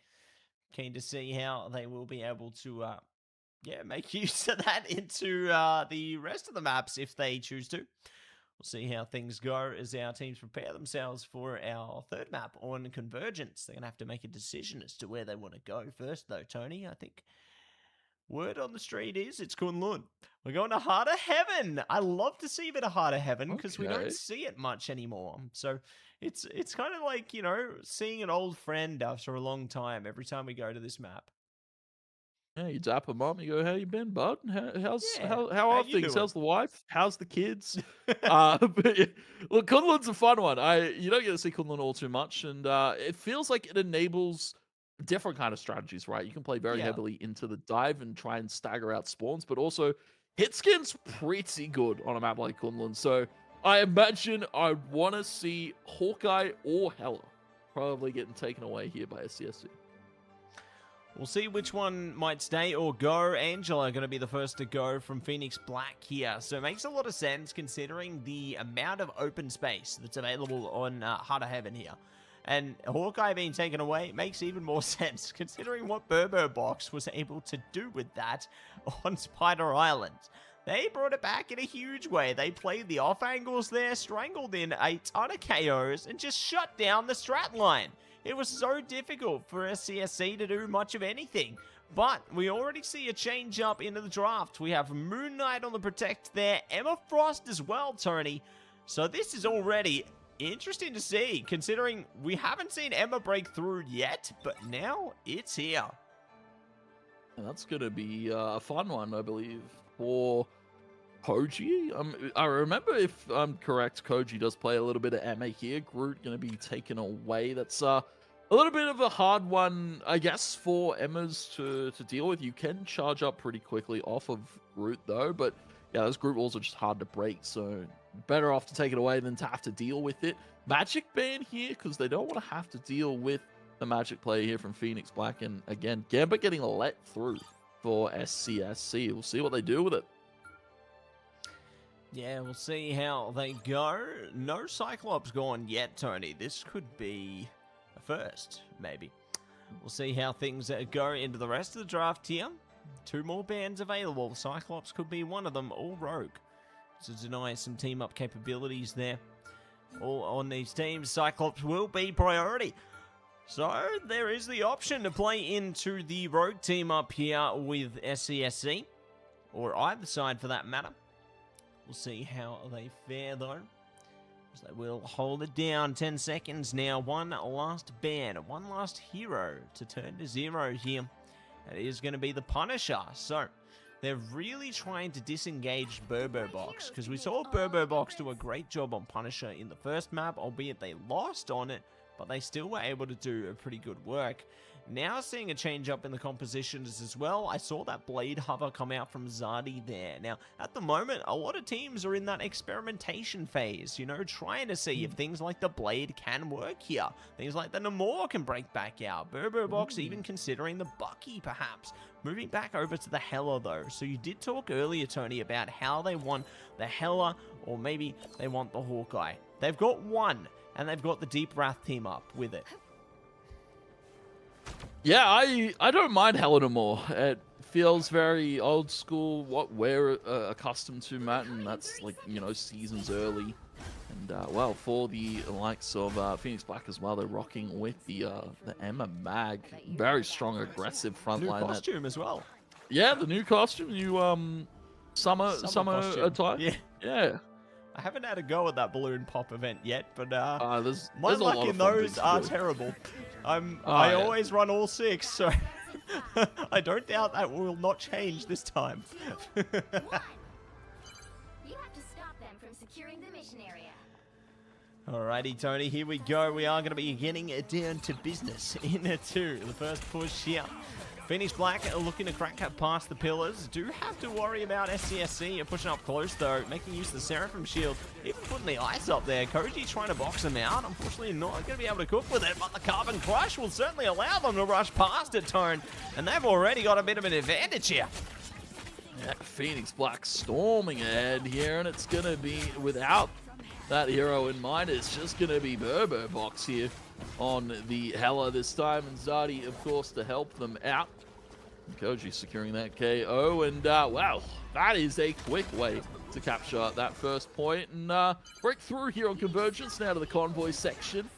keen to see how they will be able to, make use of that into the rest of the maps if they choose to. We'll see how things go as our teams prepare themselves for our third map on Convergence. They're going to have to make a decision as to where they want to go first, though, Tony. I think word on the street is it's Kunlun. We're going to Heart of Heaven. I love to see a bit of Heart of Heaven because we don't see it much anymore. So it's kind of like, you know, seeing an old friend after a long time every time we go to this map. Yeah, you dap her mom, you go, how you been, bud? How are things? doing? How's the wife? How's the kids? But yeah, look, Kunlun's a fun one. You don't get to see Kunlun all too much, and it feels like it enables different kind of strategies, right? You can play very heavily into the dive and try and stagger out spawns, but also hit skin's pretty good on a map like Kunlun. So I imagine I'd want to see Hawkeye or Hela probably getting taken away here by SCSC. We'll see which one might stay or go. Angela going to be the first to go from Phoenix Black here. So it makes a lot of sense considering the amount of open space that's available on Heart of Heaven here. And Hawkeye being taken away makes even more sense considering what Box was able to do with that on Spider Island. They brought it back in a huge way. They played the off angles there, strangled in a ton of KOs, and just shut down the strat line. It was so difficult for SCSC to do much of anything. But we already see a change up into the draft. We have Moon Knight on the Protect there. Emma Frost as well, Tony. So this is already interesting to see, considering we haven't seen Emma break through yet. But now it's here. And that's going to be a fun one, I believe, for Koji. I remember, if I'm correct, Koji does play a little bit of Emma here. Groot going to be taken away. That's a little bit of a hard one, I guess, for Emma's to deal with. You can charge up pretty quickly off of Groot, though. But, yeah, those Groot walls are just hard to break. So, better off to take it away than to have to deal with it. Magic ban here, because they don't want to have to deal with the magic play here from Phoenix Black. And again, Gambit getting let through for SCSC. We'll see what they do with it. Yeah, we'll see how they go. No Cyclops gone yet, Tony. This could be a first, maybe. We'll see how things go into the rest of the draft here. 2 more bands available. Cyclops could be one of them, all rogue. To deny some team-up capabilities there. All on these teams, Cyclops will be priority. So, there is the option to play into the rogue team-up here with SCSC. Or either side, for that matter. We'll see how they fare, though. As they will hold it down. 10 seconds now. One last band. One last hero to turn to 0 here. That is going to be the Punisher. So, they're really trying to disengage Burbobox. Because we saw Burbobox do a great job on Punisher in the first map. Albeit they lost on it. But they still were able to do a pretty good work. Now seeing a change up in the compositions as well. I saw that Blade Hover come out from Zadi there. Now, at the moment, a lot of teams are in that experimentation phase, you know, trying to see if things like the Blade can work here. Things like the Namor can break back out. Burbobox even considering the Bucky, perhaps. Moving back over to the Hela, though. So you did talk earlier, Tony, about how they want the Hela, or maybe they want the Hawkeye. They've got one, and they've got the Deep Wrath team up with it. Yeah, I don't mind Hela more. It feels very old school, what we're accustomed to, Matt, and that's like, you know, seasons early. And well, for the likes of Phoenix Black as well, they're rocking with the Emma Mag, very strong, aggressive front line. New costume as well. Yeah, the new costume, new summer costume. attire. Yeah. I haven't had a go at that balloon pop event yet, but there's my a luck lot in of fun those things to are do. terrible. I yeah. always run all 6, so I don't doubt that will not change this time. You have to stop them from securing the mission area. Alrighty, Tony, here we go. We are going to be getting it down to business in a 2. The first push here. Phoenix Black are looking to crack up past the pillars. Do have to worry about SCSC. Pushing up close, though, making use of the Seraphim Shield. Even putting the ice up there. Koji trying to box them out. Unfortunately, not going to be able to cook with it, but the Carbon Crush will certainly allow them to rush past it, Tone. And they've already got a bit of an advantage here. Yeah, Phoenix Black storming ahead here, and it's going to be without that hero in mind. It's just going to be Burbobox here on the Hela this time, and Zadi, of course, to help them out. Koji securing that KO, and wow, that is a quick way to capture that first point and break through here on Convergence now to the convoy section.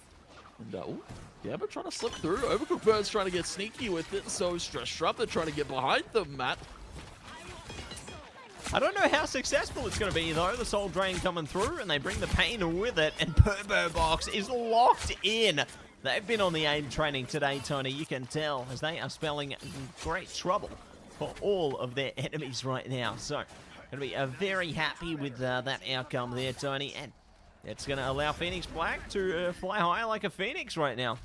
And ooh, Gambit trying to slip through. Overcooked Bird's trying to get sneaky with it, so Stress Shrub, they're trying to get behind them, Matt. I don't know how successful it's going to be, though. The Soul Drain coming through, and they bring the pain with it, and Burbobox is locked in. They've been on the AIM training today, Tony. You can tell, as they are spelling great trouble for all of their enemies right now. So, going to be very happy with that outcome there, Tony. And it's going to allow Phoenix Black to fly high like a phoenix right now.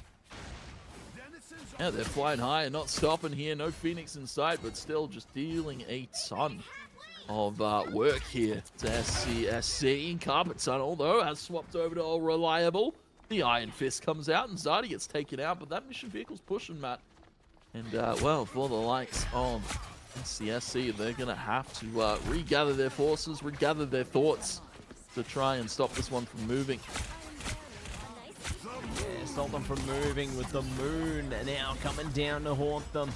Yeah, they're flying high and not stopping here. No Phoenix in sight, but still just dealing a ton of work here to SCSC. Carpet Tunnel, though, has swapped over to All Reliable. The Iron Fist comes out, and Zadi gets taken out, but that mission vehicle's pushing, Matt. And, well, for the likes of SCSC, they're going to have to regather their forces, regather their thoughts to try and stop this one from moving. Yeah, stop them from moving with the moon now coming down to haunt them.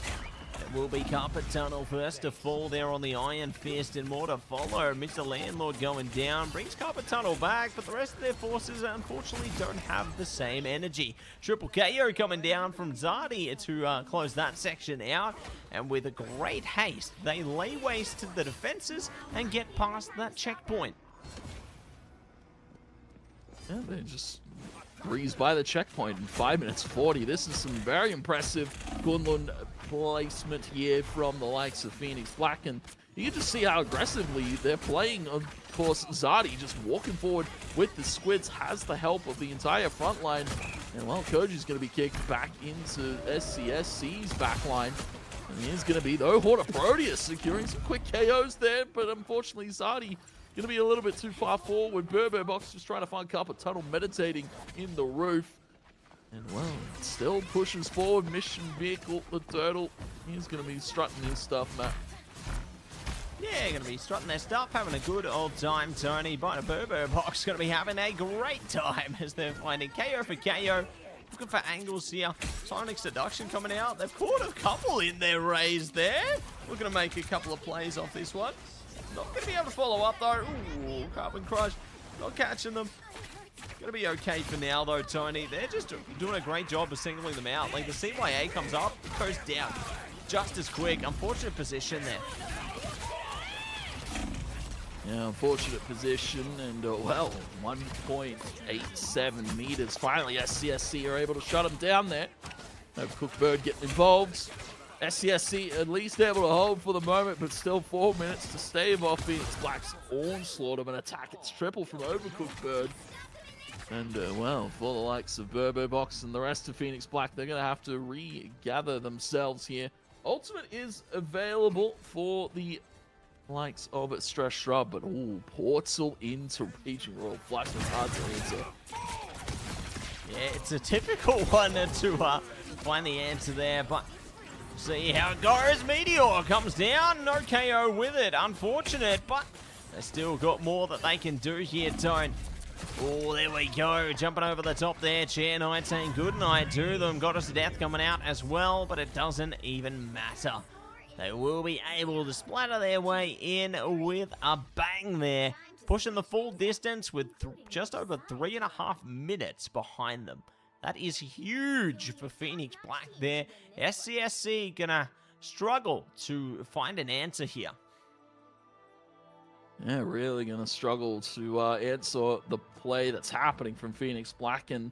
It will be Carpet Tunnel first to fall there on the Iron Fist, and more to follow. Mr. Landlord going down, brings Carpet Tunnel back, but the rest of their forces unfortunately don't have the same energy. Triple KO coming down from Zadi to close that section out, and with a great haste, they lay waste to the defenses and get past that checkpoint. Yeah, they just breeze by the checkpoint in 5 minutes 40. This is some very impressive Kunlun placement here from the likes of Phoenix Black, and you can just see how aggressively they're playing. Of course, Zadi just walking forward with the squids, has the help of the entire front line, and well, Koji's going to be kicked back into SCSC's backline. And here's going to be, though, Horde of Proteus securing some quick KOs there, but unfortunately Zadi going to be a little bit too far forward. Burbobox just trying to find Carpet Tunnel meditating in the roof. And well, it still pushes forward. Mission vehicle, the turtle. He's going to be strutting his stuff, Matt. Yeah, going to be strutting their stuff, having a good old time, Tony. But a Burbo Box going to be having a great time as they're finding KO for KO. Looking for angles here. Sonic Seduction coming out. They've caught a couple in their raise there. We're going to make a couple of plays off this one. Not going to be able to follow up, though. Ooh, Carbon Crush. Not catching them. Going to be okay for now, though, Tony. They're just doing a great job of singling them out. Like, the CYA comes up, goes down just as quick. Unfortunate position there. Yeah, unfortunate position, and well, 1.87 meters. Finally, SCSC are able to shut him down there. No Cookbird getting involved. SCSC at least able to hold for the moment, but still 4 minutes to stave off Phoenix Black's onslaught of an attack. It's triple from Overcooked Bird. And well, for the likes of Burbo Box and the rest of Phoenix Black, they're going to have to regather themselves here. Ultimate is available for the likes of Stress Shrub, but ooh, Portal into Raging Royal Flash was hard to answer. Yeah, it's a typical one to find the answer there, but see how it goes. Meteor comes down, no KO with it. Unfortunate, but they still got more that they can do here, Tone. Oh, there we go. Jumping over the top there. Chair Knight saying good night to them. Goddess of Death coming out as well, but it doesn't even matter. They will be able to splatter their way in with a bang there. Pushing the full distance with just over 3.5 minutes behind them. That is huge for Phoenix Black there. SCSC gonna struggle to find an answer here. Yeah, really going to struggle to answer the play that's happening from Phoenix Black. And,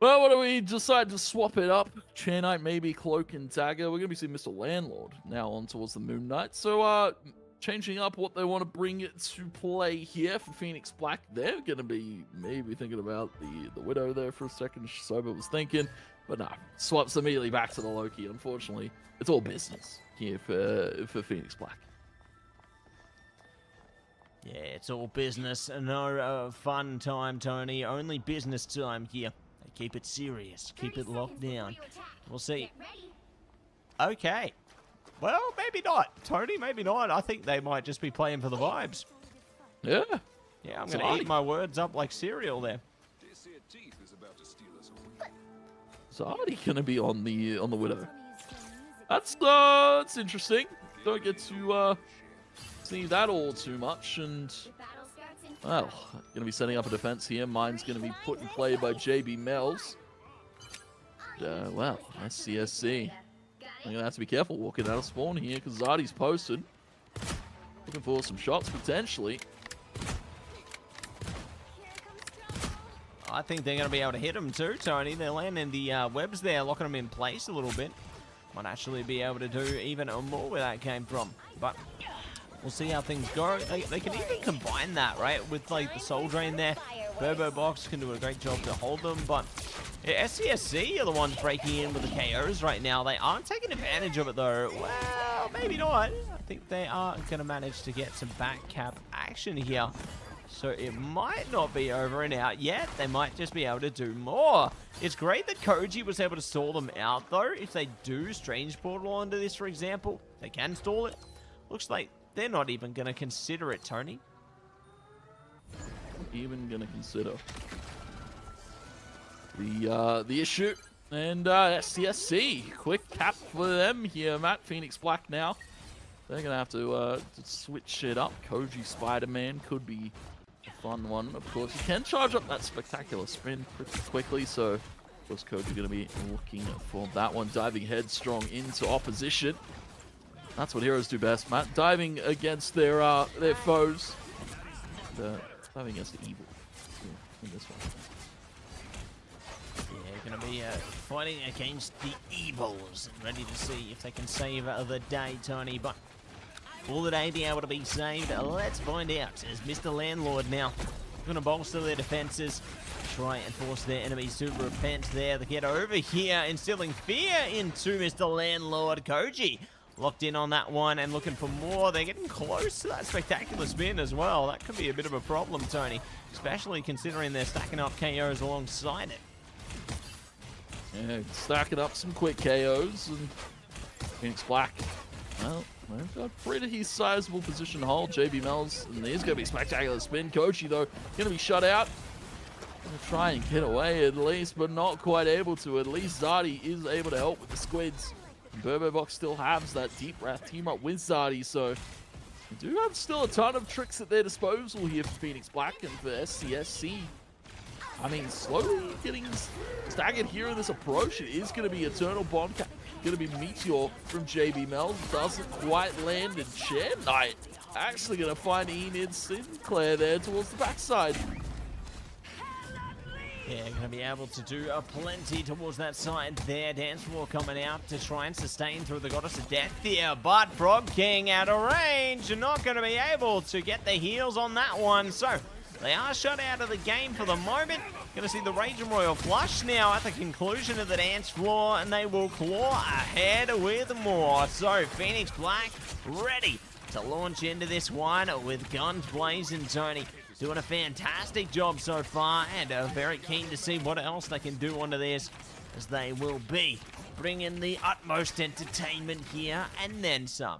well, what do we decide to swap it up? Chair Knight, maybe Cloak and Dagger. We're going to be seeing Mr. Landlord now on towards the Moon Knight. So, changing up what they want to bring to play here for Phoenix Black. They're going to be maybe thinking about the Widow there for a second. Soba was thinking. But no, swaps immediately back to the Loki. Unfortunately, it's all business here for Phoenix Black. Yeah, it's all business. No fun time, Tony. Only business time here. They keep it serious. Keep it locked down. We'll see. Okay. Well, maybe not. Tony, maybe not. I think they might just be playing for the vibes. Yeah. Yeah, I'm going to eat my words up like cereal there. Zardy going to be on the Widow. That's interesting. Don't get to see that all too much, and well, going to be setting up a defense here. Mine's going to be put in play by JB Mells. Well, SCSC. I'm going to have to be careful walking out of spawn here because Zardy's posted. Looking for some shots potentially. I think they're going to be able to hit him too, Tony. They're landing the webs there, locking them in place a little bit. Might actually be able to do even more where that came from, but we'll see how things go. They can even combine that, right, with like the Soul Drain there. Burbo Box can do a great job to hold them, but yeah, SCSC are the ones breaking in with the KOs right now. They aren't taking advantage of it though. Well, maybe not. I think they are going to manage to get some back cap action here. So it might not be over and out yet. They might just be able to do more. It's great that Koji was able to stall them out though. If they do Strange Portal onto this, for example, they can stall it. Looks like they're not even going to consider it, Tony. Even going to consider the issue. And SCSC, quick cap for them here, Matt. Phoenix Black now. They're going to have to switch it up. Koji Spider-Man could be a fun one. Of course, you can charge up that spectacular spin pretty quickly, so of course Koji going to be looking for that one. Diving headstrong into opposition. That's what heroes do best, Matt. Diving against their foes. Diving against the evil in this one. Yeah, going to be fighting against the evils. Ready to see if they can save the day, Tony. But will the day be able to be saved? Let's find out. As Mr. Landlord now going to bolster their defenses. Try and force their enemies to repent there. They get over here, instilling fear into Mr. Landlord. Koji locked in on that one and looking for more. They're getting close to that spectacular spin as well. That could be a bit of a problem, Tony, especially considering they're stacking up KOs alongside it. Yeah, stacking up some quick KOs, and Phoenix Black, well, they've got pretty sizable position hold. JB Mel's, and there's going to be a spectacular spin. Koji, though, going to be shut out. Gonna try and get away at least, but not quite able to. At least Zardy is able to help with the squids. Box still has that deep wrath team up with Zardy, so they do have still a ton of tricks at their disposal here for Phoenix Black and for SCSC. I mean, slowly getting staggered here in this approach. It is going to be Eternal Bond, going to be Meteor from JB Mel. Doesn't quite land, and Chair Knight actually going to find Enid Sinclair there towards the backside. Yeah, going to be able to do plenty towards that side there. Dance Floor coming out to try and sustain through the Goddess of Death here, but Frog King out of range. Not going to be able to get the heals on that one, so they are shut out of the game for the moment. Going to see the Rage and Royal Flush now at the conclusion of the dance floor, and they will claw ahead with more. So Phoenix Black ready to launch into this one with guns blazing. Tony doing a fantastic job so far, and very keen to see what else they can do onto this, as they will be bringing the utmost entertainment here and then some.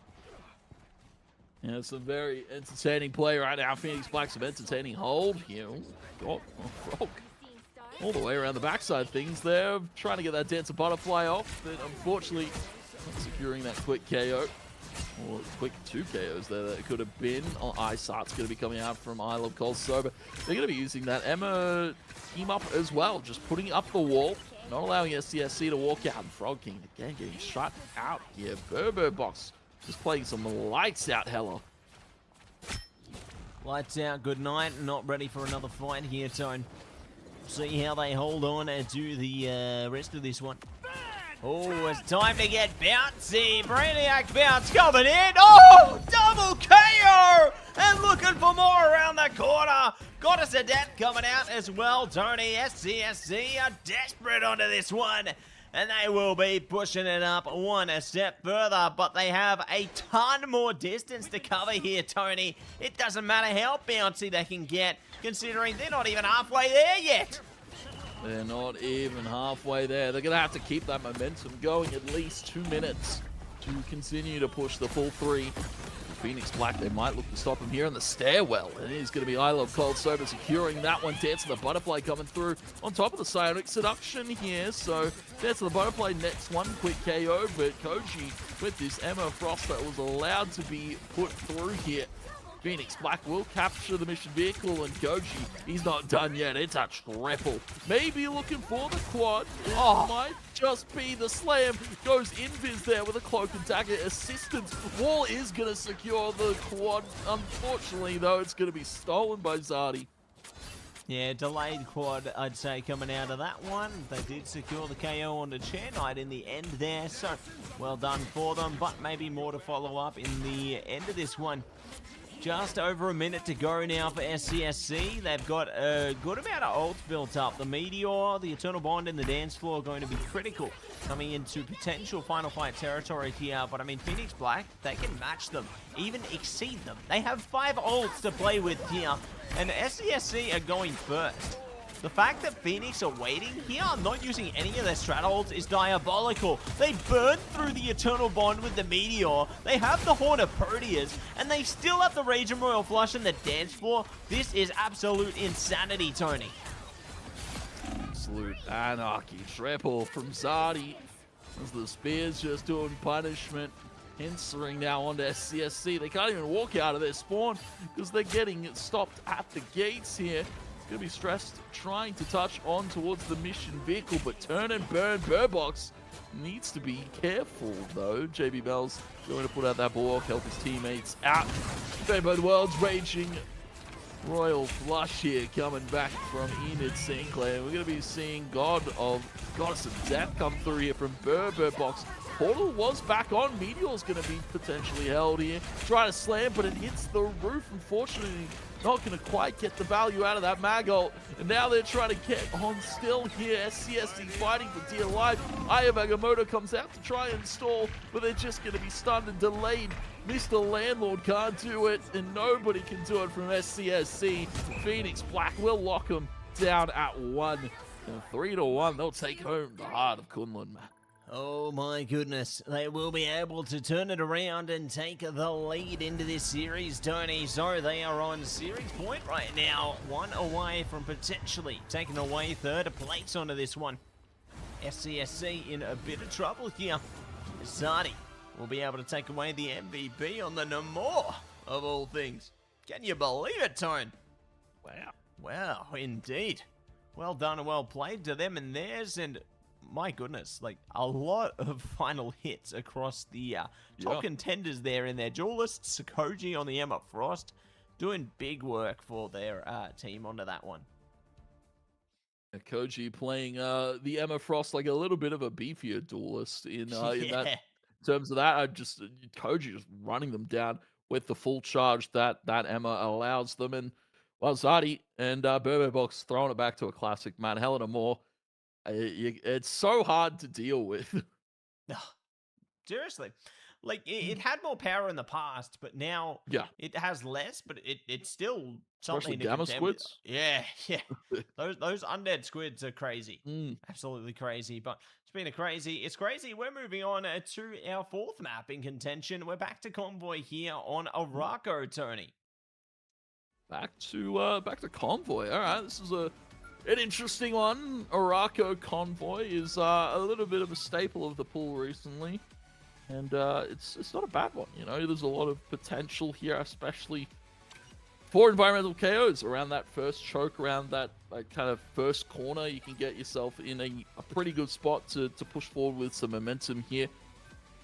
Yeah, it's a very entertaining play right now. Phoenix Black, some entertaining hold here. Oh, Frog. All the way around the backside things there. Trying to get that Dancer Butterfly off, but unfortunately not securing that quick KO. Or quick 2 KOs there that it could have been. Oh, Isart's going to be coming out from I Love Cold Sober. They're going to be using that Emma team up as well, just putting up the wall, not allowing SCSC to walk out. And Frog King again getting shut out here. Box just playing some lights out hella. Lights out, good night. Not ready for another fight here, Tone. See how they hold on to the rest of this one. Oh, it's time to get bouncy. Brainiac bounce coming in. Oh, double KO! And looking for more around the corner. Goddess of Death coming out as well. Tony, SCSC are desperate onto this one. And they will be pushing it up one step further, but they have a ton more distance to cover here, Tony. It doesn't matter how bouncy they can get, considering they're not even halfway there yet. They're not even halfway there. They're going to have to keep that momentum going at least 2 minutes to continue to push the full 3. Phoenix Black, they might look to stop him here in the stairwell. And it is going to be I Love Cold Sober securing that one. Dance of the Butterfly coming through on top of the Psionic Seduction here. So Dance of the Butterfly next one, quick KO. But Koji with this Emma Frost that was allowed to be put through here. Phoenix Black will capture the mission vehicle, and Koji, he's not done yet. It's a triple. Maybe looking for the quad. Oh, might just be the slam. Goes invis there with a cloak and dagger assistance. Wall is going to secure the quad. Unfortunately, though, it's going to be stolen by Zardy. Yeah, delayed quad, I'd say, coming out of that one. They did secure the KO on the Chair Knight in the end there, so well done for them, but maybe more to follow up in the end of this one. Just over a minute to go now for SCSC. They've got a good amount of ults built up. The Meteor, the Eternal Bond, and the Dance Floor are going to be critical coming into potential final fight territory here. But I mean, Phoenix Black, they can match them, even exceed them. They have 5 ults to play with here, and SCSC are going first. The fact that Phoenix are waiting here, not using any of their strat ults, is diabolical. They burned through the Eternal Bond with the Meteor. They have the Horn of Proteas, and they still have the Rage and Royal Flush and the Dance Floor. This is absolute insanity, Tony. Absolute anarchy. Triple from Zardy as the Spears just doing punishment. Answering now onto SCSC. They can't even walk out of their spawn because they're getting stopped at the gates here. Going to be stressed trying to touch on towards the mission vehicle, but turn and burn Burbox needs to be careful though. JB Bell's going to put out that ball, help his teammates out. Fed by the world's raging Royal Flush here coming back from Enid Sinclair. We're going to be seeing Goddess of Death come through here from Burbox. Portal was back on. Meteor's going to be potentially held here. Trying to slam, but it hits the roof. Unfortunately, not going to quite get the value out of that mag ult. And now they're trying to get on still here. SCSC fighting for dear life. Aya Bagamoto comes out to try and stall, but they're just going to be stunned and delayed. Mr. Landlord can't do it, and nobody can do it from SCSC. Phoenix Black will lock them down at 1. And 3-1, they'll take home the heart of Kunlun, Matt. Oh my goodness, they will be able to turn it around and take the lead into this series, Tony. So they are on series point right now, one away from potentially taking away third place onto this one. SCSC in a bit of trouble here. Sadi will be able to take away the MVP on the Namor, of all things. Can you believe it, Tone? Wow. Wow, indeed. Well done and well played to them and theirs, and my goodness, like a lot of final hits across the top contenders there in their duelists. Koji on the Emma Frost doing big work for their team onto that one. Koji playing the Emma Frost like a little bit of a beefier duelist in that terms of that. Koji just running them down with the full charge that Emma allows them, and well, Zadi and Burbo Box throwing it back to a classic, man. Helena Moore. It's so hard to deal with. Seriously. Like, it had more power in the past, but now it has less, but it's still something to Gamma contend with. Squids? Yeah. Those undead squids are crazy. Absolutely crazy. But speaking of crazy, it's crazy. We're moving on to our fourth map in contention. We're back to Convoy here on Araco, Tony. Back to Convoy. All right, this is an interesting one. Araco Convoy is a little bit of a staple of the pool recently, and it's not a bad one. You know, there's a lot of potential here, especially for environmental KOs around that first choke, around that kind of first corner. You can get yourself in a pretty good spot to push forward with some momentum here.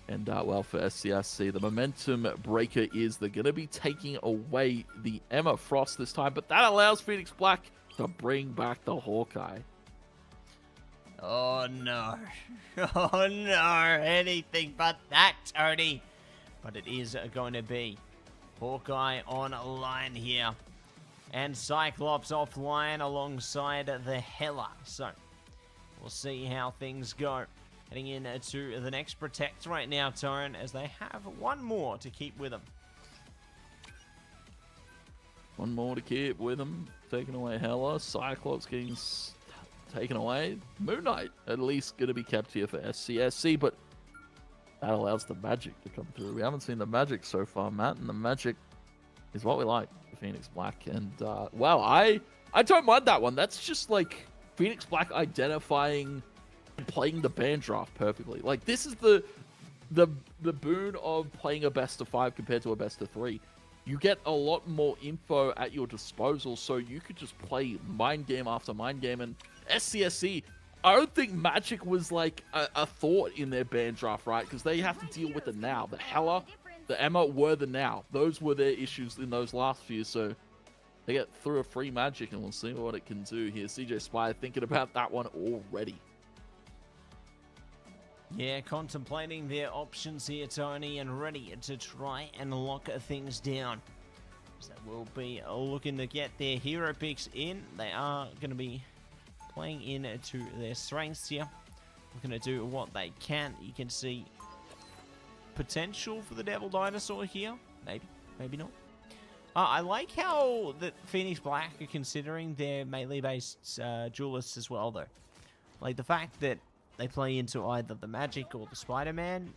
And, well, for SCSC, the momentum breaker is they're going to be taking away the Emma Frost this time, but that allows Phoenix Black to bring back the Hawkeye. Oh, no. Oh, no. Anything but that, Tony. But it is going to be Hawkeye on line here. And Cyclops offline alongside the Hela. So, we'll see how things go. Heading in to the next Protect right now, Tone, as they have one more to keep with them. One more to keep with them. Taking away Hela. Cyclops getting taken away. Moon Knight, at least, going to be kept here for SCSC, but that allows the magic to come through. We haven't seen the magic so far, Matt, and the magic is what we like for Phoenix Black. And, wow, I don't mind that one. That's just, like, Phoenix Black identifying and playing the band draft perfectly. Like, this is the boon of playing a best of 5 compared to a best of 3. You get a lot more info at your disposal, so you could just play mind game after mind game. And SCSC, I don't think Magic was like a thought in their band draft, right? Because they have to deal with the now. The Hela, the Emma were the now. Those were their issues in those last few, so they get through a free Magic, and we'll see what it can do here. CJ Spy thinking about that one already. Yeah, contemplating their options here, Tony, and ready to try and lock things down. So we'll be looking to get their hero picks in. They are going to be playing into their strengths here. Looking to do what they can. You can see potential for the Devil Dinosaur here. Maybe, maybe not. I like how the Phoenix Black are considering their melee-based duelists as well, though. Like the fact that they play into either the Magic or the Spider-Man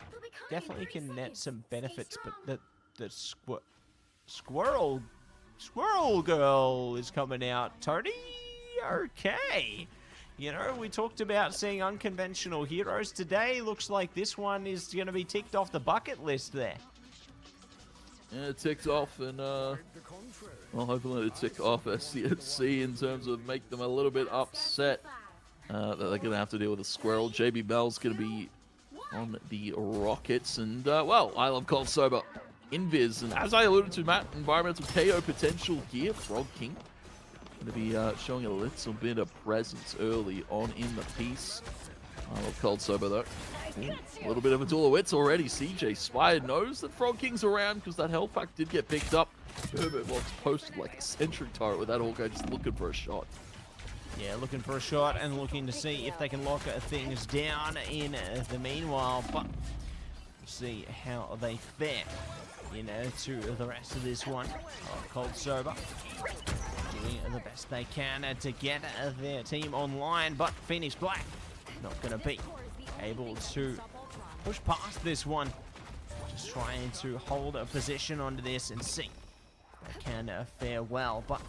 definitely can net some benefits, but the Squirrel Girl is coming out. Tony, okay. You know, we talked about seeing unconventional heroes today. Looks like this one is going to be ticked off the bucket list there. Yeah, it ticked off, and well, hopefully it ticked off SCSC in terms of make them a little bit upset. That they're going to have to deal with a Squirrel. JB Bell's going to be on the Rockets. And, well, I love Cold Sober. Invis. And as I alluded to, Matt, environmental KO potential here. Frog King going to be showing a little bit of presence early on in the piece. I love Cold Sober, though. Ooh, a little bit of a duel of wits already. CJ Spire knows that Frog King's around because that health pack did get picked up. Herbert Box posted like a sentry turret with that Hawkeye just looking for a shot. Yeah, looking for a shot and looking to see if they can lock things down in the meanwhile. But we'll see how they fare, you know, to the rest of this one. Cold Sober doing the best they can to get their team online, but Phoenix Black not going to be able to push past this one. Just trying to hold a position onto this and see if they can fare well, but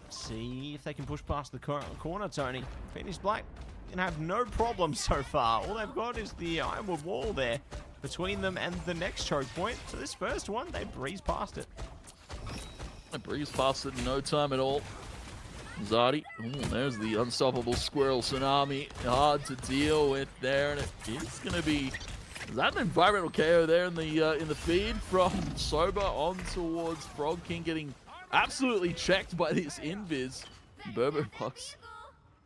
see if they can push past the corner, Tony. Phoenix Black can have no problem so far. All they've got is the ironwood wall there between them and the next choke point. So this first one, they breeze past it. They breeze past it in no time at all. Zardy, there's the unstoppable squirrel tsunami. Hard to deal with there, and it is going to be... Is that an environmental KO there in the feed from Soba on towards Frog King, getting absolutely checked by this invis. Burbo Box.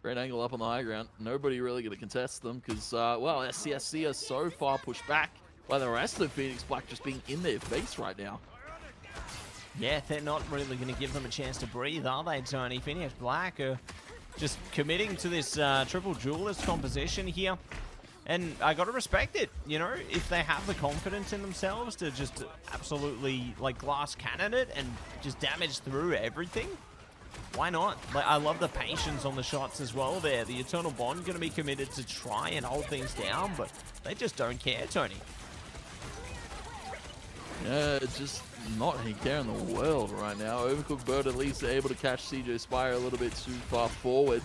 Great angle up on the high ground. Nobody really going to contest them because, well, SCSC are so far pushed back by the rest of Phoenix Black just being in their face right now. Yeah, they're not really going to give them a chance to breathe, are they, Tony? Phoenix Black are just committing to this triple duelist composition here. And I got to respect it, you know, if they have the confidence in themselves to just absolutely, like, glass cannon it and just damage through everything, why not? Like, I love the patience on the shots as well there. The Eternal Bond going to be committed to try and hold things down, but they just don't care, Tony. Yeah, it's just not a care in the world right now. Overcooked Bird at least able to catch CJ Spire a little bit too far forward.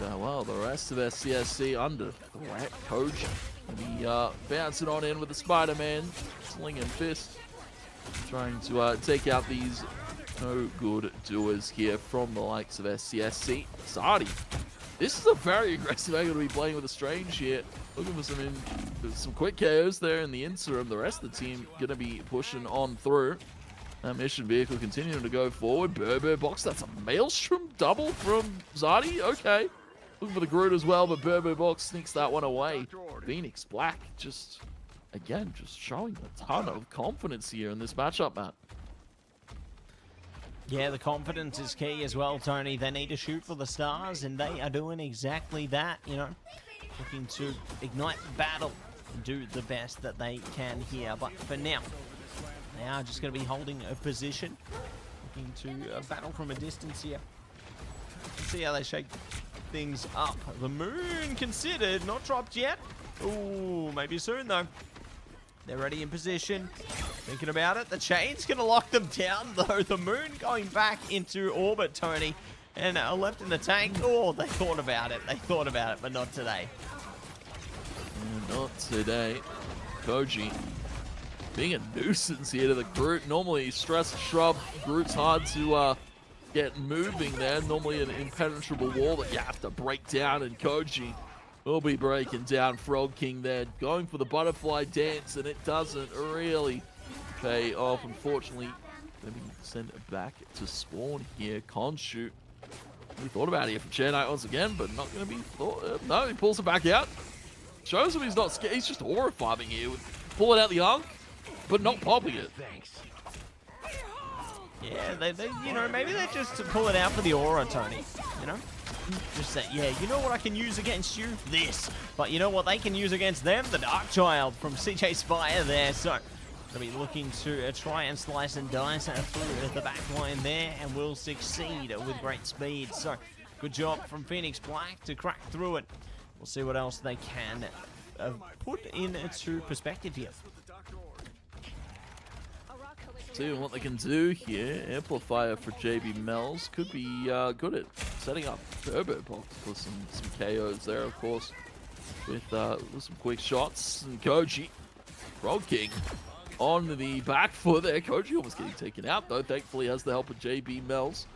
And, well, the rest of SCSC under threat. Koji will be bouncing on in with the Spider-Man, sling and fist, trying to take out these no good doers here from the likes of SCSC. Zardy, this is a very aggressive angle to be playing with a Strange here. Looking for some quick KOs there in the interim. The rest of the team going to be pushing on through. Mission vehicle continuing to go forward. Burbo Box, that's a Maelstrom double from Zardy. Okay. Looking for the Groot as well, but Burbo Box sneaks that one away. Phoenix Black just, again, just showing a ton of confidence here in this matchup, Matt. Yeah, the confidence is key as well, Tony. They need to shoot for the stars, and they are doing exactly that, you know. Looking to ignite the battle and do the best that they can here. But for now, they are just going to be holding a position. Looking to battle from a distance here. Let's see how they shake things up. The moon considered, not dropped yet. Ooh, maybe soon though. They're ready in position. Thinking about it. The chain's going to lock them down though. The moon going back into orbit, Tony. And left in the tank. Oh, they thought about it. They thought about it, but not today. Not today. Koji being a nuisance here to the Groot. Normally, stress shrub. Groot's hard to get moving there. Normally an impenetrable wall that you have to break down, and Koji will be breaking down Frog King there. Going for the butterfly dance, and it doesn't really pay off. Unfortunately, let me send it back to spawn here. Khonshu. We thought about it here from Chair Knight once again, but not going to be thought. No, he pulls it back out. Shows him he's not scared. He's just aura farming here. Pulling out the Ankh, but not popping it. Yeah, they you know, maybe they just pull it out for the aura, Tony. You know? Just say, yeah, you know what I can use against you? This. But you know what they can use against them? The Dark Child from CJ Spire there. So, going to be looking to try and slice and dice through the back line there, and will succeed with great speed. So, good job from Phoenix Black to crack through it. We'll see what else they can put into perspective here. Seeing what they can do here. Amplifier for JB Mells could be good at setting up Turbo Box for some KOs there, of course, with some quick shots. And Koji, Frog King, on the back foot there. Koji almost getting taken out, though. Thankfully has the help of JB Mells.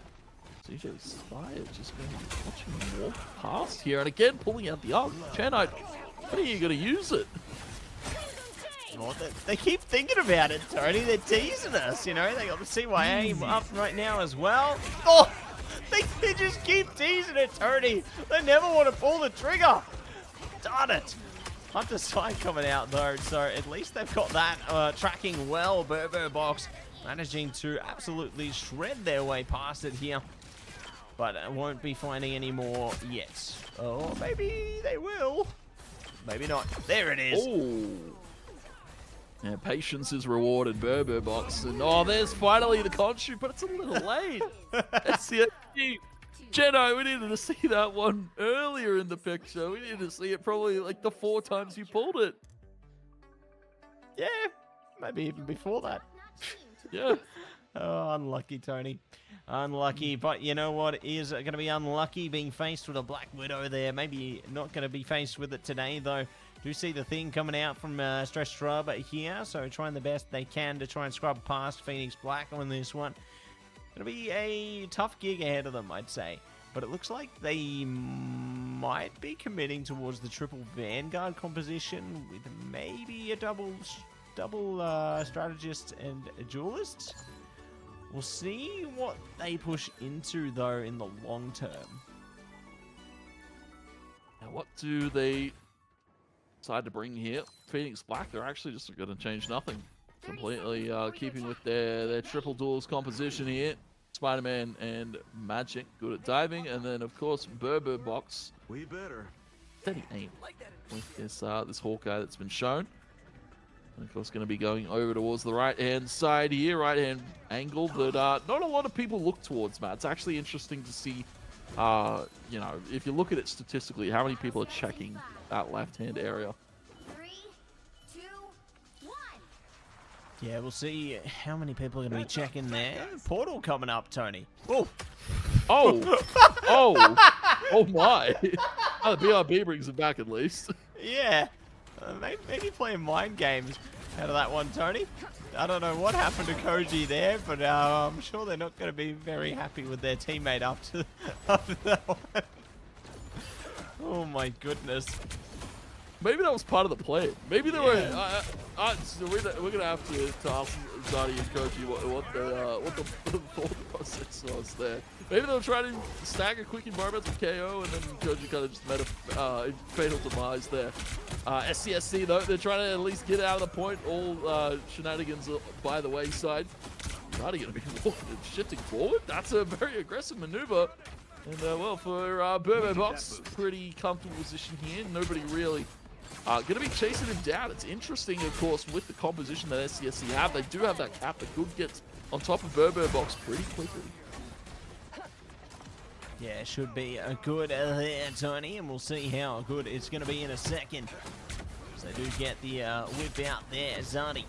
CJ Spire just going to be watching him walk past here. And again, pulling out the arm. Chair-Knight, when are you going to use it? Well, they keep thinking about it, Tony. They're teasing us, you know. They got the CYA up right now as well. Oh, they just keep teasing it, Tony. They never want to pull the trigger. Darn it. Hunter side coming out, though, so at least they've got that tracking well. Burbo Box managing to absolutely shred their way past it here. But won't be finding any more yet. Oh, maybe they will. Maybe not. There it is. Oh. Yeah, patience is rewarded, Burbo Box. And oh, there's finally the con shoot, but it's a little late. SCSC. Jedi, we needed to see that one earlier in the picture. We needed to see it probably like the 4 times you pulled it. Yeah, maybe even before that. Yeah. Oh, unlucky, Tony. Unlucky, but you know what is going to be unlucky? Being faced with a Black Widow there. Maybe not going to be faced with it today, though. Do see the thing coming out from Stress Scrub here, so trying the best they can to try and scrub past Phoenix Black on this one. Going to be a tough gig ahead of them, I'd say. But it looks like they might be committing towards the triple Vanguard composition with maybe a double strategist and a duelist. We'll see what they push into, though, in the long term. Now, what do they decide to bring here? Phoenix Black, they're actually just going to change nothing. Completely keeping with their triple duels composition here. Spider-Man and Magic, good at diving. And then, of course, Burbo Box. We better. Steady aim with this Hawkeye that's been shown. And of course, going to be going over towards the right-hand side here, right-hand angle that not a lot of people look towards, Matt. It's actually interesting to see, you know, if you look at it statistically, how many people are checking that left-hand area. 3, 2, 1. Yeah, we'll see how many people are going to be checking there. Portal coming up, Tony. Oh! Oh! Oh! Oh my! Oh, the BRB brings it back at least. Yeah. Maybe playing mind games out of that one, Tony. I don't know what happened to Koji there, but I'm sure they're not going to be very happy with their teammate after that one. Oh my goodness. Maybe that was part of the plan. Maybe they were. So we're gonna have to ask Zadi and Koji what the thought process was there. Maybe they were trying to stagger quick environmental KO, and then Koji kind of just met a fatal demise there. SCSC though, they're trying to at least get out of the point. All shenanigans by the wayside. Zadi gonna be shifting forward. That's a very aggressive maneuver. And well, for Burbo Box, pretty comfortable position here. Nobody really going to be chasing him down. It's interesting, of course, with the composition that SCSC have. They do have that cap that could get on top of Burbo Box pretty quickly. Yeah, should be a good there, Tony, and we'll see how good it's going to be in a second. So they do get the whip out there, Zadi.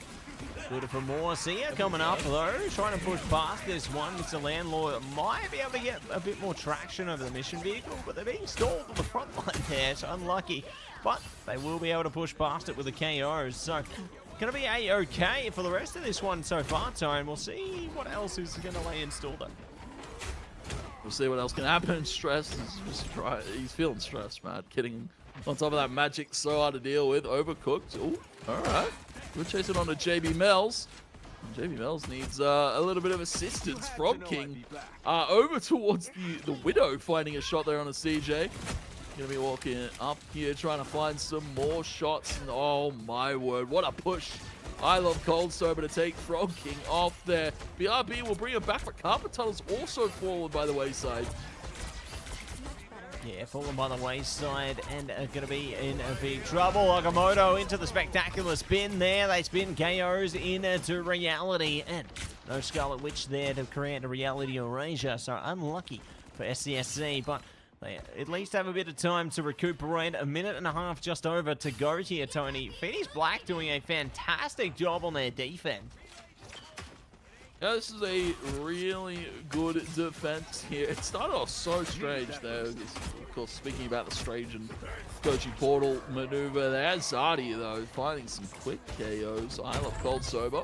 Good for more. Sia coming up, though, trying to push past this one. Mr. Landlord might be able to get a bit more traction over the mission vehicle, but they're being stalled on the front line there. It's unlucky, but they will be able to push past it with the KOs. So, going to be A-OK for the rest of this one so far, Tone. We'll see what else is going to lay in store, though. We'll see what else can happen. Stress is just he's feeling stressed, man. Kidding. On top of that, Magic so hard to deal with. Overcooked. Oh, all right. We're chasing on to JB Mells. JB Mells needs a little bit of assistance from King. Over towards the Widow, finding a shot there on a CJ. Gonna be walking up here, trying to find some more shots. And oh my word, what a push. I love Cold Sober to take from King off there. BRB will bring it back, but Carpet Tunnel's also fallen by the wayside. Yeah, fallen by the wayside and going to be in a big trouble. Okamoto into the spectacular spin there. They spin KOs into reality. And no Scarlet Witch there to create a reality erasure. So unlucky for SCSC, but they at least have a bit of time to recuperate. A minute and a half just over to go here, Tony. Phoenix Black doing a fantastic job on their defense. Yeah, this is a really good defense here. It started off so strange there. Of course, speaking about the strange and Koji Portal maneuver there. Zadi, though, finding some quick KOs. I love Cold Sober.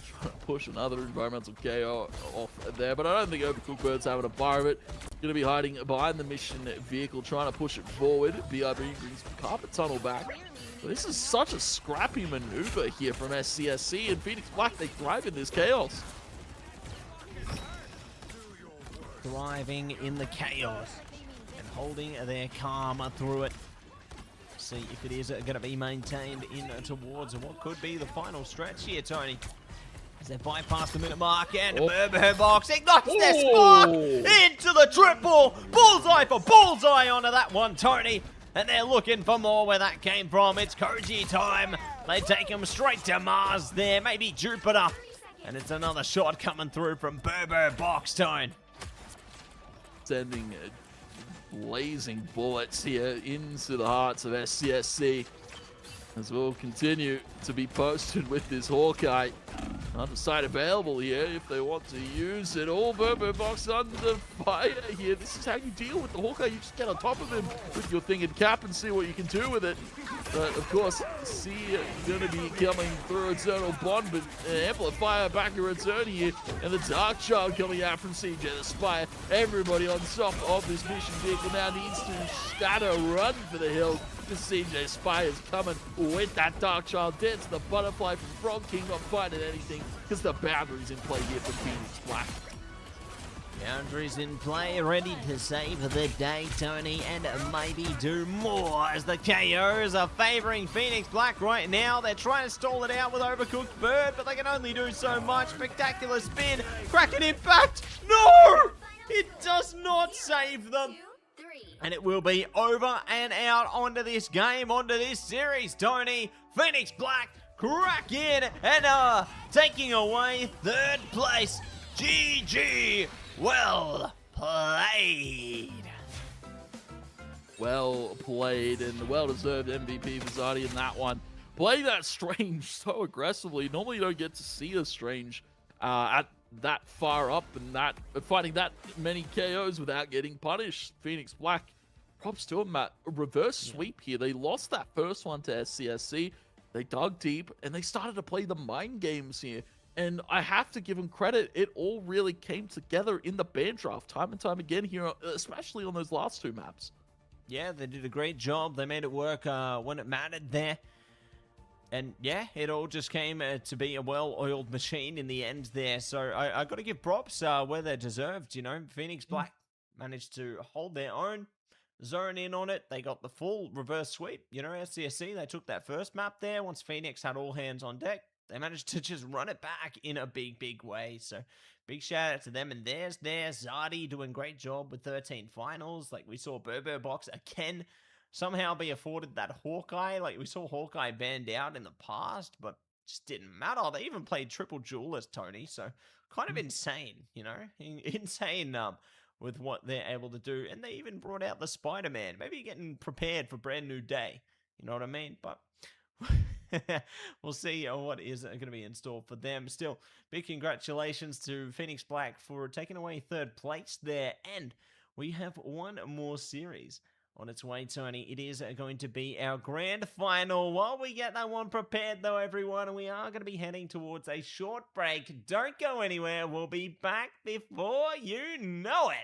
Trying to push another environmental KO off there, but I don't think Overcooked Bird's having a bar of it. Going to be hiding behind the mission vehicle, trying to push it forward. BRB brings Carpet Tunnel back. But this is such a scrappy maneuver here from SCSC, and Phoenix Black, they thrive in this chaos. Thriving in the chaos and holding their calm through it. See if it is going to be maintained in towards what could be the final stretch here, Tony. As they bypass the minute mark and Burbo Box ignites their spark into the triple. Bullseye for bullseye onto that one, Tony. and they're looking for more where that came from. It's Koji time. They take him straight to Mars there, maybe Jupiter. And it's another shot coming through from Burbo Boxstone. Sending blazing bullets here into the hearts of SCSC. As we'll continue to be posted with this Hawkeye. Another side available here if they want to use it. All Burbo Box under fire here. This is how you deal with the Hawkeye. You just get on top of him with your thing and cap and see what you can do with it. But of course, C going to be coming through Eternal Bond, but Amplifier back in return here. And the Dark Child coming out from CJ the Spire. Everybody on top of this mission vehicle now needs to scatter, run for the hill. The CJ Spire is coming with that Dark Child. Dead to the Butterfly from Frog King, not finding anything because the boundary's in play here for Phoenix Black. Boundaries in play, ready to save the day, Tony, and maybe do more as the KOs are favoring Phoenix Black right now. They're trying to stall it out with Overcooked Bird, but they can only do so much. Spectacular spin, Kraken impact. No! It does not save them. And it will be over and out onto this game, onto this series, Tony. Phoenix Black crack in and taking away third place. GG. Well played. Well played, and the well-deserved MVP for Zadi in that one. Playing that Strange so aggressively. Normally you don't get to see a Strange at that far up and that fighting that many KOs without getting punished. Phoenix Black, props to him, Matt. A reverse sweep here. They lost that first one to SCSC. They dug deep and they started to play the mind games here. And I have to give them credit. It all really came together in the band draft time and time again here, especially on those last two maps. Yeah, they did a great job. They made it work when it mattered there. And yeah, it all just came to be a well-oiled machine in the end there. So I got to give props where they're deserved. You know, Phoenix Black managed to hold their own, zone in on it. They got the full reverse sweep. You know, SCSC, they took that first map there. Once Phoenix had all hands on deck, they managed to just run it back in a big, big way. So big shout out to them. And there's Zadi doing great job with 13 finals. Like we saw Burbo Box again somehow be afforded that Hawkeye. Like we saw Hawkeye banned out in the past, but just didn't matter. They even played triple duel as Tony. So kind of insane, you know, insane with what they're able to do. And they even brought out the Spider-Man. Maybe getting prepared for brand new day. You know what I mean? But we'll see what is going to be in store for them. Still, big congratulations to Phoenix Black for taking away third place there. And we have one more series on its way, Tony. It is going to be our grand final. While we get that one prepared, though, everyone, we are going to be heading towards a short break. Don't go anywhere. We'll be back before you know it.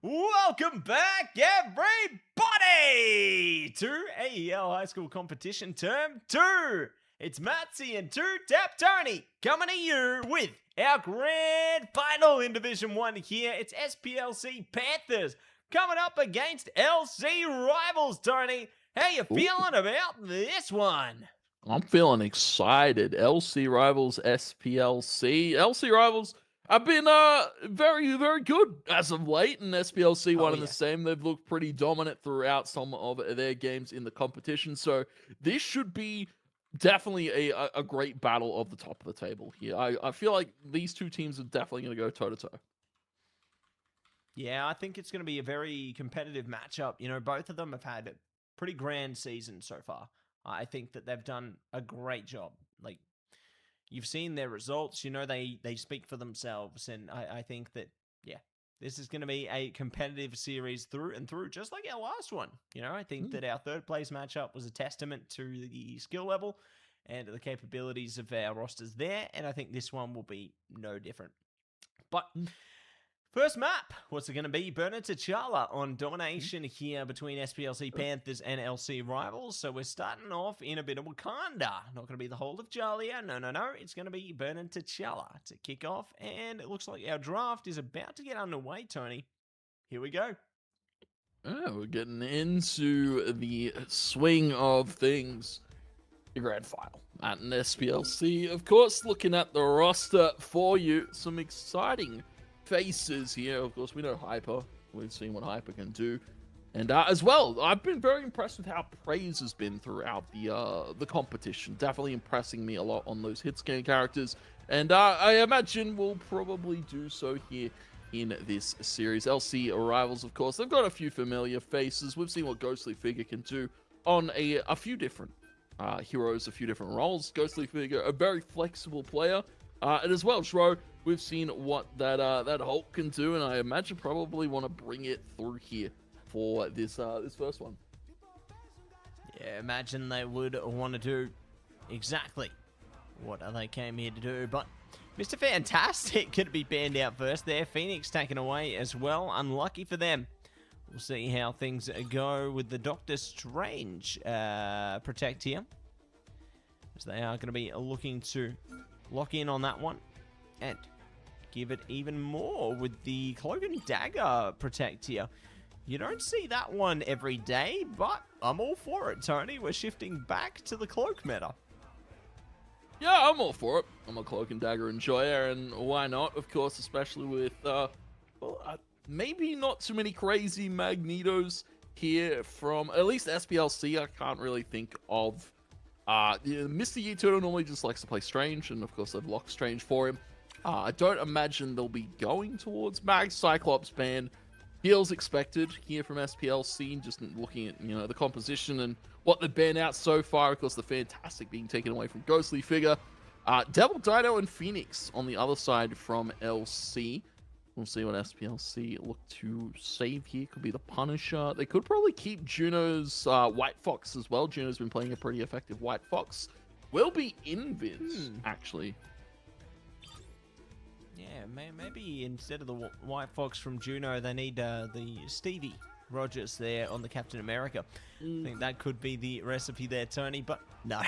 Welcome back, everybody, to AEL High School Competition Term 2. It's Mattse and TwoTapTony coming to you with our grand final in Division 1 here. It's SPLC Panthers coming up against LC Rivals, Tony. How you feeling about this one? I'm feeling excited. LC Rivals, SPLC. LC Rivals have been very, very good as of late, and SPLC one and the same. They've looked pretty dominant throughout some of their games in the competition. So this should be definitely a great battle of the top of the table here. I feel like these two teams are definitely going to go toe-to-toe. Yeah, I think it's going to be a very competitive matchup. You know, both of them have had a pretty grand season so far. I think that they've done a great job. Like, you've seen their results. You know, they speak for themselves. And I think that, yeah, this is going to be a competitive series through and through, just like our last one. You know, I think that our third place matchup was a testament to the skill level and the capabilities of our rosters there. And I think this one will be no different. But first map, what's it going to be? Burner T'Challa on domination here between SPLC Panthers and LC Rivals. So we're starting off in a bit of Wakanda. Not going to be the whole of Jalia. No. It's going to be Burner T'Challa to kick off. And it looks like our draft is about to get underway, Tony. Here we go. Oh, we're getting into the swing of things. The grand final at an SPLC. Of course, looking at the roster for you, some exciting faces here. Of course, we know Hyper. We've seen what Hyper can do. And as well, I've been very impressed with how Praise has been throughout the competition. Definitely impressing me a lot on those hit scan characters. And I imagine we'll probably do so here in this series. LC Rivals, of course, they've got a few familiar faces. We've seen what Ghostly Figure can do on a few different heroes, a few different roles. Ghostly Figure, a very flexible player. And as well, Shro, we've seen what that Hulk can do, and I imagine probably want to bring it through here for this first one. Yeah, imagine they would want to do exactly what they came here to do. But Mr. Fantastic could be banned out first there. Phoenix taken away as well. Unlucky for them. We'll see how things go with the Doctor Strange protect here, as they are going to be looking to lock in on that one and give it even more with the Cloak and Dagger protect here. You don't see that one every day, but I'm all for it, Tony. We're shifting back to the Cloak meta. Yeah, I'm all for it. I'm a Cloak and Dagger enjoyer, and why not? Of course, especially with maybe not too many crazy Magnetos here from at least SPLC. I can't really think of. Mr. Eternal normally just likes to play Strange, and of course they've locked Strange for him. I don't imagine they'll be going towards Mag. Cyclops ban feels expected here from SPLC, just looking at, you know, the composition and what they've banned out so far. Of course, the Fantastic being taken away from Ghostly Figure. Devil Dino and Phoenix on the other side from LC. We'll see what SPLC look to save here. Could be the Punisher. They could probably keep Juno's White Fox as well. Juno's been playing a pretty effective White Fox. Will be Invis, actually. Yeah, maybe instead of the White Fox from Juno, they need the Stevie Rogers there on the Captain America. I think that could be the recipe there, Tony, but no,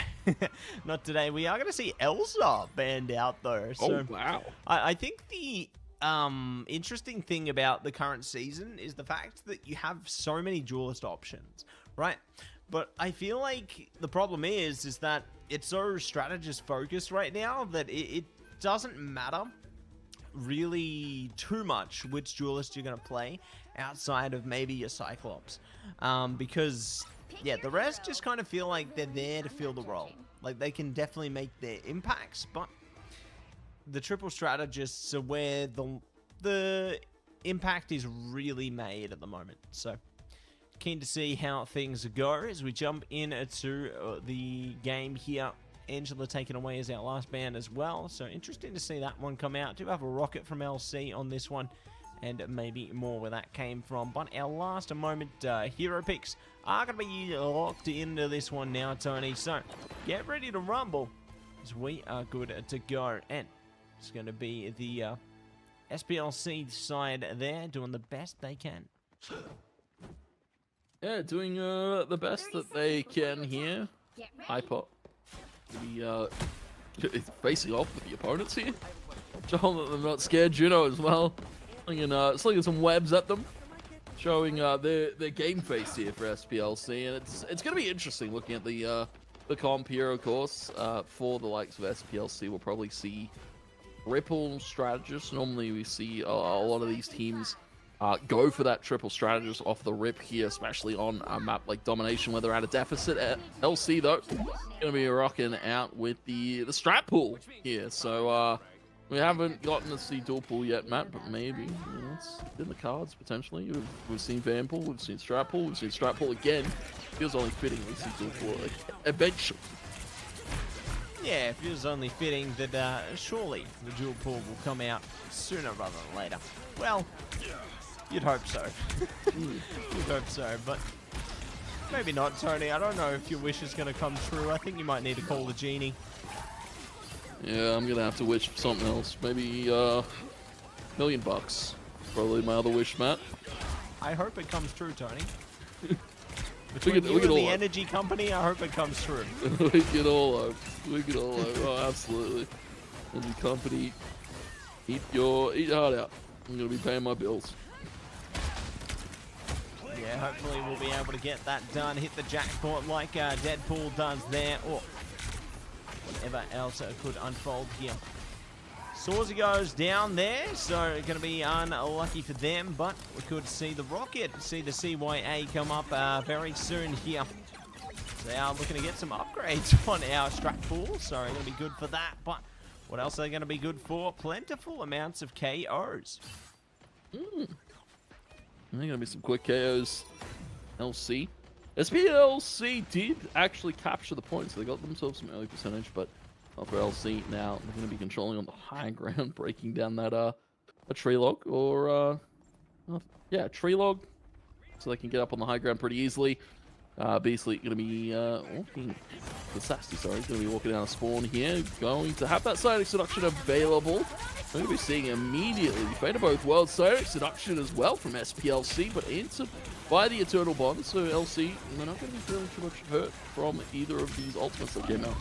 not today. We are going to see Elsa banned out, though. So oh, wow. I think the interesting thing about the current season is the fact that you have so many duelist options, right? But I feel like the problem is that it's so strategist focused right now that it doesn't matter really too much which duelist you're going to play outside of maybe your Cyclops, because yeah, the rest just kind of feel like they're there to fill the role. Like, they can definitely make their impacts, but the triple strategists are where the impact is really made at the moment. So keen to see how things go as we jump into the game here. Angela taken away as our last ban as well, so interesting to see that one come out. Do have a rocket from LC on this one, and maybe more where that came from. But our last moment hero picks are going to be locked into this one now, Tony. So get ready to rumble, as we are good to go. And it's going to be the SPLC side there doing the best they can. Yeah, doing the best that they can here. Get ready. Hyper. It's facing off with the opponents here. Showing that they're not scared. Juno as well. Slinging some webs at them. Showing their game face here for SPLC. And it's going to be interesting looking at the comp here, of course. For the likes of SPLC, we'll probably see triple strategists. Normally we see a lot of these teams go for that triple strategist off the rip here, especially on a map like Domination where they're at a deficit. LC though, going to be rocking out with the strat pool here. So we haven't gotten to see dual pool yet, Matt, but maybe it's in the cards potentially. We've seen Van pool, we've seen strat pool, we've seen strat pool again. Feels only fitting we see dual pool eventually. Yeah, it feels only fitting that surely the dual pool will come out sooner rather than later. Well, you'd hope so. You'd hope so, but maybe not, Tony. I don't know if your wish is going to come true. I think you might need to call the genie. Yeah, I'm going to have to wish for something else. Maybe $1 million. Probably my other wish, Matt. I hope it comes true, Tony. We Between could you and all the hope. energy company, I hope it comes true. We could all hope. We could all hope. Oh, absolutely. And the company, eat your heart out. I'm going to be paying my bills. Yeah, hopefully we'll be able to get that done. Hit the jackpot like Deadpool does there, or whatever else could unfold here. Swordsy goes down there, so going to be unlucky for them, but we could see the rocket, see the CYA come up very soon here. They are looking to get some upgrades on our strat pool, so going to be good for that, but what else are they going to be good for? Plentiful amounts of KOs. There are going to be some quick KOs. LC. SPLC did actually capture the points. They got themselves some early percentage, but for LC now, they're going to be controlling on the high ground, breaking down that a tree log, or yeah, tree log, so they can get up on the high ground pretty easily. Beastly going to be walking, the Sasty, sorry, going to be walking down a spawn here, going to have that Psionic Seduction available. We're going to be seeing immediately the Fate of Both Worlds, Psionic Seduction as well from SPLC, but answered by the Eternal Bond, so LC, they're not going to be feeling too much hurt from either of these ultimates that came out.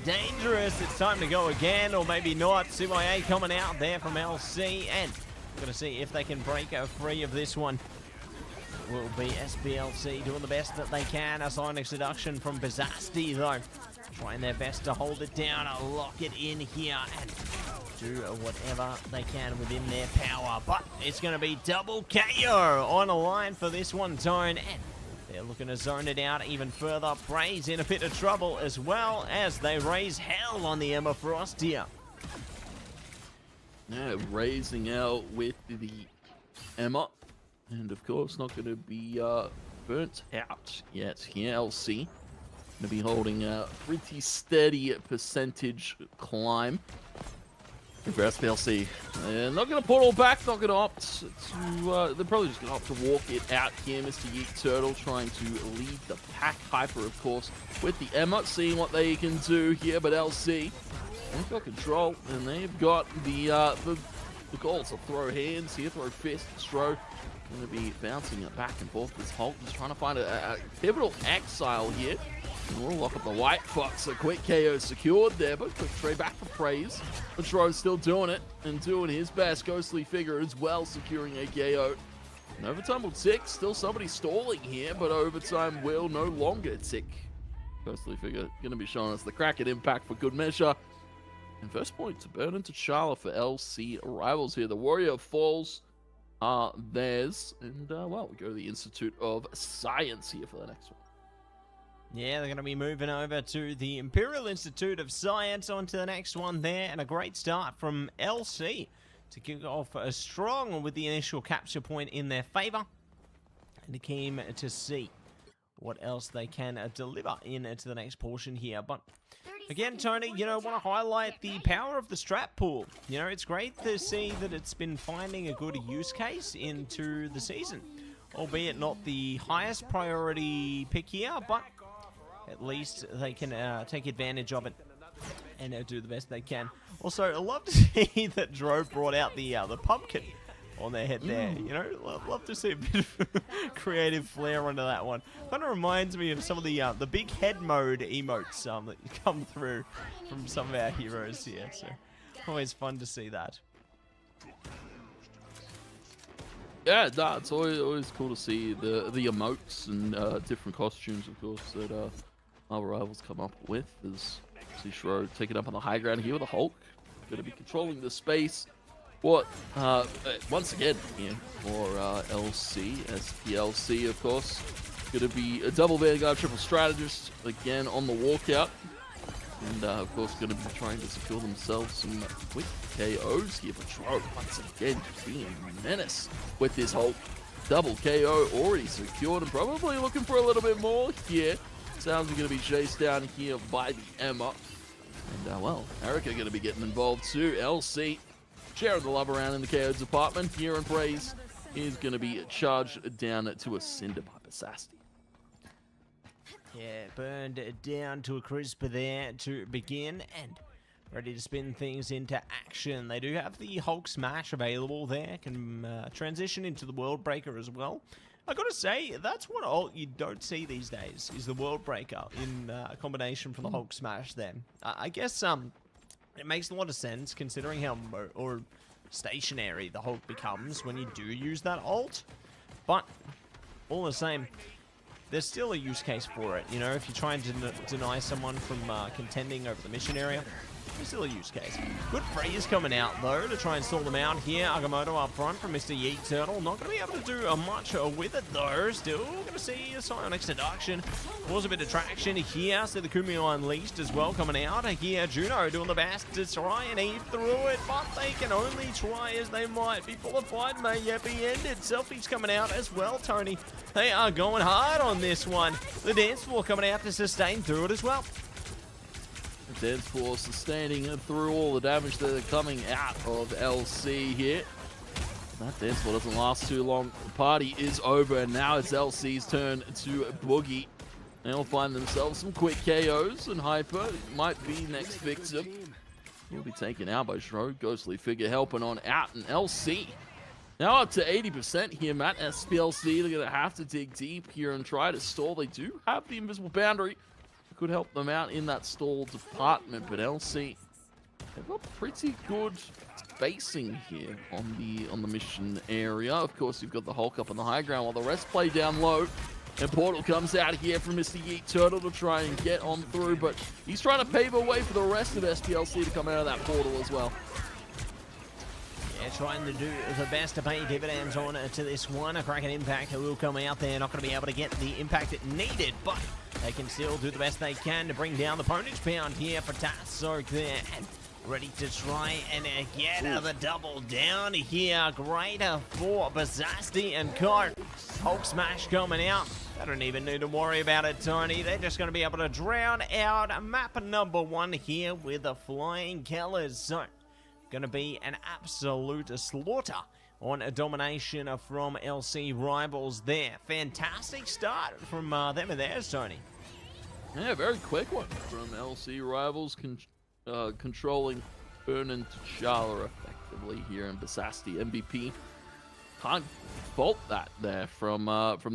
Dangerous, it's time to go again, or maybe not. CYA coming out there from LC, and we're going to see if they can break free of this one. Will be SPLC doing the best that they can. A Psionic Seduction from Bizasti though, trying their best to hold it down, lock it in here, and do whatever they can within their power. But it's going to be double KO on a line for this one, Zone, and they're looking to zone it out even further. Bray's in a bit of trouble as well as they raise hell on the Emma Frost here. Yeah, raising out with the Emma. And of course, not going to be burnt out yet here. LC going to be holding a pretty steady percentage climb for SPLC. They're not going to portal back, not going to opt to, they're probably just going to opt to walk it out here. Mr. Yeet Turtle trying to lead the pack. Hyper, of course, with the Emma, seeing what they can do here, but LC, they've got control, and they've got the goals to throw hands here, throw fists, throw. Going to be bouncing it back and forth. This Hulk just trying to find a pivotal exile here. And we'll lock up the White Fox. A quick KO secured there, but quick trade back for praise. Patro's still doing it and doing his best. Ghostly Figure as well, securing a KO. And overtime will tick. Still somebody stalling here, but overtime will no longer tick. Ghostly Figure going to be showing us the Kraken impact for good measure. And first point to burn into Charlotte for LC rivals here. The Warrior falls. Theirs, and well, we go to the Institute of Science here for the next one. Yeah, they're going to be moving over to the Imperial Institute of Science onto the next one there, and a great start from LC to kick off strong with the initial capture point in their favor, and keen to see what else they can deliver into the next portion here. But again, Tony, you know, want to highlight the power of the strat pool. You know, it's great to see that it's been finding a good use case into the season, albeit not the highest priority pick here, but at least they can take advantage of it. and do the best they can. Also, I love to see that Dro brought out the pumpkin on their head there. You know, love to see a bit of creative flair onto that one. Kind of reminds me of some of the big head mode emotes that come through from some of our heroes here. So always fun to see that. Yeah, no, it's always cool to see the emotes and different costumes, of course, that our rivals come up with. As see Shro taking up on the high ground here with the Hulk, going to be controlling the space. What once again here for LC, SPLC, of course, going to be a double Vanguard, triple strategist again on the walkout. And, of course, going to be trying to secure themselves some quick KOs here. But Shro, once again, being a menace with this whole double KO already secured. And probably looking for a little bit more here. Sounds are going to be chased down here by the Emma. And, well, Erica going to be getting involved too. LC sharing the love around in the KO department here. And Praise is going to be charged down to a cinder by Basasti. Yeah, burned down to a crisp there to begin, and ready to spin things into action. They do have the Hulk Smash available there, can transition into the World Breaker as well. I gotta say, that's one ult you don't see these days, is the World Breaker in a combination for the Hulk Smash there. I guess it makes a lot of sense considering how stationary the Hulk becomes when you do use that ult, but all the same, there's still a use case for it. You know, if you're trying to deny someone from contending over the mission area, there's still a use case. Good freeze coming out, though, to try and stall them out here. Agamotto up front from Mr. Yeet Turtle. Not going to be able to do much with it, though. Still going to see a Psionic Seduction. Cause a bit of traction here. See the Kumio Unleashed as well coming out. Here, Juno doing the best to try and eat through it, but they can only try as they might before the fight may yet be ended. Selfie's coming out as well, Tony. They are going hard on this one. The dance floor coming out to sustain through it as well. Dance floor sustaining through all the damage that are coming out of LC here. That dance floor doesn't last too long. The party is over, and now it's LC's turn to boogie. They'll find themselves some quick KOs, and Hyper might be next victim. He'll be taken out by Shro. Ghostly figure helping on out, and LC now up to 80% here, Matt. SPLC, they're going to have to dig deep here and try to stall. They do have the invisible boundary. Could help them out in that stall department, but LC, they've got pretty good spacing here on the mission area. Of course, you've got the Hulk up on the high ground while the rest play down low. And Portal comes out here from Mr. Yeet Turtle to try and get on through, but he's trying to pave a way for the rest of SPLC to come out of that portal as well. Yeah, trying to do the best to pay dividends on to this one. A cracking impact will come out there. Not going to be able to get the impact it needed, but they can still do the best they can to bring down the ponage pound here for Tassok there. And ready to try and get the double down here. Greater for Basasti and Cart. Hulk Smash coming out. They don't even need to worry about it, Tony. They're just going to be able to drown out map number 1 here with the Flying Killers. So, going to be an absolute slaughter on a domination from LC rivals there. Fantastic start from them and theirs, Tony. Yeah, very quick one from LC rivals controlling Burn and T'Challa effectively here in Basasti. MVP can't fault that there from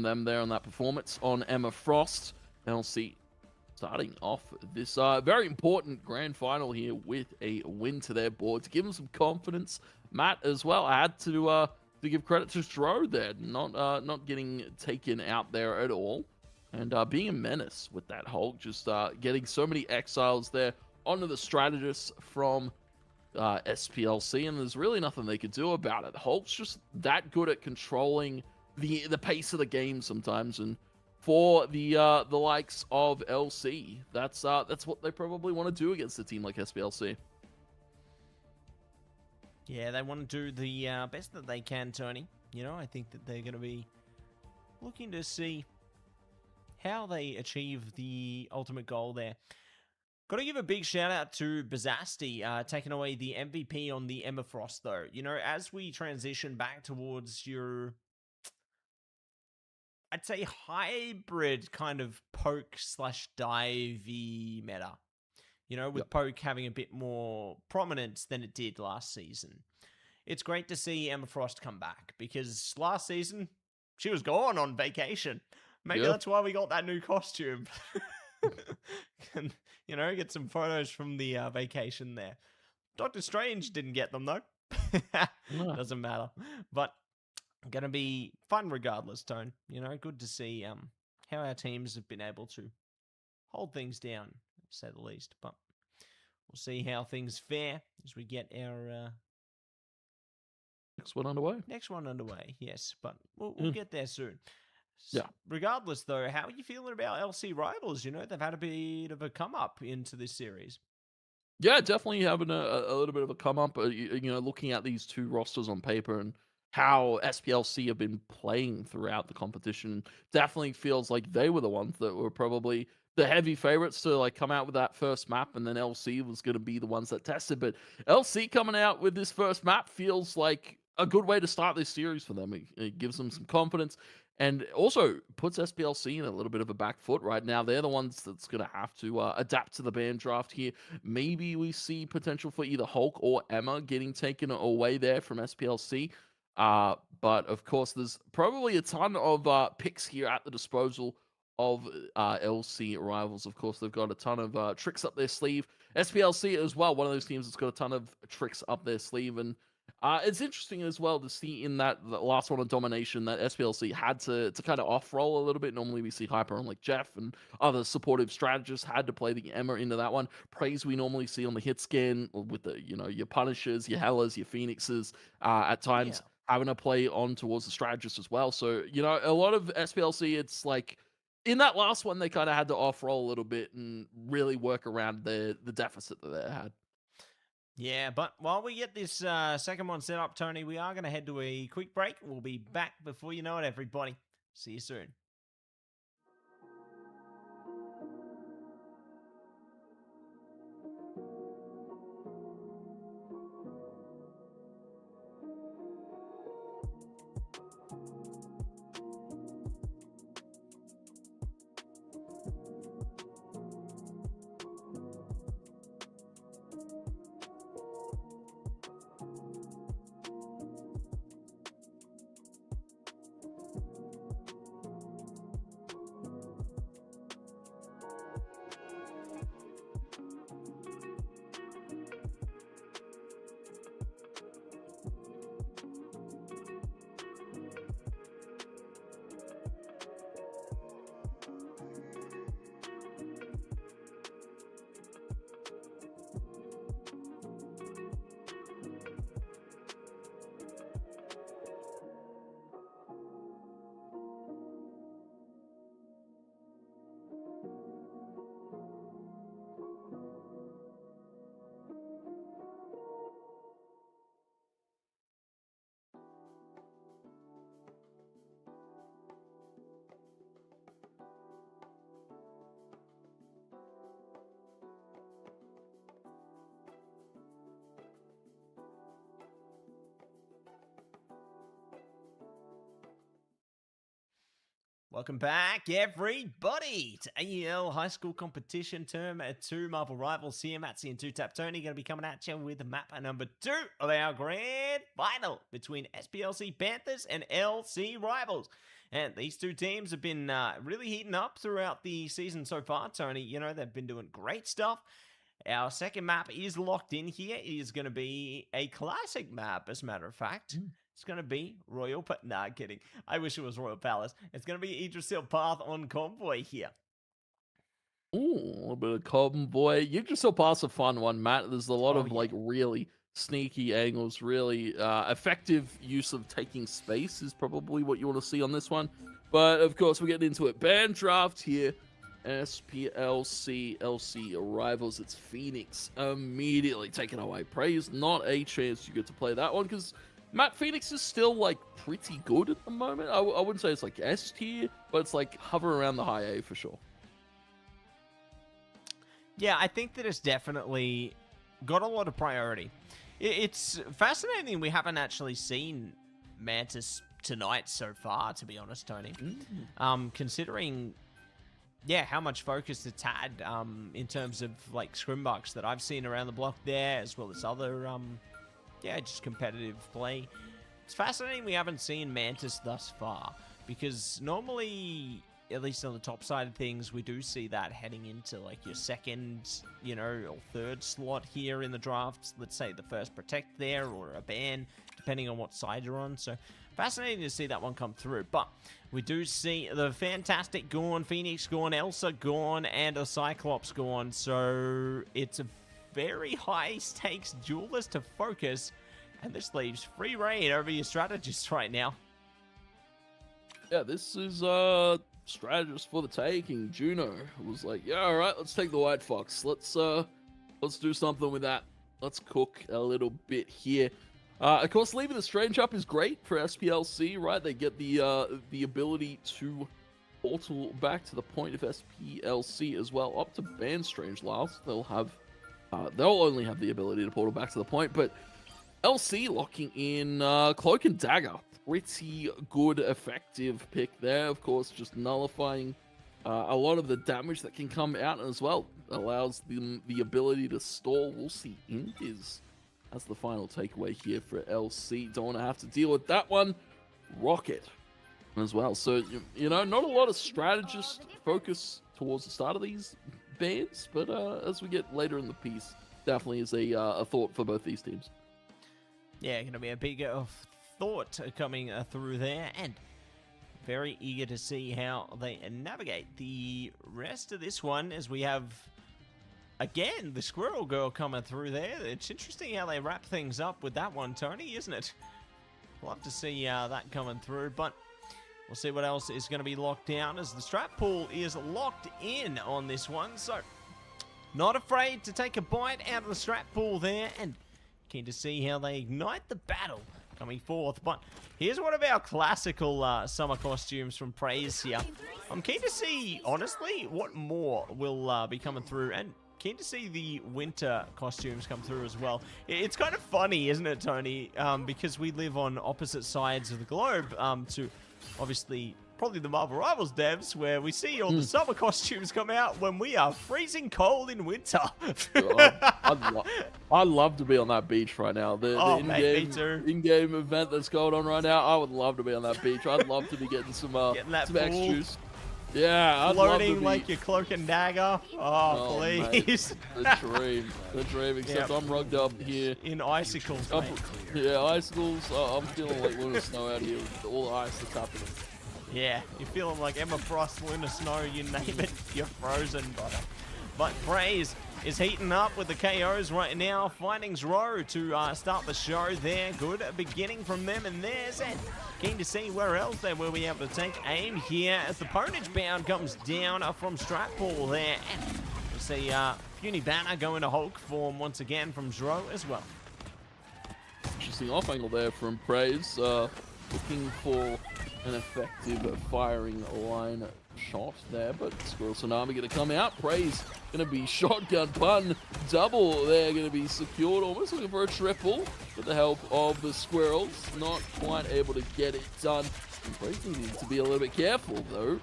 them there on that performance on Emma Frost. LC starting off this very important grand final here with a win to their board to give them some confidence. Matt as well, I had to give credit to Shro there, not getting taken out there at all, and being a menace with that Hulk, just getting so many exiles there onto the strategists from SPLC, and there's really nothing they could do about it. Hulk's just that good at controlling the pace of the game sometimes, and for the likes of LC, that's what they probably want to do against a team like SPLC. Yeah, they want to do the best that they can, Tony. You know, I think that they're going to be looking to see how they achieve the ultimate goal there. Got to give a big shout out to Basasti, taking away the MVP on the Emma Frost, though. You know, as we transition back towards your, I'd say, hybrid kind of poke/divey meta. you know, with Poke having a bit more prominence than it did last season. It's great to see Emma Frost come back, because last season, she was gone on vacation. Maybe that's why we got that new costume. Can, you know, get some photos from the vacation there. Doctor Strange didn't get them, though. Doesn't matter. But going to be fun regardless, Tone. You know, good to see how our teams have been able to hold things down, to say the least. But we'll see how things fare as we get our next one underway. Next one underway, yes. But we'll get there soon. Yeah. Regardless, though, how are you feeling about LC Rivals? You know, they've had a bit of a come up into this series. Yeah, definitely having a little bit of a come up. You know, looking at these two rosters on paper and how SPLC have been playing throughout the competition, definitely feels like they were the ones that were probably the heavy favorites to like come out with that first map, and then LC was going to be the ones that tested. But LC coming out with this first map feels like a good way to start this series for them. It gives them some confidence. And also puts SPLC in a little bit of a back foot right now. They're the ones that's going to have to adapt to the ban draft here. Maybe we see potential for either Hulk or Emma getting taken away there from SPLC. But of course, there's probably a ton of picks here at the disposal of LC Rivals. Of course, they've got a ton of tricks up their sleeve. SPLC as well, one of those teams that's got a ton of tricks up their sleeve. And it's interesting as well to see in that the last one of Domination that SPLC had to kind of off-roll a little bit. Normally we see Hyper and like Jeff and other supportive strategists had to play the Emma into that one. Praise we normally see on the hit scan with the, you know, your Punishers, your Hellas, your Phoenixes, at times having to play on towards the strategist as well. So, you know, a lot of SPLC, it's like in that last one, they kind of had to off-roll a little bit and really work around the deficit that they had. Yeah, but while we get this second one set up, Tony, we are going to head to a quick break. We'll be back before you know it, everybody. See you soon. Welcome back, everybody, to AEL High School Competition Term 2 Marvel Rivals here. Mattse and TwoTapTony going to be coming at you with map number 2 of our grand final between SPLC Panthers and LC Rivals. And these two teams have been really heating up throughout the season so far, Tony. You know, they've been doing great stuff. Our second map is locked in here. It is going to be a classic map, as a matter of fact. It's going to be Royal... Nah, kidding. I wish it was Royal Palace. It's going to be Yggdrasil Path on Convoy here. Ooh, a little bit of Convoy. Yggdrasil Path's a fun one, Matt. There's a lot of, like, really sneaky angles, really effective use of taking space is probably what you want to see on this one. But, of course, we're getting into it. Band draft here. SPLC LC Rivals. It's Phoenix immediately taken away. Praise, not a chance you get to play that one because... Matt, Phoenix is still, like, pretty good at the moment. I wouldn't say it's, like, S tier, but it's, like, hover around the high A for sure. Yeah, I think that it's definitely got a lot of priority. It's fascinating we haven't actually seen Mantis tonight so far, to be honest, Tony. Considering yeah, how much focus it's had in terms of like scrimbucks that I've seen around the block there, as well as other yeah, just competitive play. It's fascinating we haven't seen Mantis thus far, because normally, at least on the top side of things, we do see that heading into like your second, you know, or third slot here in the drafts. Let's say the first protect there or a ban, depending on what side you're on. So fascinating to see that one come through. But we do see the fantastic gone, Phoenix gone, Elsa gone, and a Cyclops gone. So it's a very high stakes duelist to focus, and this leaves free reign over your strategists right now. Yeah, this is strategist for the taking. Juno was like, yeah, all right, let's take the White Fox. Let's do something with that. Let's cook a little bit here. Of course, leaving the Strange up is great for SPLC, right? They get the ability to portal back to the point of SPLC as well, up to ban Strange last. They'll only have the ability to portal back to the point, but LC locking in Cloak and Dagger. Pretty good, effective pick there. Of course, just nullifying a lot of the damage that can come out as well. Allows them the ability to stall. We'll see Indiz as the final takeaway here for LC. Don't want to have to deal with that one. Rocket as well. So, you know, not a lot of strategist focus towards the start of these bans, but as we get later in the piece, definitely is a thought for both these teams. Yeah, going to be a big thought coming through there, and very eager to see how they navigate the rest of this one, as we have, again, the Squirrel Girl coming through there. It's interesting how they wrap things up with that one, Tony, isn't it? Love to see that coming through, but we'll see what else is going to be locked down, as the strap pool is locked in on this one. So, not afraid to take a bite out of the strap pool there, and keen to see how they ignite the battle coming forth. But here's one of our classical summer costumes from Praise here. I'm keen to see, honestly, what more will be coming through, and keen to see the winter costumes come through as well. It's kind of funny, isn't it, Tony? Because we live on opposite sides of the globe to, obviously, probably the Marvel Rivals devs, where we see all the summer costumes come out when we are freezing cold in winter. I'd love to be on that beach right now. The in-game event that's going on right now, I would love to be on that beach. I'd love to be getting some X juice. Yeah, I'd love to be like your Cloak and Dagger. Oh please. Mate, the dream. Except I'm rugged up here in icicles. Mate. Yeah, icicles. I'm feeling like Lunar Snow out here with all the ice that's happening. Yeah, you're feeling like Emma Frost, Lunar Snow, you name it, you're frozen, brother. But Praise is heating up with the KOs right now. Findings Row to start the show there. Good beginning from them and theirs. And keen to see where else they will be able to take aim here as the Ponage Bound comes down from Stratpool there. And we'll see Puny Banner go into Hulk form once again from Zro as well. Interesting off angle there from Praise. Looking for an effective firing line shot there, but Squirrel Tsunami going to come out. Praise going to be shotgun pun double. They're going to be secured, almost looking for a triple with the help of the Squirrels. Not quite able to get it done. And Praise needing to be a little bit careful though.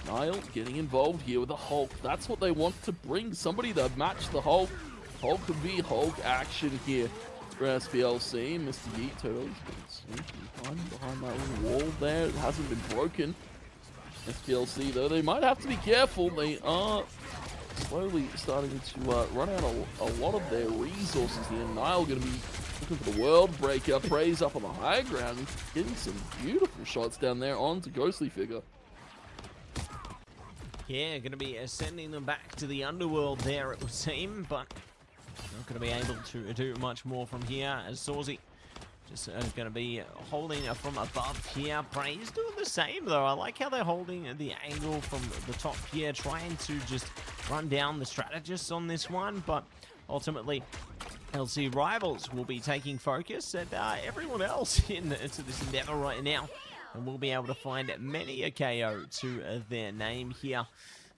Niall getting involved here with the Hulk. That's what they want to bring. Somebody to match the Hulk. Hulk could be Hulk action here for SPLC. Mr. Yeet totally behind that little wall there. It hasn't been broken. SPLC though, they might have to be careful. They are slowly starting to run out a lot of their resources here. Niall going to be looking for the World Breaker. Praise up on the high ground, getting some beautiful shots down there onto Ghostly Figure. Yeah, going to be sending them back to the underworld there, it would seem, but not going to be able to do much more from here, as Sawsy just going to be holding from above here. Praise doing the same though. I like how they're holding the angle from the top here, trying to just run down the strategists on this one, but ultimately LC Rivals will be taking focus and everyone else into this endeavor right now, and we'll be able to find many a KO to their name here.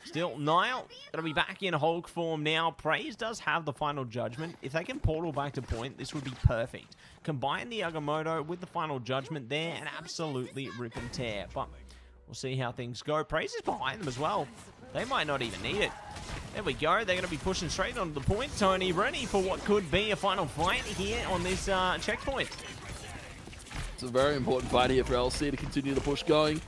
Still, Niall gonna be back in Hulk form now. Praise does have the final judgment. If they can portal back to point, this would be perfect. Combine the Agamotto with the final judgment there and absolutely rip and tear. But we'll see how things go. Praise is behind them as well. They might not even need it. There we go. They're going to be pushing straight onto the point. Tony ready for what could be a final fight here on this checkpoint. It's a very important fight here for LC to continue the push going.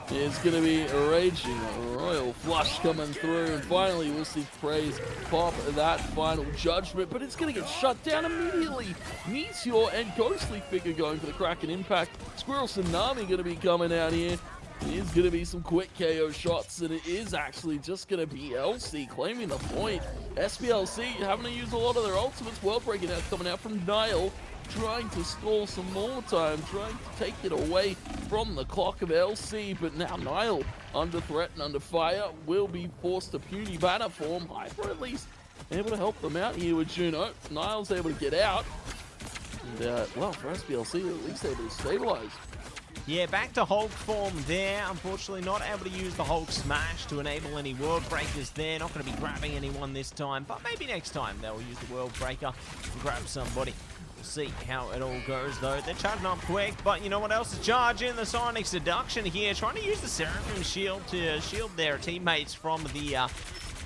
It's going to be a raging royal flush coming through, and finally we'll see Praise pop that final judgment, but it's going to get shut down immediately. Meteor and Ghostly Figure going for the Kraken impact. Squirrel Tsunami going to be coming out here. It is going to be some quick KO shots, and it is actually just going to be LC claiming the point. SPLC having to use a lot of their ultimates. World breaking out coming out from Nile, trying to stall some more time, trying to take it away from the clock of LC, but now Nile under threat and under fire will be forced to puny banner form. Hyper at least able to help them out here with Juno. Nile's able to get out, and well, for SPLC at least able to stabilize. Yeah, back to Hulk form there. Unfortunately, not able to use the Hulk smash to enable any world breakers there. Not going to be grabbing anyone this time, but maybe next time they'll use the world breaker and grab somebody. We'll see how it all goes, though. They're charging up quick, but you know what else is charging? The Sonic Seduction here, trying to use the Seraphim Shield to shield their teammates from the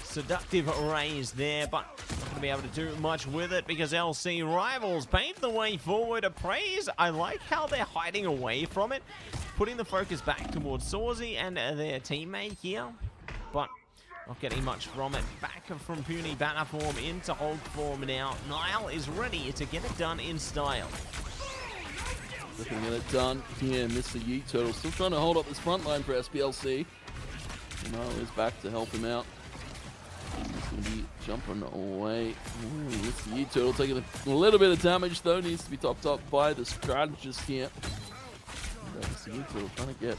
seductive rays there, but not going to be able to do much with it because LC Rivals paved the way forward. Praise, I like how they're hiding away from it, putting the focus back towards Sawzy and their teammate here, but not getting much from it. Back from puny banner form into Hulk form now. Nile is ready to get it done in style. Looking at it done here, Mr. Yeet Turtle still trying to hold up this front line for SPLC. Nile is back to help him out. He's going to be jumping away. Mr. Yeet Turtle taking a little bit of damage, though. Needs to be topped up by the strategist here. Mr. Yeet Turtle trying to get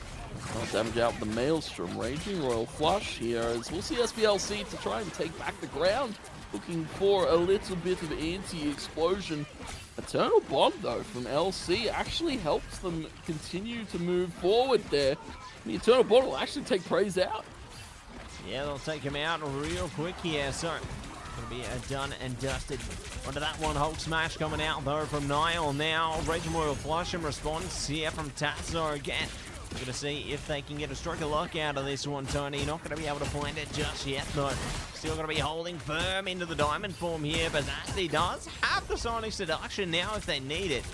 damage out with the Maelstrom. Raging Royal Flush here as we'll see SPLC to try and take back the ground. Looking for a little bit of anti-explosion. Eternal Bomb, though, from LC actually helps them continue to move forward there. The Eternal Bomb will actually take Praise out. Yeah, they'll take him out real quick here, so gonna be done and dusted. Onto that one, Hulk Smash coming out though from Nile now. Raging Royal Flush in response here from Tatso again. We're gonna see if they can get a stroke of luck out of this one, Tony. Not gonna be able to find it just yet though. Still gonna be holding firm into the diamond form here, but Nasty does have the Sonic Seduction now if they need it.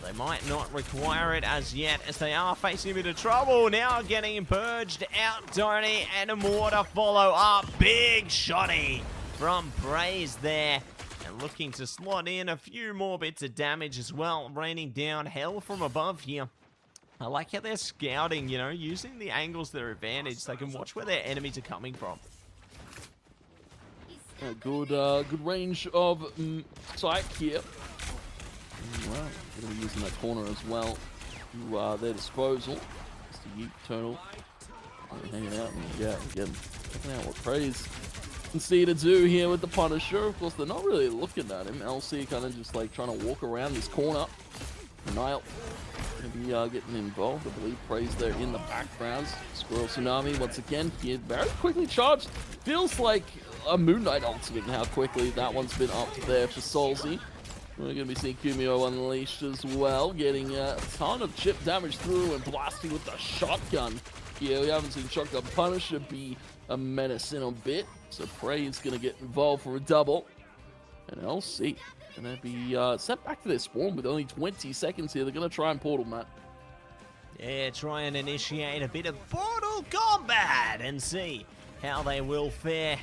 They might not require it as yet, as they are facing a bit of trouble. Now getting purged out, Tony, and more to follow up. Big shotty from Praise there. And looking to slot in a few more bits of damage as well. Raining down hell from above here. I like how they're scouting, you know, using the angles to their advantage so they can watch where their enemies are coming from. A good range of sight here. Wow, going to be using that corner as well to their disposal. Mr. Yeet Turtle hanging out and again checking out what Praise can see to do here with the Punisher. Of course, they're not really looking at him. LC kind of just like trying to walk around this corner. Nile going to be getting involved. I believe Praise there in the background. Squirrel Tsunami once again here, very quickly charged. Feels like a Moon Knight ultimate and how quickly that one's been up there for Solzy. We're going to be seeing Kumio Unleashed as well, getting a ton of chip damage through and blasting with the shotgun. Yeah, we haven't seen Shotgun Punisher be a menace in a bit, so Praise going to get involved for a double. And LC going to be sent back to their spawn with only 20 seconds here. They're going to try and portal, Matt. Yeah, try and initiate a bit of portal combat and see how they will fare.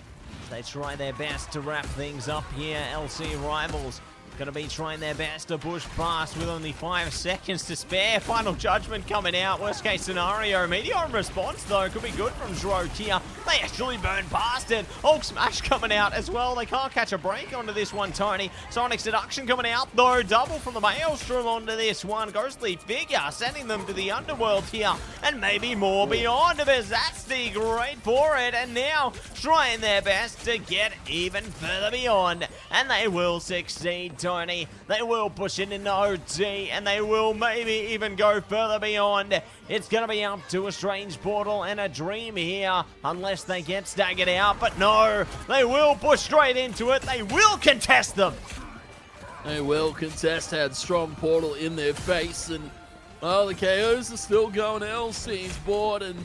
They try their best to wrap things up here. LC Rivals going to be trying their best to push past with only 5 seconds to spare. Final judgment coming out. Worst case scenario. Meteor in response, though, could be good from Droke here. They actually burn past it. Hulk Smash coming out as well. They can't catch a break onto this one, Tony. Sonic Seduction coming out, though. Double from the Maelstrom onto this one. Ghostly Figure sending them to the underworld here. And maybe more beyond. Bizasty great for it. And now trying their best to get even further beyond. And they will succeed, Tony. They will push it into OT, and they will maybe even go further beyond. It's going to be up to a strange portal and a dream here, unless they get staggered out. But no, they will push straight into it. They will contest them. They will contest. Had strong portal in their face, and well, the KOs are still going to LC's board, and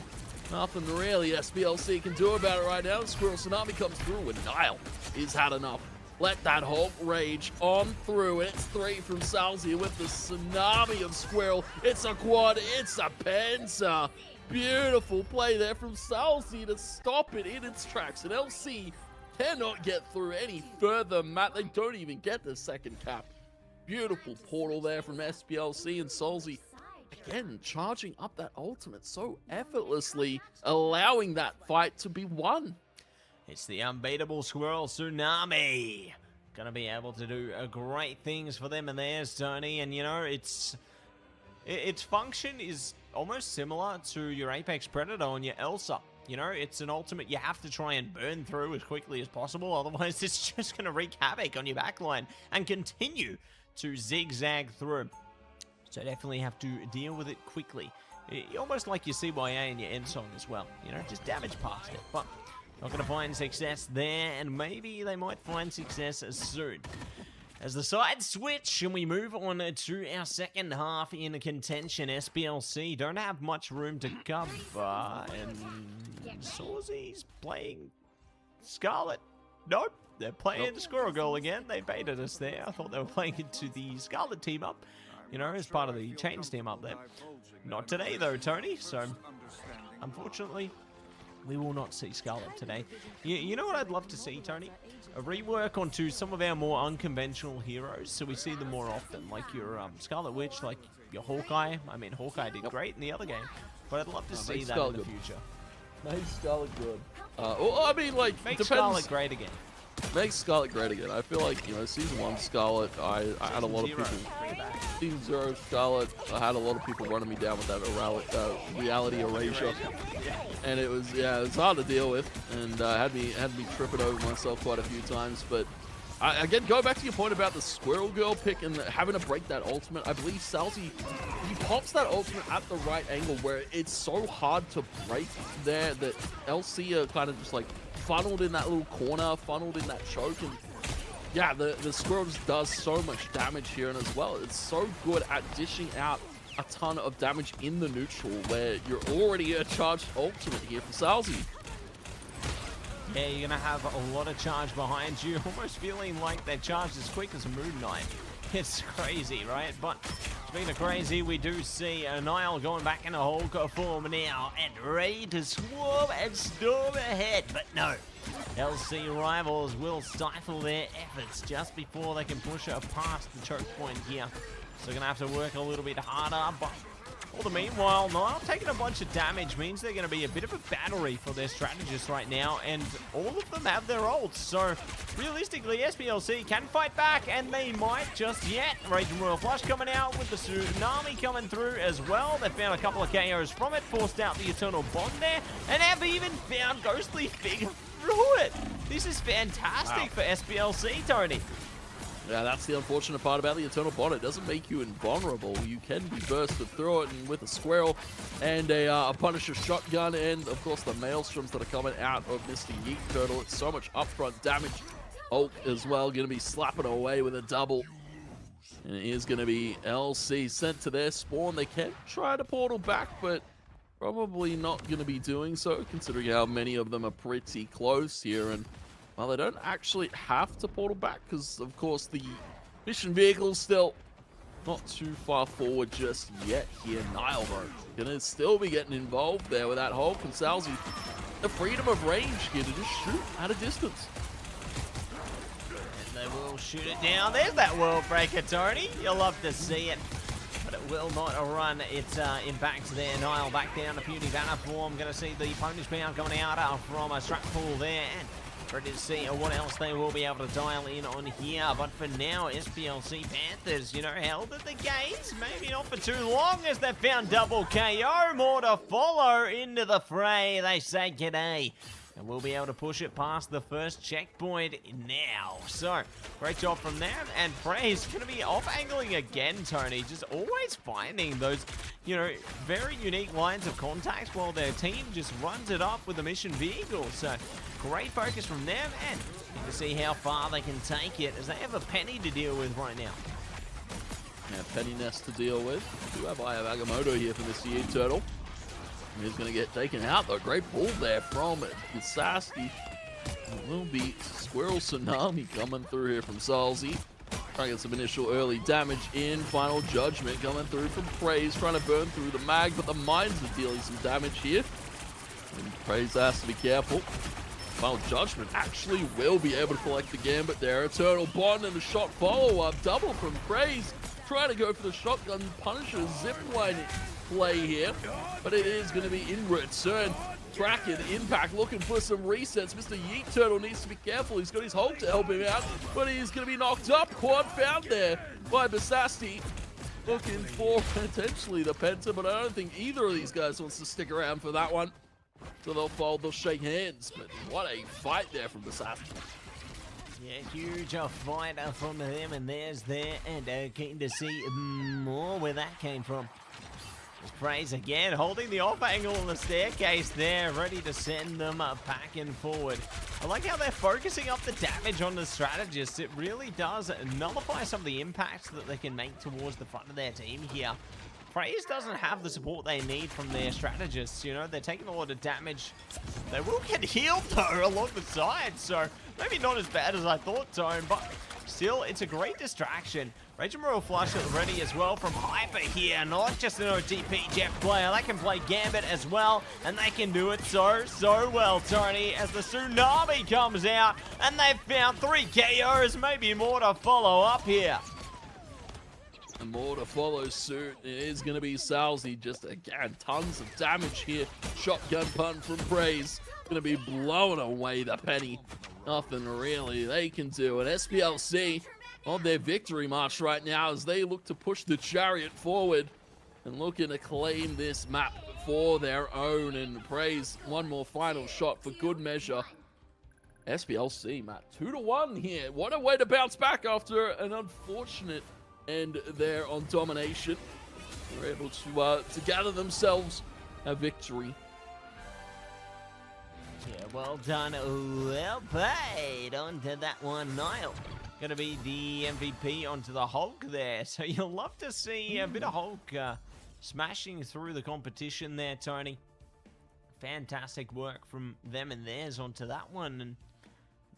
Nothing really SBLC can do about it right now. The Squirrel Tsunami comes through and Nile is had enough. Let that Hulk rage on through, and it's 3 from Salzy with the tsunami of Squirrel. It's a quad, it's a penta. Beautiful play there from Salzy to stop it in its tracks, and LC cannot get through any further. Matt, they don't even get the second cap. Beautiful portal there from SBLC, and Salzy again charging up that ultimate so effortlessly, allowing that fight to be won. It's the unbeatable Squirrel Tsunami. Gonna be able to do great things for them and theirs, Tony. And, you know, its function is almost similar to your Apex Predator and your Elsa. You know, it's an ultimate you have to try and burn through as quickly as possible. Otherwise, it's just going to wreak havoc on your backline and continue to zigzag through. So definitely have to deal with it quickly. Almost like your CYA and your end song as well. You know, just damage past it. But not going to find success there, and maybe they might find success soon. As the sides switch and we move on to our second half in contention, SBLC don't have much room to cover, and Sawzy's playing Scarlet. Nope, they're playing Squirrel Girl again. They baited us there. I thought they were playing into the Scarlet team up, you know, as part of the Chains team up there. Not today though, Tony, so unfortunately we will not see Scarlet today. You know what I'd love to see, Tony? A rework onto some of our more unconventional heroes, so we see them more often, like your Scarlet Witch, like your Hawkeye. I mean, Hawkeye did great in the other game, but I'd love to see that in the future. Make Scarlet good. Well, I mean, like, make depends. Scarlet great again. Make Scarlet great again. I feel like, you know, Season 1 Scarlet, I had a lot of people. Season 0 Scarlet, I had a lot of people running me down with that reality erasure. And it was, yeah, it was hard to deal with, and had me tripping over myself quite a few times. But again, go back to your point about the Squirrel Girl pick and having to break that ultimate. I believe Salty, he pops that ultimate at the right angle where it's so hard to break there that LC are kind of just like funneled in that little corner, funneled in that choke, and yeah, the Squirrel just does so much damage here, and as well, it's so good at dishing out a ton of damage in the neutral where you're already a charged ultimate here for Salzy. Yeah, you're going to have a lot of charge behind you, almost feeling like they're charged as quick as a Moon Knight. It's crazy, right? But speaking of crazy, we do see Nile going back into Hulk form now and ready to swarm and storm ahead. But no, LC rivals will stifle their efforts just before they can push her past the choke point here. So they're going to have to work a little bit harder, but all the meanwhile, Nile taking a bunch of damage means they're going to be a bit of a battery for their strategists right now, and all of them have their ults. So realistically, SBLC can fight back, and they might just yet. Raging Royal Flush coming out with the Tsunami coming through as well. They found a couple of KOs from it, forced out the Eternal Bond there, and have even found Ghostly Figure through it. This is fantastic for SBLC, Tony. Yeah, that's the unfortunate part about the Eternal Bond. It doesn't make you invulnerable. You can be bursted through it, and with a Squirrel and a Punisher shotgun, and of course the Maelstroms that are coming out of Mr. Yeet Turtle, it's so much upfront damage. Hulk as well, going to be slapping away with a double. And it is going to be LC sent to their spawn. They can try to portal back, but probably not going to be doing so, considering how many of them are pretty close here. And well, they don't actually have to portal back because, of course, the mission vehicle's still not too far forward just yet here. Nile, though, gonna still be getting involved there with that Hulk and Salzy. The freedom of range here to just shoot at a distance. And they will shoot it down. There's that World Breaker, Tony. You'll love to see it. But it will not run its impact there. Nile back down to Puny Banner form. Going to see the punish bound coming out from a strap pool there. And ready to see what else they will be able to dial in on here. But for now, SBLC Panthers, you know, held at the gates. Maybe not for too long as they've found double KO. More to follow into the fray. They say g'day. And we'll be able to push it past the first checkpoint now. So, great job from them. And Prey's going to be off-angling again, Tony. Just always finding those, you know, very unique lines of contact while their team just runs it up with the mission vehicle. So, great focus from them. And to see how far they can take it as they have a Penny to deal with right now. Yeah, Penny Nest to deal with. We do have Eye of Agamotto here for Mr. Yeet Turtle. He's going to get taken out, though. Great pull there from Sassy. It will be Squirrel Tsunami coming through here from Salzy. Trying to get some initial early damage in. Final Judgment coming through from Praise, trying to burn through the mag, but the mines are dealing some damage here. And Praise has to be careful. Final Judgment actually will be able to collect the Gambit there. Eternal Bond and the shot follow-up. Double from Praise. Trying to go for the shotgun Punisher zipline play here, but it is going to be in return. Kraken Impact looking for some resets. Mr. Yeet Turtle needs to be careful. He's got his Hulk to help him out, but he's going to be knocked up. Quad found there by Basasti. Looking for potentially the Penta, but I don't think either of these guys wants to stick around for that one. So they'll fold, they'll shake hands. But what a fight there from Basasti. Yeah, huge fight from them, and there's there, and keen to see more where that came from. Praise again, holding the off angle on the staircase there, ready to send them back and forward. I like how they're focusing up the damage on the strategists. It really does nullify some of the impacts that they can make towards the front of their team here. Praise doesn't have the support they need from their strategists. You know, they're taking a lot of damage. They will get healed, though, along the side, so maybe not as bad as I thought, Tone, but still, it's a great distraction. Rage and Royal Flush ready as well from Hyper here. Not just an OTP Jet player. They can play Gambit as well, and they can do it so well, Tony, as the Tsunami comes out, and they've found 3 KOs, maybe more to follow up here. And more to follow soon. It is going to be Salzy. Just, again, tons of damage here. Shotgun pun from Praise. Going to be blowing away the penny. Nothing really they can do. And SPLC on their victory march right now as they look to push the Chariot forward and looking to claim this map for their own. And Praise, one more final shot for good measure. SPLC, Matt, 2-1 here. What a way to bounce back after an unfortunate end there on domination. They're able to gather themselves a victory. Yeah, well done, well played. Onto that one, Niall. Gonna be the MVP onto the Hulk there. So you'll love to see a bit of Hulk smashing through the competition there, Tony. Fantastic work from them and theirs onto that one. And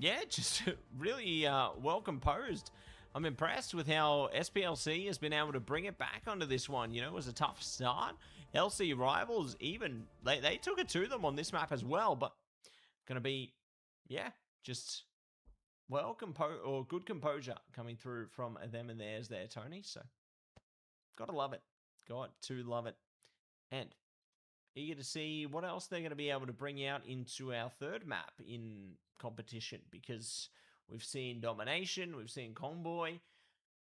yeah, just really well composed. I'm impressed with how SPLC has been able to bring it back onto this one. You know, it was a tough start. LC Rivals even, they took it to them on this map as well, but gonna be, yeah, just well composed, or good composure coming through from them and theirs there, Tony. So gotta love it. Got to love it. And eager to see what else they're going to be able to bring out into our third map in competition, because we've seen Domination, we've seen Convoy.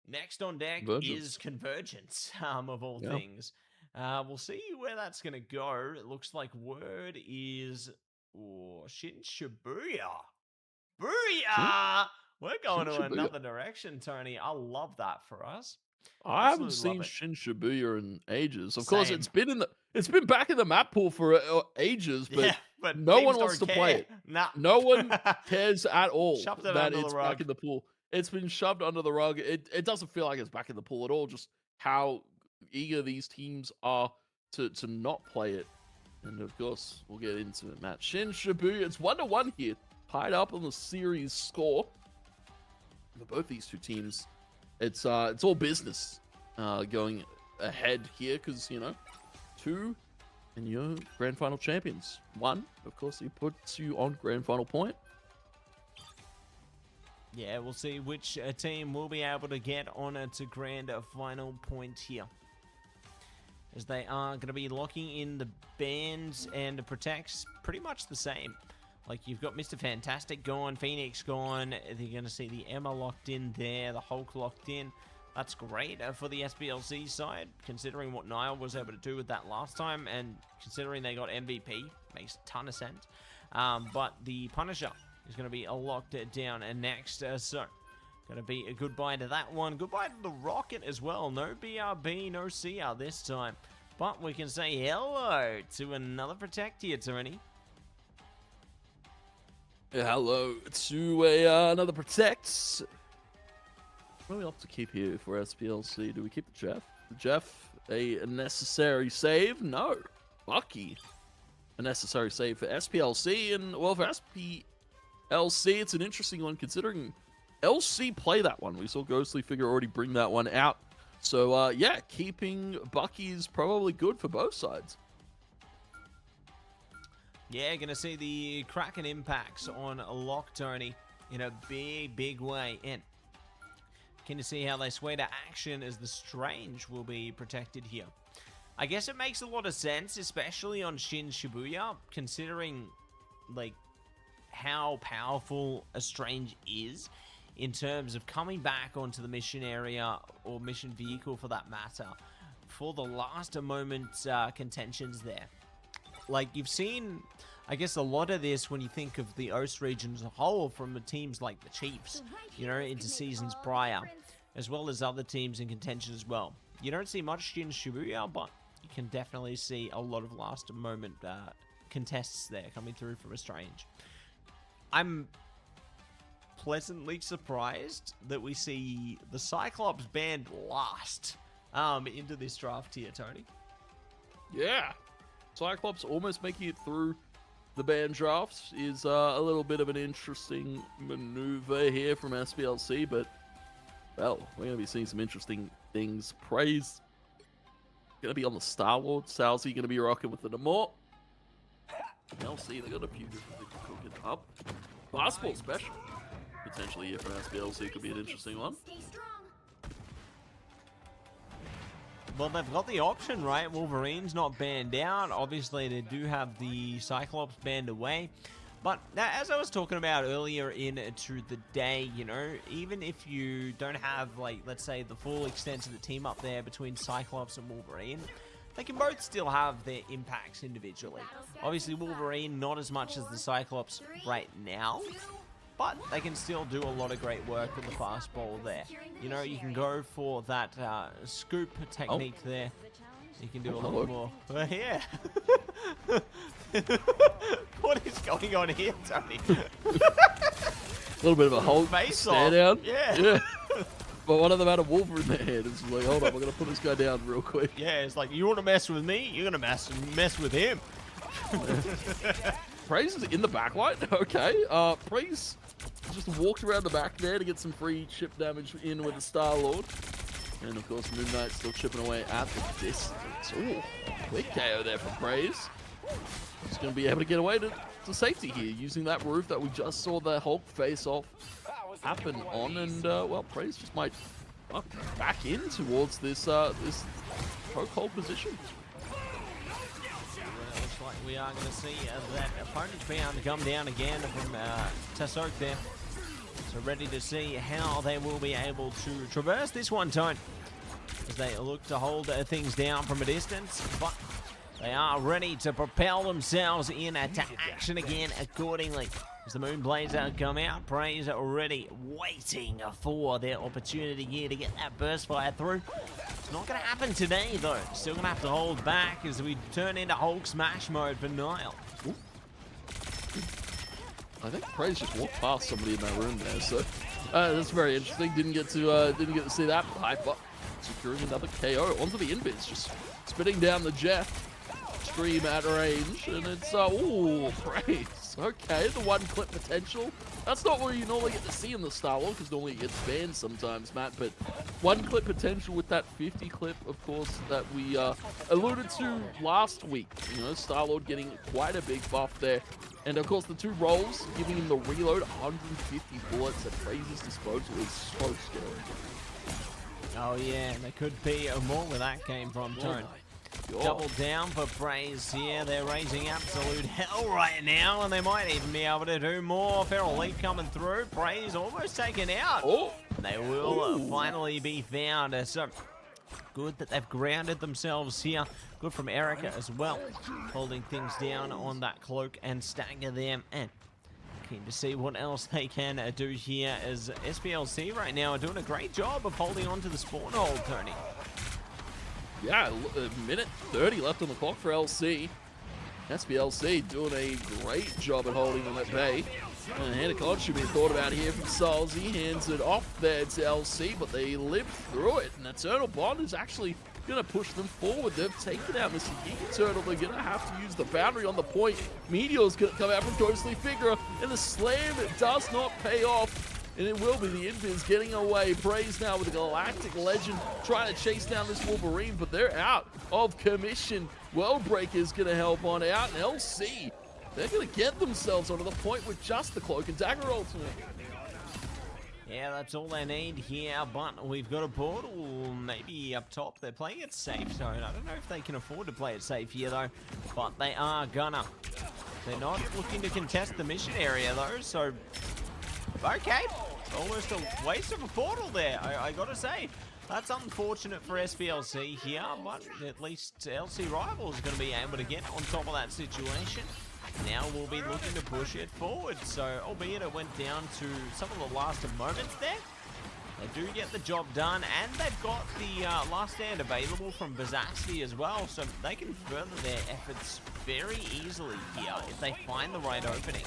Next on deck is Convergence, of all things. We'll see where that's going to go. It looks like word is Shin Shibuya. Booyah! We're going to another direction, Tony. I love that for us. I haven't seen Shin Shibuya in ages. Of course, it's been back in the map pool for ages, but no one wants to play it. Nah. No one cares at all that it's back in the pool. It's been shoved under the rug. It doesn't feel like it's back in the pool at all. Just how eager these teams are to not play it. And of course, we'll get into it, Matt. Shin Shibuya, it's 1-1 here, tied up on the series score. For both these two teams, it's all business going ahead here, because, you know, 2 and you're grand final champions. 1, of course, he puts you on grand final point. Yeah, we'll see which team will be able to get on to grand final point here, as they are going to be locking in the bans and the protects pretty much the same. Like, you've got Mr. Fantastic gone, Phoenix gone. They're going to see the Emma locked in there, the Hulk locked in. That's great for the SPLC side, considering what Niall was able to do with that last time, and considering they got MVP. Makes a ton of sense. But the Punisher is going to be locked down next. So, going to be a goodbye to that one. Goodbye to the Rocket as well. No BRB, no CR this time. But we can say hello to another Protect here, Tony. Hello to another Protect. What do we have to keep here for SPLC? Do we keep the Jeff? The Jeff, a necessary save? No. Bucky. A necessary save for SPLC, and well, for SPLC, it's an interesting one considering LC play that one. We saw Ghostly Figure already bring that one out. So, yeah, keeping Bucky is probably good for both sides. Yeah, going to see the Kraken impacts on Lock Tony in a big way. And keen to see how they sway to action as the Strange will be protected here. I guess it makes a lot of sense, especially on Shin Shibuya, considering, like, how powerful a Strange is in terms of coming back onto the mission area, or mission vehicle for that matter, for the last moment contentions there. Like, you've seen, I guess, a lot of this when you think of the OST region as a whole from the teams like the Chiefs, you know, into seasons prior, as well as other teams in contention as well. You don't see much Shin Shibuya, but you can definitely see a lot of last moment contests there coming through from a Strange. I'm pleasantly surprised that we see the Cyclops banned last into this draft here, Tony. Yeah. Cyclops almost making it through the ban drafts is a little bit of an interesting maneuver here from SPLC, but, well, we're going to be seeing some interesting things. Praise going to be on the Star-Lord. Salzy going to be rocking with the Namor. LC, they got a few different things cooking up. Basketball special, potentially here from SPLC, could be an interesting one. Stay strong. Well, they've got the option, right? Wolverine's not banned out. Obviously, they do have the Cyclops banned away. But as I was talking about earlier into the day, you know, even if you don't have, like, let's say the full extent of the team up there between Cyclops and Wolverine, they can both still have their impacts individually. Obviously, Wolverine not as much as the Cyclops right now, but they can still do a lot of great work with the fast ball there. You know, you can go for that scoop technique there. You can do a lot more. Yeah. What is going on here, Tony? A little bit of a Hulk Face stare off. down. Yeah. But one of them had a Wolver in their head. It's like, hold up, I'm going to put this guy down real quick. Yeah, it's like, you want to mess with me? You're going to mess with him. Praise is in the backlight. Okay. Praise just walked around the back there to get some free chip damage in with the Star-Lord. And, of course, Moon Knight still chipping away at the distance. Ooh, quick KO there from Praise. He's going to be able to get away to safety here, using that roof that we just saw the Hulk face-off happen on. And, well, Praise just might back in towards this this chokehold position. Well, looks like we are going to see that opponent's bound to come down again from Tasok there. So ready to see how they will be able to traverse this one, Tone, as they look to hold things down from a distance, but they are ready to propel themselves into action again accordingly. As the Moonblazer come out, Praise already waiting for their opportunity here to get that burst fire through. It's not going to happen today, though. Still going to have to hold back as we turn into Hulk smash mode for Nile. Ooh. I think Praise just walked past somebody in that room there, so that's very interesting. Didn't get to see that. Hyper securing another KO onto the invis, just spitting down the jet. Stream at range, and it's ooh, Praise. Okay, the one clip potential. That's not what you normally get to see in the Star-Lord, because normally it gets banned sometimes, Matt. But one clip potential with that 50 clip, of course, that we alluded to last week. You know, Star-Lord getting quite a big buff there. And of course, the two rolls giving him the reload, 150 bullets at Praise's disposal is so scary. Oh yeah, and there could be more where that came from, Tone. Double down for Praise here. They're raising absolute hell right now, and they might even be able to do more. Feral Leap coming through. Praise almost taken out. Oh. They will finally be found. So good that they've grounded themselves here. Good from Erica as well, holding things down on that cloak and stagger them. And keen to see what else they can do here, as SPLC right now are doing a great job of holding on to the spawn hold, Tony. Yeah, a minute 30 left on the clock for LC. SPLC doing a great job at holding on that bay. And a hand of God should be thought about here from Salzy. Hands it off there to LC, but they lived through it. And Eternal Bond is actually gonna push them forward. They've taken out Mr. Geeky Turtle. They're gonna have to use the boundary on the point. Meteor's gonna come out from Ghostly Figure, and the slam does not pay off. And it will be the Invis getting away. Praise now with the Galactic Legend trying to chase down this Wolverine, but they're out of commission. Worldbreaker's going to help on out, and LC, they're going to get themselves onto the point with just the Cloak and Dagger ultimate. Yeah, that's all they need here, but we've got a portal maybe up top. They're playing it safe, so I don't know if they can afford to play it safe here, though, but they are gonna. They're not looking to contest the mission area, though, so... Okay, almost a waste of a portal there, I gotta say. That's unfortunate for SVLC here, but at least LC Rivals are going to be able to get on top of that situation. Now we'll be looking to push it forward, so albeit it went down to some of the last of moments there, they do get the job done, and they've got the last stand available from Bizzacity as well, so they can further their efforts very easily here if they find the right opening.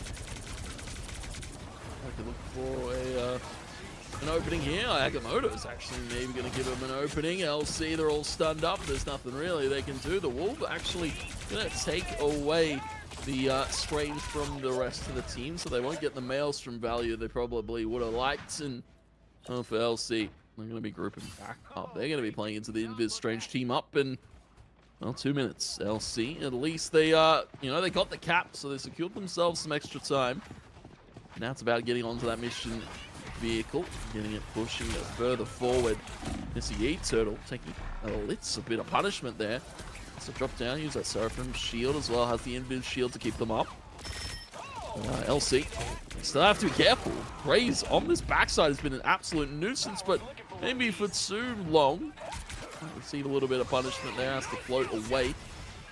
I could look for an opening here. Agamotto's actually maybe going to give him an opening. LC, they're all stunned up. There's nothing really they can do. The Wolf actually going to take away the Strange from the rest of the team, so they won't get the Maelstrom value they probably would have liked. And for LC, they're going to be grouping back up. They're going to be playing into the Invis Strange team up in, well, 2 minutes. LC, at least they, they got the cap, so they secured themselves some extra time. Now it's about getting onto that mission vehicle, getting it pushing it further forward. Mr. Yeet Turtle taking a bit of punishment there. So drop down, use that Seraphim shield as well, has the Invis shield to keep them up. LC, still have to be careful. Praise on this backside has been an absolute nuisance, but maybe for too long. Receive a little bit of punishment there, has to float away.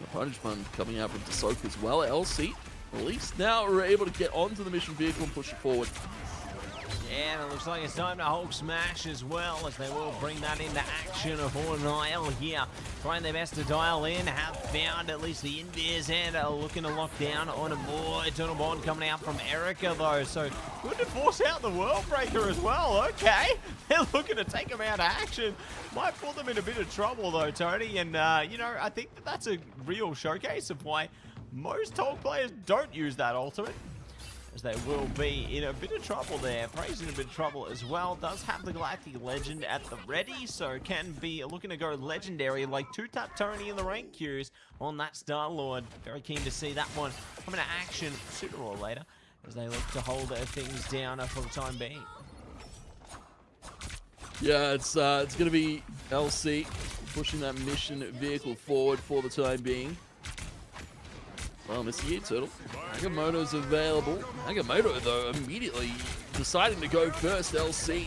The punishment coming out from Tisoka as well. LC, at least now we're able to get onto the mission vehicle and push it forward. Yeah, and it looks like it's time to Hulk smash as well, as they will bring that into action for Niall here. Trying their best to dial in, have found at least the Invis, and are looking to lock down on a more Eternal Bond coming out from Erica though. So good to force out the Worldbreaker as well. Okay, they're looking to take him out of action. Might put them in a bit of trouble though, Tony. And I think that's a real showcase of why most Hulk players don't use that ultimate, as they will be in a bit of trouble there. Praise in a bit of trouble as well. Does have the Galactic Legend at the ready, so can be looking to go legendary like TwoTapTony in the rank queues on that Star-Lord. Very keen to see that one come into action sooner or later, as they look to hold their things down for the time being. Yeah, it's going to be LC pushing that mission vehicle forward for the time being. Well, Mr. Yeet Turtle, Agamotto's available. Agamotto, though, immediately deciding to go first. LC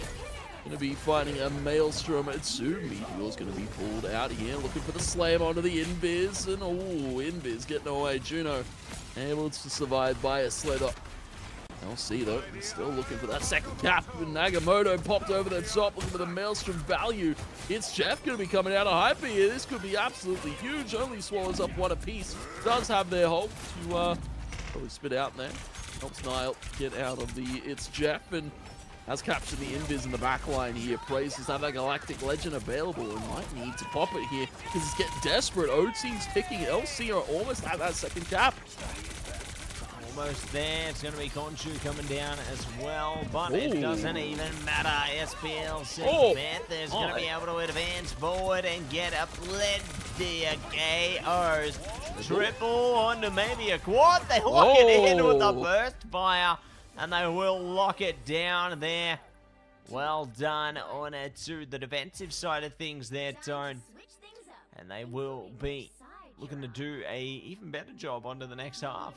going to be finding a Maelstrom at 2. Meteor's going to be pulled out here, looking for the slam onto the Invis. And, Invis getting away. Juno able to survive by a sled up. LC, though, still looking for that second cap. And Agamotto popped over the top, looking for the Maelstrom value. It's Jeff going to be coming out of Hyper here. This could be absolutely huge. Only swallows up one apiece. Does have their Hulk to probably spit out there. Helps Niall get out of the It's Jeff, and has captured the Invis in the back line here. Praise does have that Galactic Legend available and might need to pop it here because it's getting desperate. O-Team's picking. LC are almost at that second cap. Almost there. It's going to be Khonshu coming down as well, but it doesn't even matter. SPLC Panthers going to be able to advance forward and get a plenty of KOs. Triple onto maybe a quad. They lock it in with the burst fire, and they will lock it down there. Well done on it to the defensive side of things there, Tone. And they will be looking to do a even better job onto the next half.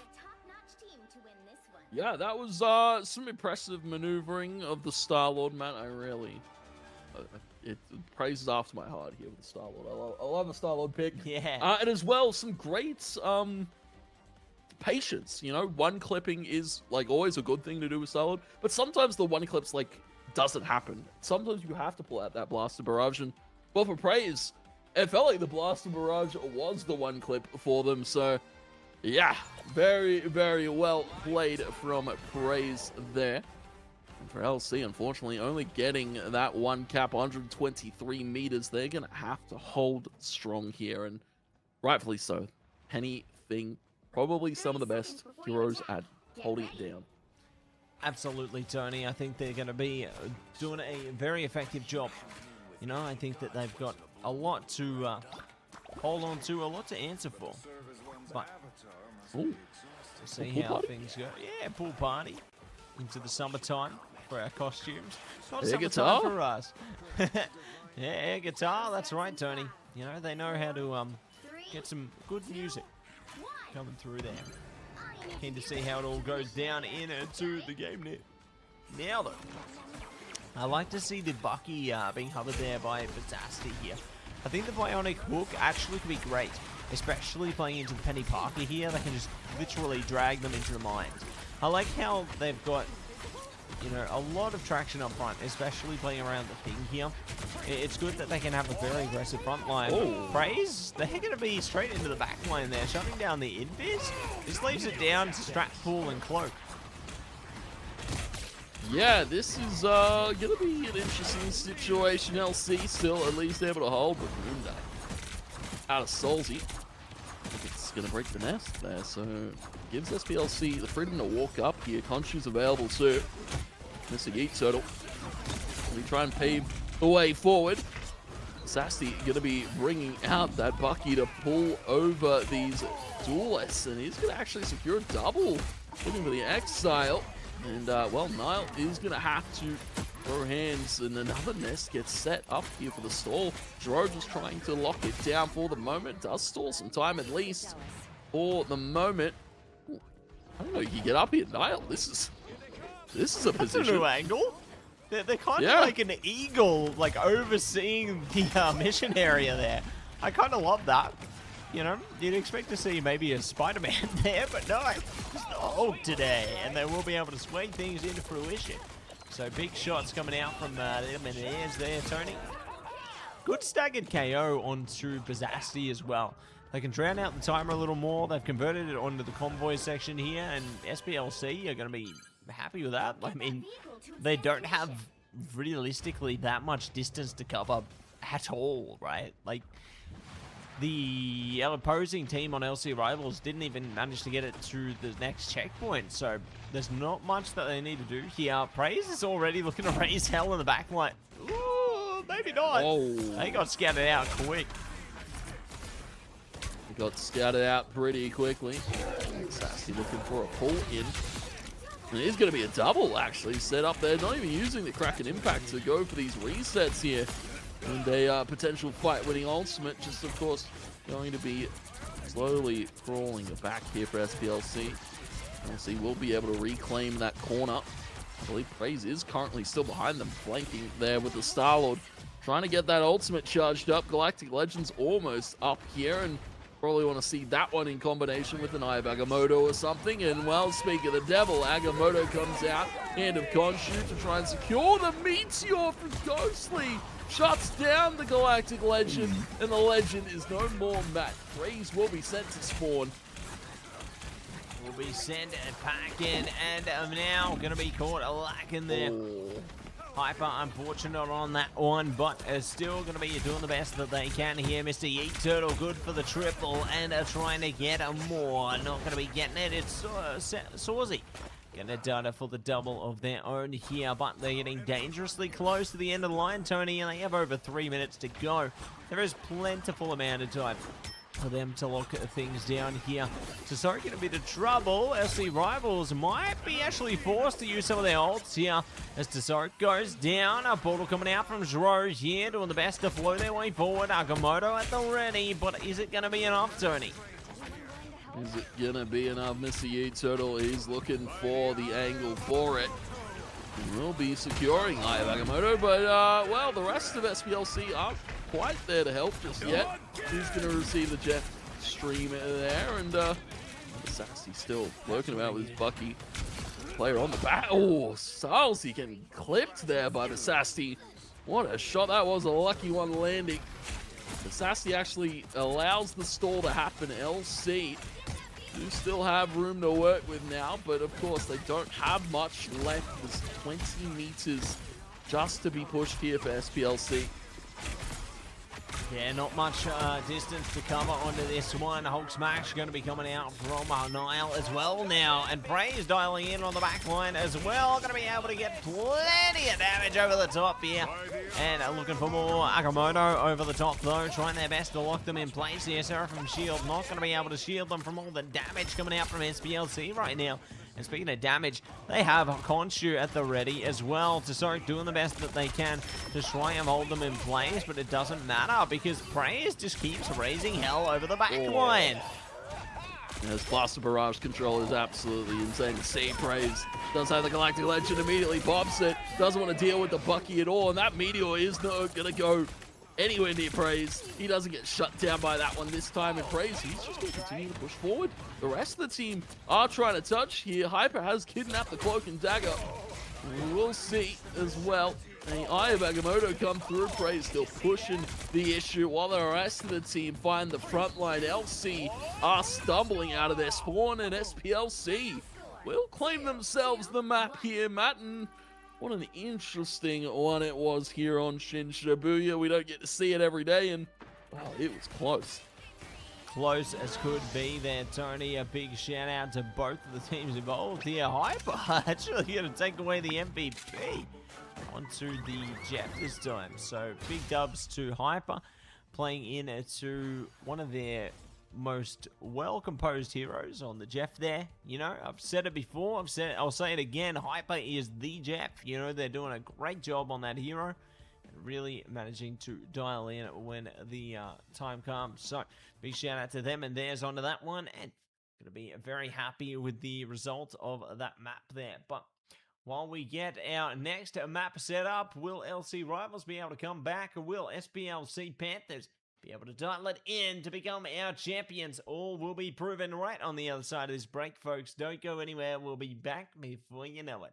Yeah, that was some impressive maneuvering of the Star-Lord, man. I really... it praises after my heart here with the Star-Lord. I love the Star-Lord pick. Yeah. And as well, some great patience. One clipping is, like, always a good thing to do with Star-Lord. But sometimes the one clips, like, doesn't happen. Sometimes you have to pull out that Blaster Barrage. And, well, for Praise, it felt like the Blaster Barrage was the one clip for them. So, yeah, very, very well played from Praise there. for LC, unfortunately, only getting that one cap, 123 meters. They're going to have to hold strong here, and rightfully so. Penny, Thing, probably some of the best heroes at holding it down. Absolutely, Tony. I think they're going to be doing a very effective job. You know, I think that they've got a lot to hold on to, a lot to answer for. But Ooh. to see Pool how party? things go. Yeah, pool party into the summertime for our costumes. Not Air summertime guitar? for us. Yeah, air guitar. That's right, Tony. You know, they know how to get some good music coming through there. Keen to see how it all goes down into the game net. Now though, I like to see the Bucky being hovered there by Bazasti here. I think the Bionic Hook actually could be great, especially playing into the Penny Parker here. They can just literally drag them into the mines. I like how they've got, you know, a lot of traction up front, especially playing around the Thing here. It's good that they can have a very aggressive front line. Oh. Praise, they're going to be straight into the back line there, shutting down the invis. This leaves it down to Strat, Pool, and Cloak. Yeah, this is going to be an interesting situation. LC still at least able to hold, but Moonday out of Soulsy. I think it's going to break the nest there, so gives SPLC the freedom to walk up here. Khonshu's available too. Missing Eat Turtle. We try and pave the way forward. Sassy going to be bringing out that Bucky to pull over these duelists, and he's going to actually secure a double. Looking for the exile. And, well, Nile is going to have to throw hands, and another nest gets set up here for the stall. Dro just trying to lock it down for the moment. Does stall some time at least for the moment. Ooh, I don't know, you get up here, Nile. This is a That's a position. new angle. They're kind Yeah. of like an eagle, like overseeing the mission area there. I kind of love that. You know, you'd expect to see maybe a Spider-Man there, but no, just the Hulk today, and they will be able to swing things into fruition. So big shots coming out from them, and there's there, Tony. Good staggered KO onto Bazasti as well. They can drown out the timer a little more. They've converted it onto the convoy section here, and SPLC are going to be happy with that. I mean, they don't have realistically that much distance to cover at all, right? Like, the opposing team on LC Rivals didn't even manage to get it to the next checkpoint, so there's not much that they need to do here. Praise is already looking to raise hell in the back line. Ooh, maybe not. Oh. They got scouted out quick. He got scouted out pretty quickly. Sassy looking for a pull in. And it is going to be a double, actually, set up there. Not even using the Kraken Impact to go for these resets here. And a potential fight-winning ultimate, just of course going to be slowly crawling back here for SPLC. LC will be able to reclaim that corner. I believe Praise is currently still behind them, flanking there with the Star-Lord. Trying to get that ultimate charged up. Galactic Legends almost up here, and probably want to see that one in combination with an Eye of Agamotto or something. And well, speak of the devil, Agamotto comes out, hand of Khonshu to try and secure the Meteor from Ghostly. Shuts down the Galactic Legend, and the Legend is no more Matt. Praise will be sent to spawn. Will be sent packing, and now going to be caught lacking there. Oh. Hyper unfortunate on that one, but still going to be doing the best that they can here. Mr. Yeet Turtle good for the triple, and trying to get more. Not going to be getting it. It's Sawsy. Gonna done it for the double of their own here, but they're getting dangerously close to the end of the line, Tony, and they have over 3 minutes to go. There is plentiful amount of time for them to lock things down here. So sorry, get a bit of trouble. LC Rivals might be actually forced to use some of their ults here as Tesoric goes down. A portal coming out from Zro here, doing the best to flow their way forward. Agamotto at the ready, but is it going to be enough, Tony? Is it gonna be enough? Mr. Yeet Turtle is looking for the angle for it. He will be securing Eye of Agamotto, but well, the rest of SPLC aren't quite there to help just yet. He's gonna receive the jet stream there, and Sassy still lurking about with his Bucky. Player on the back. Oh, Salsy getting clipped there by the Sassy. What a shot that was, a lucky one landing. The Sassy actually allows the stall to happen. LC do still have room to work with now, but of course they don't have much left. There's 20 meters just to be pushed here for SPLC. Yeah, not much distance to cover onto this one. Hulk Smash going to be coming out from Nile as well now. And Praise dialing in on the back line as well. Going to be able to get plenty of damage over the top here. And looking for more Agamotto over the top though. Trying their best to lock them in place here. Seraphim Shield not going to be able to shield them from all the damage coming out from SPLC right now. And speaking of damage, they have Khonshu at the ready as well to start doing the best that they can to try and hold them in place, but it doesn't matter because Praise just keeps raising hell over the back line. As Blaster Barrage control is absolutely insane to see. Praise does have the Galactic Legend, immediately pops it, doesn't want to deal with the Bucky at all, and that Meteor is not going to go anywhere near Praise. He doesn't get shut down by that one this time, and Praise, he's just going to continue to push forward. The rest of the team are trying to touch here. Hyper has kidnapped the Cloak and Dagger. We'll see as well. The Eye of Agamotto come through. Praise still pushing the issue while the rest of the team find the front line. LC are stumbling out of their spawn, and SPLC will claim themselves the map here. Matten, what an interesting one it was here on Shin Shibuya. We don't get to see it every day, and wow, it was close. Close as could be there, Tony. A big shout out to both of the teams involved here. Hyper actually going to take away the MVP onto the Jeff this time. So big dubs to Hyper, playing in to one of their most well-composed heroes on the Jeff there. You know, I've said it before, I'll say it again, Hyper is the Jeff. You know, they're doing a great job on that hero and really managing to dial in when the time comes. So big shout out to them and theirs onto that one, and gonna be very happy with the result of that map there. But while we get our next map set up, will LC Rivals be able to come back, or will SPLC Panthers be able to dial it in to become our champions? All will be proven right on the other side of this break, folks. Don't go anywhere. We'll be back before you know it.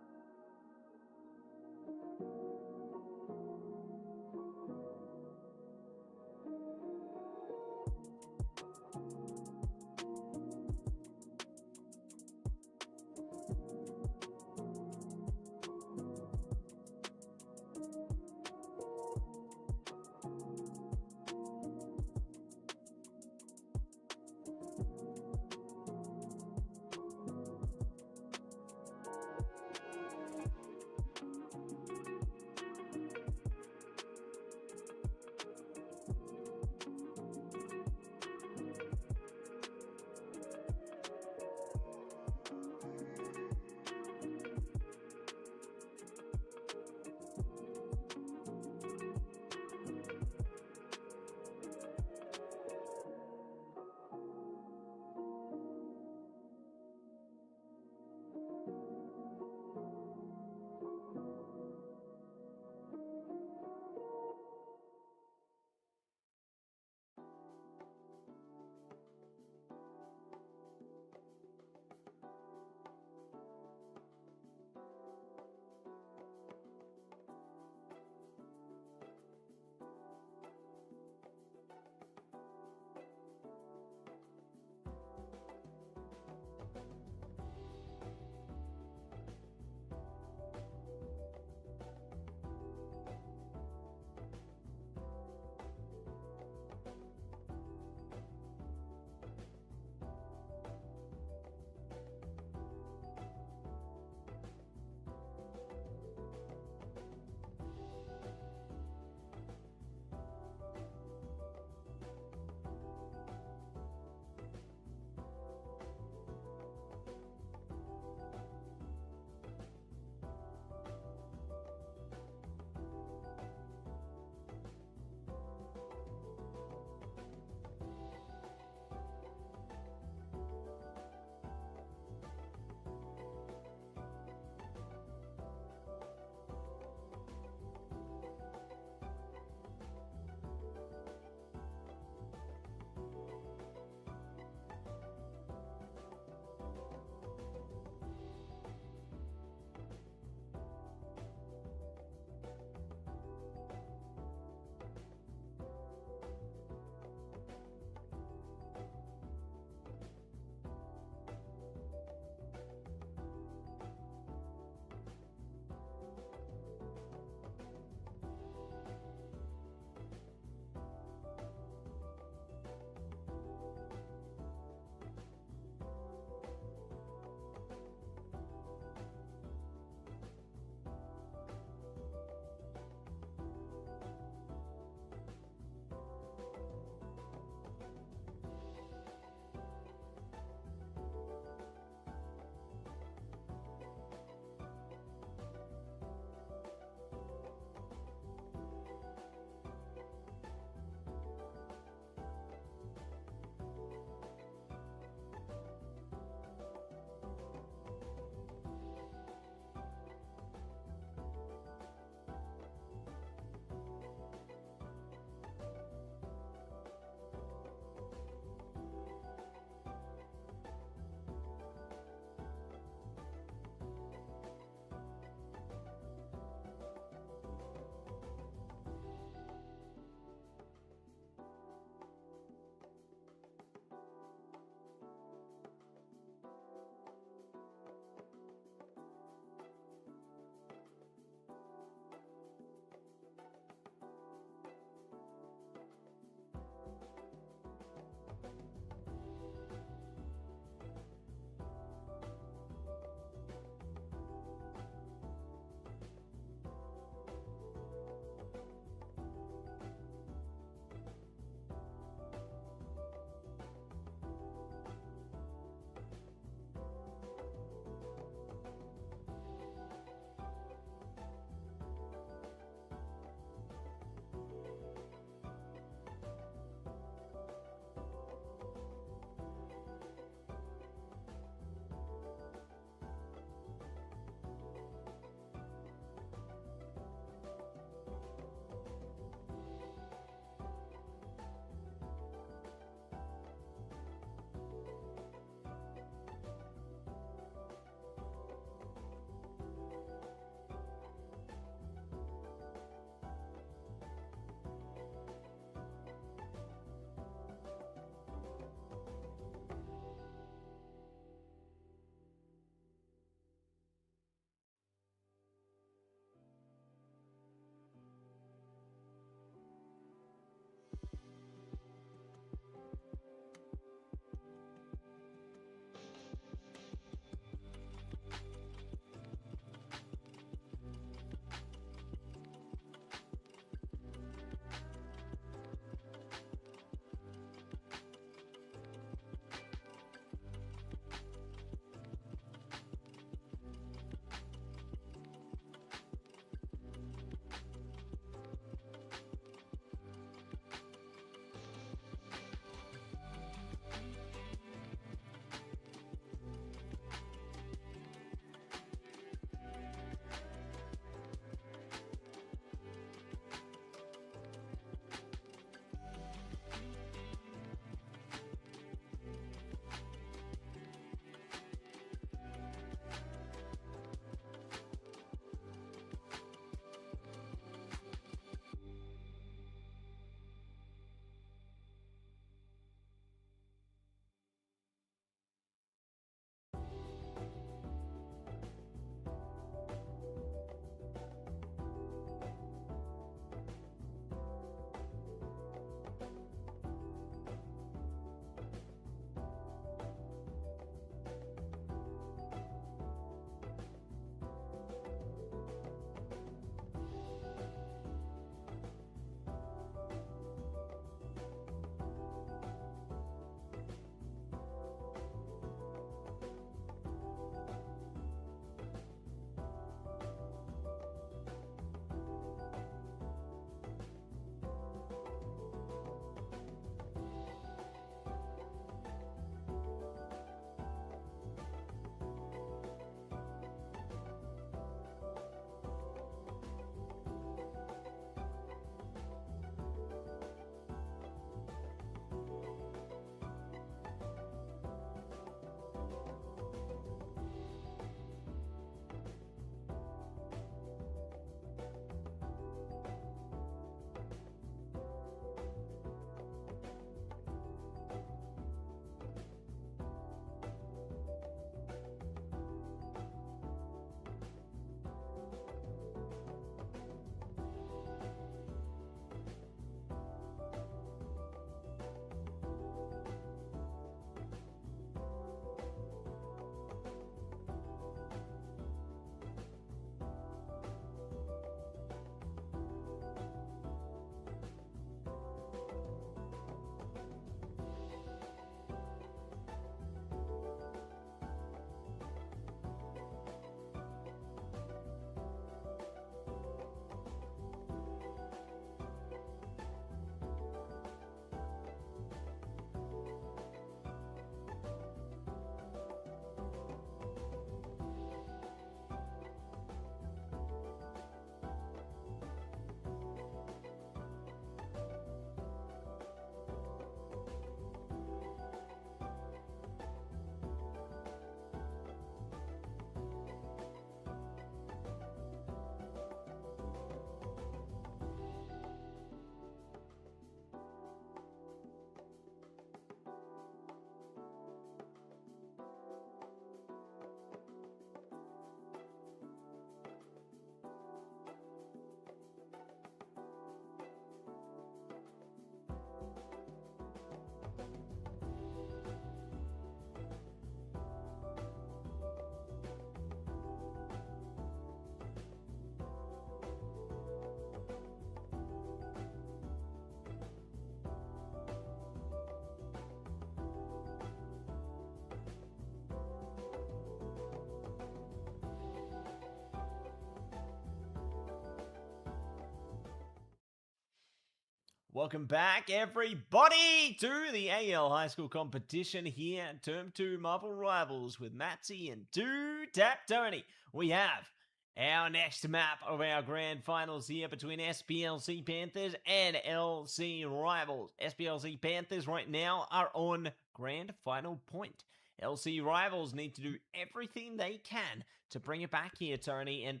Welcome back, everybody, to the AEL High School Competition here at Term 2 Marvel Rivals with Mattse and TwoTapTony. We have our next map of our grand finals here between SPLC Panthers and LC Rivals. SPLC Panthers right now are on grand final point. LC Rivals need to do everything they can to bring it back here, Tony, and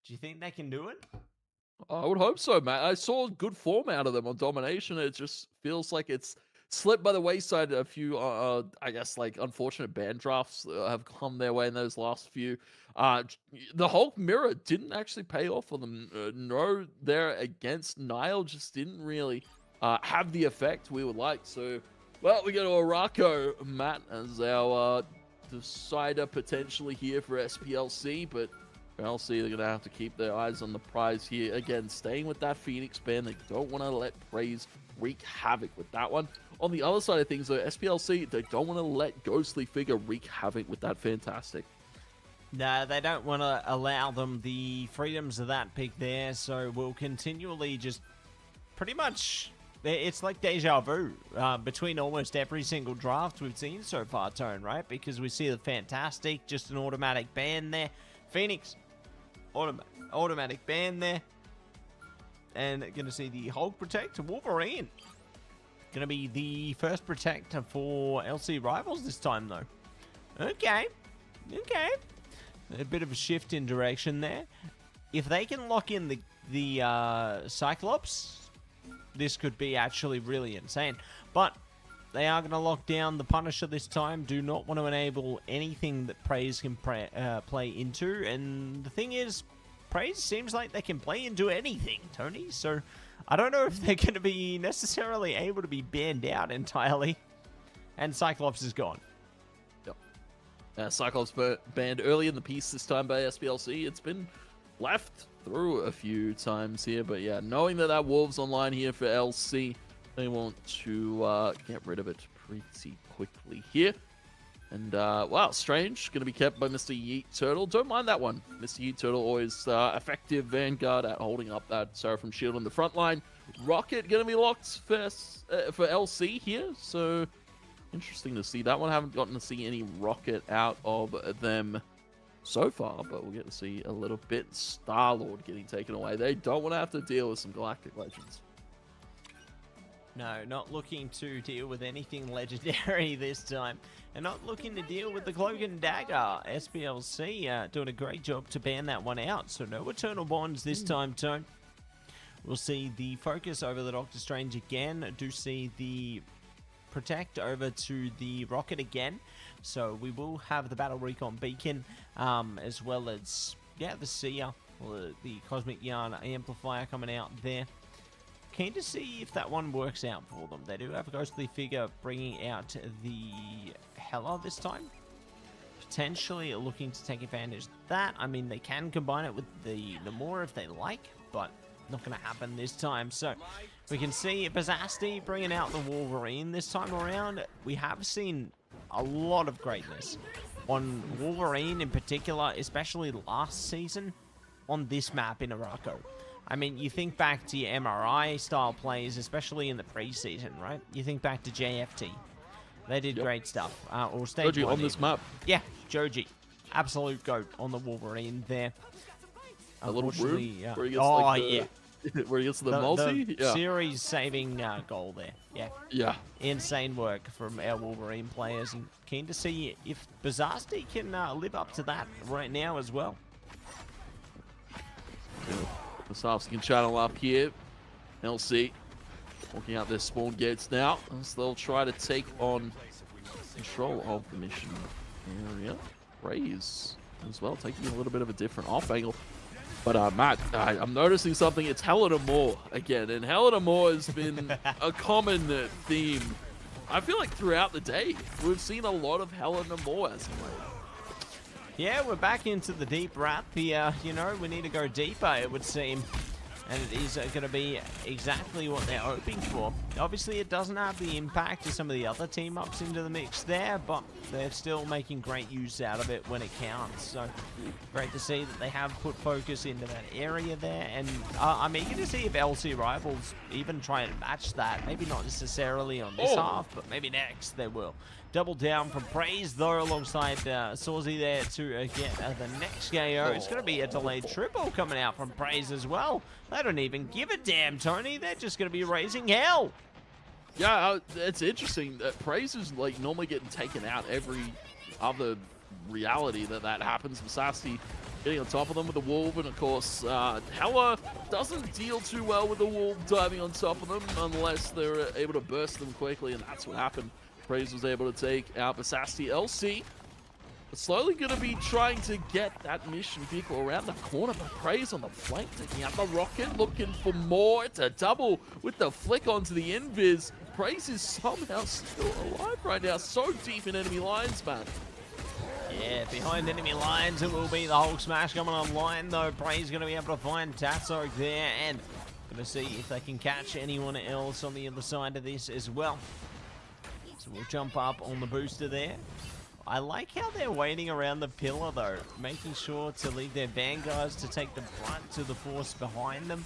do you think they can do it? I would hope so, Matt. I saw good form out of them on domination. It just feels like it's slipped by the wayside. A few, I guess, like unfortunate ban drafts have come their way in those last few. The Hulk mirror didn't actually pay off for them. No, there against Nile just didn't really have the effect we would like. So, well, we go to Araco, Matt, as our decider potentially here for SPLC, but LC, they're going to have to keep their eyes on the prize here. Again, staying with that Phoenix ban. They don't want to let Praise wreak havoc with that one. On the other side of things, though, SPLC, they don't want to let Ghostly Figure wreak havoc with that Fantastic. No, they don't want to allow them the freedoms of that pick there, so we'll continually just pretty much... It's like deja vu between almost every single draft we've seen so far, Tone, right? Because we see the Fantastic, just an automatic ban there. Phoenix, automatic ban there. And going to see the Hulk Protect. Wolverine. Going to be the first Protector for LC Rivals this time, though. Okay. A bit of a shift in direction there. If they can lock in the Cyclops, this could be actually really insane. But they are going to lock down the Punisher this time. Do not want to enable anything that Praise can play into. And the thing is, Praise seems like they can play into anything, Tony. So I don't know if they're going to be necessarily able to be banned out entirely. And Cyclops is gone. Yep. Cyclops banned early in the piece this time by SPLC. It's been left through a few times here. But yeah, knowing that Wolves online here for LC, they want to get rid of it pretty quickly here. And, wow, Strange going to be kept by Mr. Yeet Turtle. Don't mind that one. Mr. Yeet Turtle always effective Vanguard at holding up that Seraphim shield on the front line. Rocket going to be locked first for LC here. So, interesting to see. That one, haven't gotten to see any Rocket out of them so far. But we'll get to see a little bit. Star-Lord getting taken away. They don't want to have to deal with some Galactic Legends. No, not looking to deal with anything legendary this time. And not looking to deal with the Cloak and Dagger. SPLC doing a great job to ban that one out. So no Eternal Bonds this time, Tone. We'll see the focus over the Doctor Strange again. Do see the Protect over to the Rocket again. So we will have the Battle Recon Beacon, as well as, yeah, the Seer, or the Cosmic Yarn Amplifier coming out there. Keen to see if that one works out for them. They do have a Ghostly Figure bringing out the Hela this time. Potentially looking to take advantage of that. I mean, they can combine it with the Namor if they like, but not going to happen this time. So we can see Bazasti bringing out the Wolverine this time around. We have seen a lot of greatness on Wolverine in particular, especially last season on this map in Araco. I mean, you think back to your MRI-style plays, especially in the preseason, right? You think back to JFT. They did great stuff. Or Stage Joji 1 on this map. Yeah, Joji. Absolute GOAT on the Wolverine there. A little room where he gets where he gets the multi? The series-saving goal there. Yeah. Insane work from our Wolverine players. And keen to see if Bazasti can live up to that right now as well. Masavs can channel up here. LC walking out their spawn gates now as they'll try to take on control of the mission area. Raze as well, taking a little bit of a different off angle. But Matt, I'm noticing something. It's Helena Moore again, and Helena Moore has been a common theme. I feel like throughout the day, we've seen a lot of Helena Moore as of late. Yeah, we're back into the deep wrap here. You know, we need to go deeper, it would seem. And it is going to be exactly what they're hoping for. Obviously, it doesn't have the impact of some of the other team-ups into the mix there, but they're still making great use out of it when it counts. So, great to see that they have put focus into that area there, and I'm eager to see if LC Rivals even try and match that. Maybe not necessarily on this half, but maybe next they will. Double down from Praise, though, alongside Sawsy there to get the next KO. It's going to be a delayed triple coming out from Praise as well. They don't even give a damn, Tony. They're just going to be raising hell. Yeah, it's interesting that Praise is like normally getting taken out every other reality that happens. Mattse getting on top of them with the Wolf, and of course, Hella doesn't deal too well with the Wolf diving on top of them unless they're able to burst them quickly, and that's what happened. Praise was able to take out Mattse. LC slowly going to be trying to get that mission vehicle around the corner, but Praise on the flank, taking out the rocket, looking for more. It's a double with the flick onto the invis. Praise is somehow still alive right now, so deep in enemy lines, man. Yeah, behind enemy lines, it will be the Hulk Smash coming online, though. Praise going to be able to find Tatso there, and going to see if they can catch anyone else on the other side of this as well. So we'll jump up on the booster there. I like how they're waiting around the pillar, though, making sure to leave their vanguards to take the brunt to the force behind them.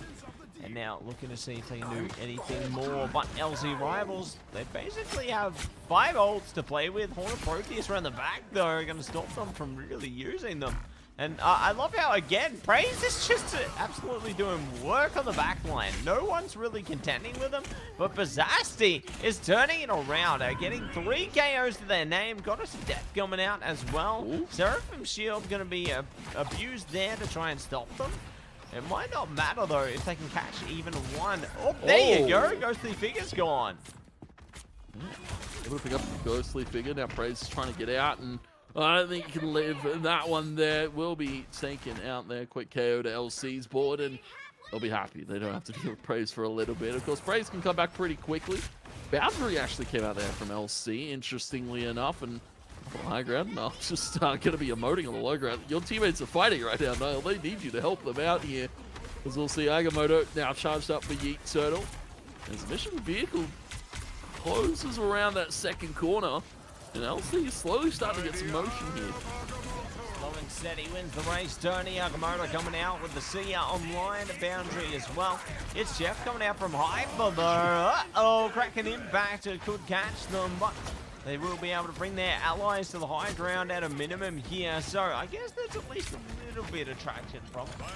And now looking to see if they can do anything more. But LC Rivals, they basically have 5 ults to play with. Horn of Proteus around the back, though, are going to stop them from really using them. And I love how, again, Praise is just absolutely doing work on the back line. No one's really contending with him, but Mattse is turning it around, getting 3 KOs to their name. Got us a death coming out as well. Ooh. Seraphim Shield going to be abused there to try and stop them. It might not matter, though, if they can catch even one. Oh, there you go. Ghostly Figure's gone. Able to pick up the Ghostly Figure. Now Praise is trying to get out, and I don't think he can live. That one there will be taken out there. Quick KO to LC's board, and they'll be happy. They don't have to deal with Praise for a little bit. Of course, Praise can come back pretty quickly. Boundary actually came out there from LC, interestingly enough, and on the high ground, no, just going to be emoting on the low ground. Your teammates are fighting right now, Niall. They need you to help them out here. As we'll see Agamotto now charged up for Yeet Turtle. As the mission vehicle closes around that second corner, and LC is slowly starting to get some motion here. Slow and steady wins the race. Tony Agamotto coming out with the Sia online, a boundary as well. It's Jeff coming out from Hyper, though. Uh-oh, cracking impact. It could catch them, but they will be able to bring their allies to the high ground at a minimum here. So I guess there's at least a little bit of traction from them.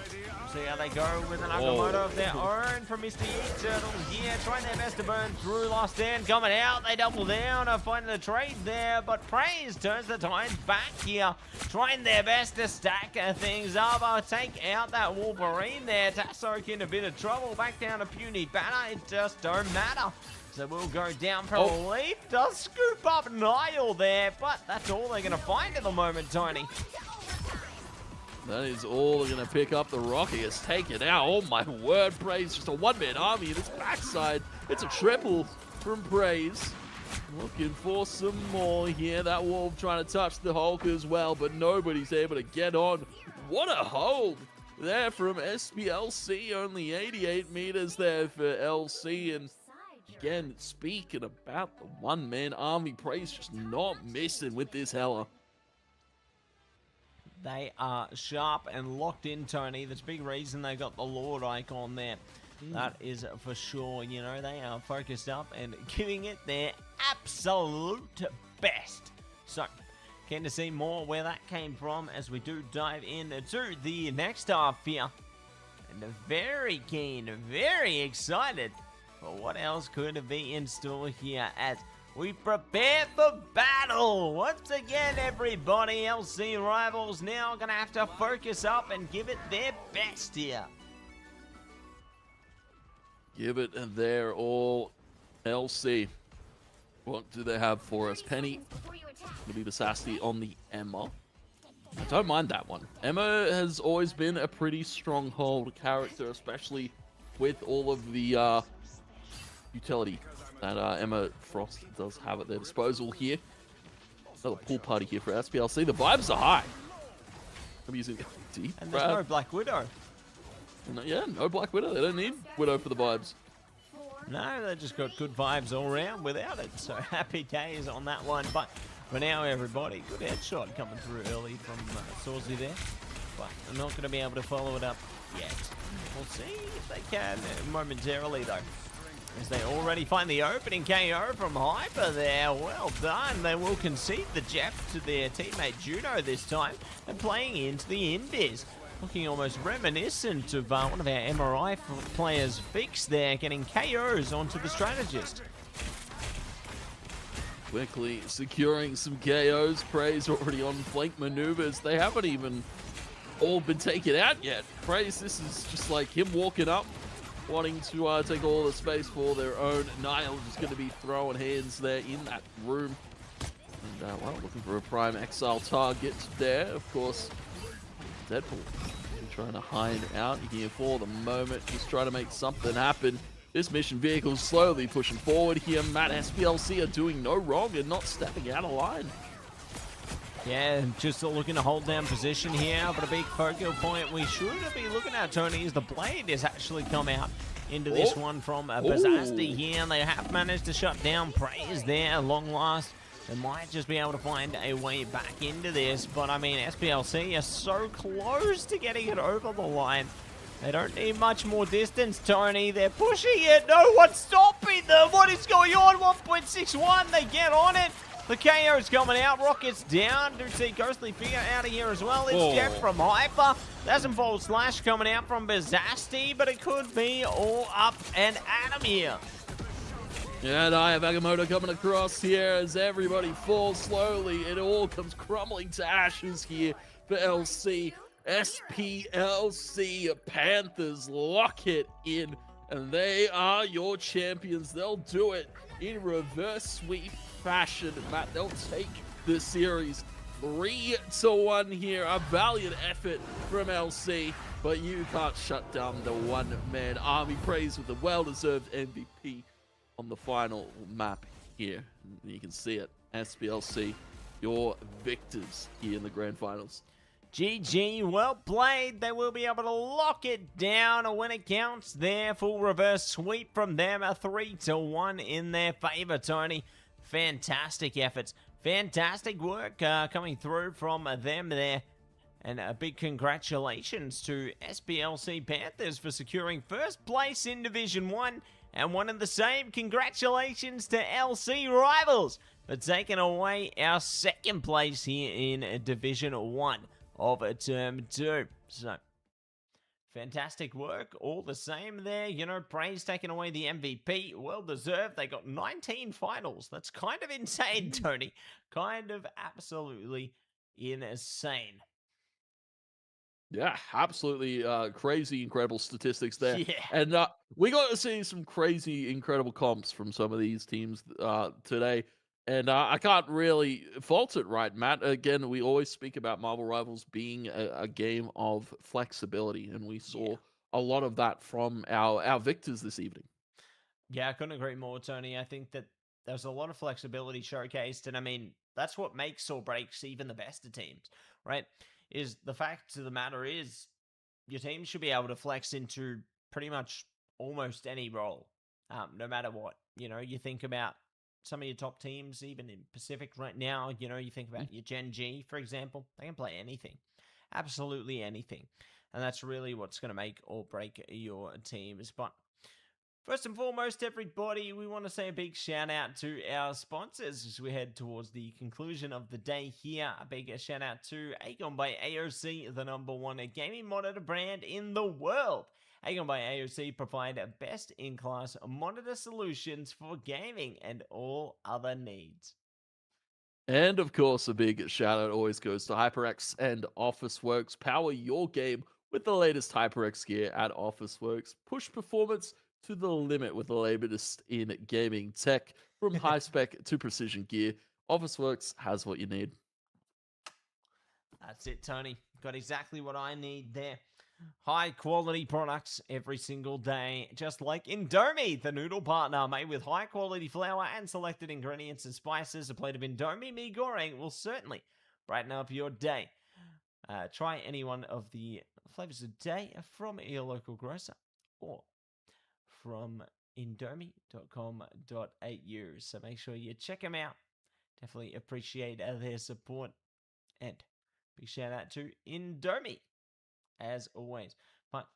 See how they go with an Agamotto of their own from Mr. Yeet Turtle here. Trying their best to burn through. Last Stand coming out. They double down. Finding the trade there. But Praise turns the tides back here. Trying their best to stack things up. Take out that Wolverine there. Tasso in a bit of trouble. Back down to Puny Banner. It just don't matter. So we'll go down for relief. Does scoop up Niall there, but that's all they're going to find at the moment, Tony. That is all they're going to pick up. The Rocky is taken out. Oh my word, Praise. Just a one-man army in its backside. It's a triple from Praise. Looking for some more here. That Wolf trying to touch the Hulk as well, but nobody's able to get on. What a hold there from SPLC. Only 88 meters there for LC, and again, speaking about the one-man army, Praise just not missing with this Hella. They are sharp and locked in, Tony. That's a big reason they got the Lord icon there. That is for sure. You know, they are focused up and giving it their absolute best. So, keen to see more where that came from as we do dive into the next half here. And very keen, very excited. But what else could be in store here as we prepare for battle? Once again, everybody, LC Rivals now going to have to focus up and give it their best here. Give it their all, LC. What do they have for us? Penny will be the Mattse on the Emma. I don't mind that one. Emma has always been a pretty stronghold character, especially with all of the utility that Emma Frost does have at their disposal here. Another pool party here for SPLC. The vibes are high. I'm using deep. And there's no Black Widow. No, yeah, no Black Widow. They don't need Widow for the vibes. No, they just got good vibes all around without it. So happy days on that one. But for now, everybody, good headshot coming through early from Sawsy there. But they're not going to be able to follow it up yet. We'll see if they can momentarily, though. As they already find the opening KO from Hyper there. Well done. They will concede the Jeff to their teammate Juno this time. And playing into the Invis. Looking almost reminiscent of one of our MRI players, Fix there, getting KOs onto the strategist. Quickly securing some KOs. Prey's already on flank maneuvers. They haven't even all been taken out yet. Praise, this is just like him walking up, wanting to take all the space for their own. Niall just going to be throwing hands there in that room. And, well, looking for a prime exile target there. Of course, Deadpool trying to hide out here for the moment, just trying to make something happen. This mission vehicle is slowly pushing forward here. Matt SPLC are doing no wrong and not stepping out of line. Yeah, just looking to hold down position here, but a big focal point we should be looking at, Tony, is the blade has actually come out into this one from Bazasti here. They have managed to shut down Praise there at long last. They might just be able to find a way back into this, but I mean, SPLC are so close to getting it over the line. They don't need much more distance, Tony. They're pushing it. No one's stopping them. What is going on? 1.61. They get on it. The KO's coming out. Rockets down. Do see Ghostly Figure out of here as well. It's Jeff from Hyper. There's some Fold Slash coming out from Bazasti, but it could be all up and Adam here. And I have Agamotto coming across here as everybody falls slowly. It all comes crumbling to ashes here for LC. SPLC Panthers lock it in, and they are your champions. They'll do it in reverse sweep fashion. Matt, they'll take the series 3-1 here. A valiant effort from LC, but you can't shut down the one-man army. Praise with the well-deserved MVP on the final map here. You can see it. SPLC, your victors here in the grand finals. GG, well played. They will be able to lock it down when it counts there. Full reverse sweep from them. A 3-1 in their favor, Tony. Fantastic efforts. Fantastic work coming through from them there. And a big congratulations to SPLC Panthers for securing first place in Division 1. And one and the same, congratulations to LC Rivals for taking away our second place here in Division 1 of Term 2. So, fantastic work all the same there. You know, Praise taking away the MVP. Well deserved. They got 19 finals. That's kind of insane, Tony. Kind of absolutely insane. Yeah, absolutely crazy, incredible statistics there. Yeah. And we got to see some crazy, incredible comps from some of these teams today. And I can't really fault it, right, Matt? Again, we always speak about Marvel Rivals being a game of flexibility, and we saw a lot of that from our victors this evening. Yeah, I couldn't agree more, Tony. I think that there's a lot of flexibility showcased, and I mean, that's what makes or breaks even the best of teams, right? Is the fact of the matter is your team should be able to flex into pretty much almost any role, no matter what. You know, you think about some of your top teams, even in Pacific right now, you know, you think about your Gen G, for example, they can play anything, absolutely anything. And that's really what's going to make or break your teams. But first and foremost, everybody, we want to say a big shout out to our sponsors as we head towards the conclusion of the day here. A big shout out to AGON by AOC, the #1 gaming monitor brand in the world. AGON by AOC provide best-in-class monitor solutions for gaming and all other needs. And of course, a big shout out always goes to HyperX and Officeworks. Power your game with the latest HyperX gear at Officeworks. Push performance to the limit with the latest in gaming tech. From high spec to precision gear, Officeworks has what you need. That's it, Tony. Got exactly what I need there. High quality products every single day, just like Indomie, the noodle partner, made with high quality flour and selected ingredients and spices. A plate of Indomie mee goreng will certainly brighten up your day. Try any one of the flavors of the day from your local grocer or from indomie.com.au. So make sure you check them out. Definitely appreciate their support. And big shout out to Indomie, as always. But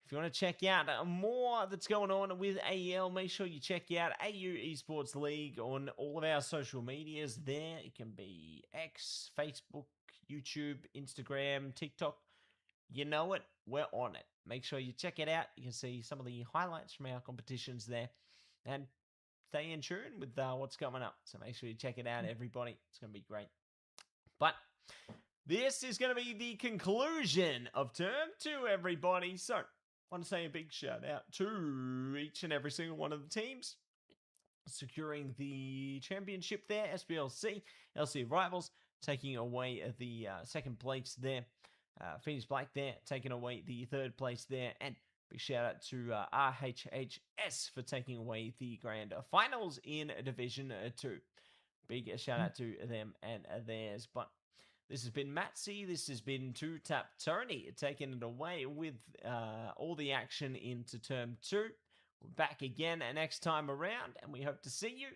if you want to check out more that's going on with AEL, make sure you check out AU Esports League on all of our social medias there. It can be X, Facebook, YouTube, Instagram, TikTok. You know it, we're on it. Make sure you check it out. You can see some of the highlights from our competitions there. And stay in tune with what's coming up. So make sure you check it out, everybody. It's going to be great. But this is going to be the conclusion of Term 2, everybody. So I want to say a big shout out to each and every single one of the teams securing the championship there. SPLC, LC Rivals taking away the second place there. Phoenix Black there taking away the third place there. And big shout out to RHHS for taking away the grand finals in Division 2. Big shout out to them and theirs. But this has been Mattse. This has been TwoTapTony taking it away with all the action into Term 2. We're back again next time around, and we hope to see you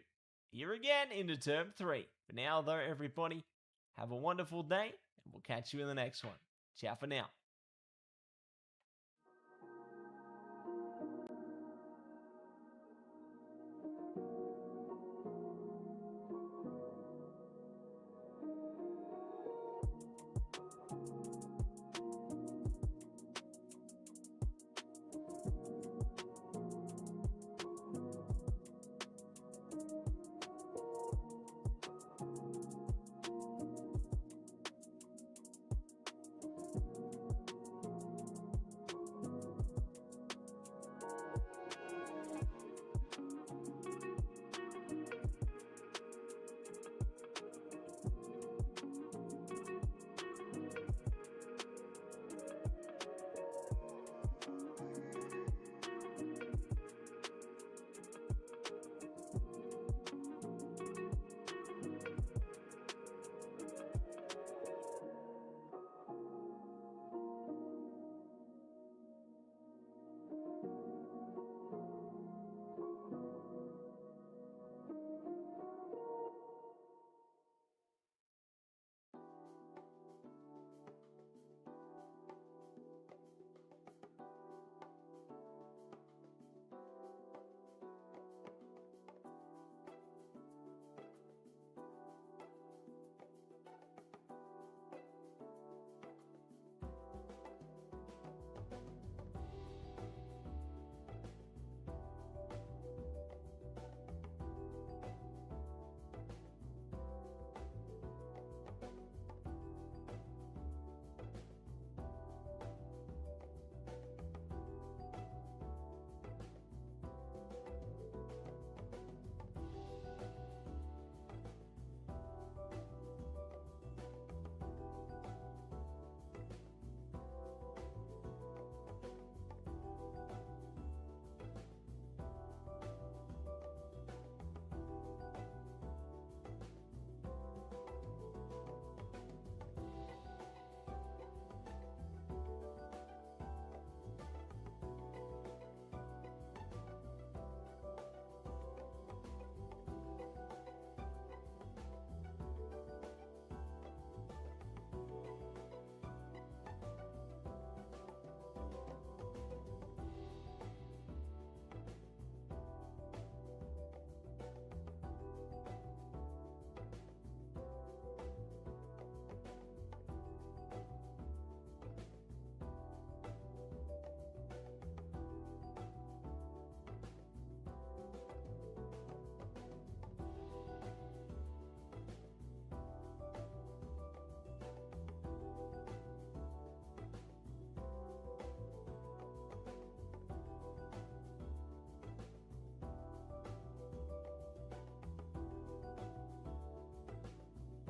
here again into Term 3. For now, though, everybody, have a wonderful day, and we'll catch you in the next one. Ciao for now.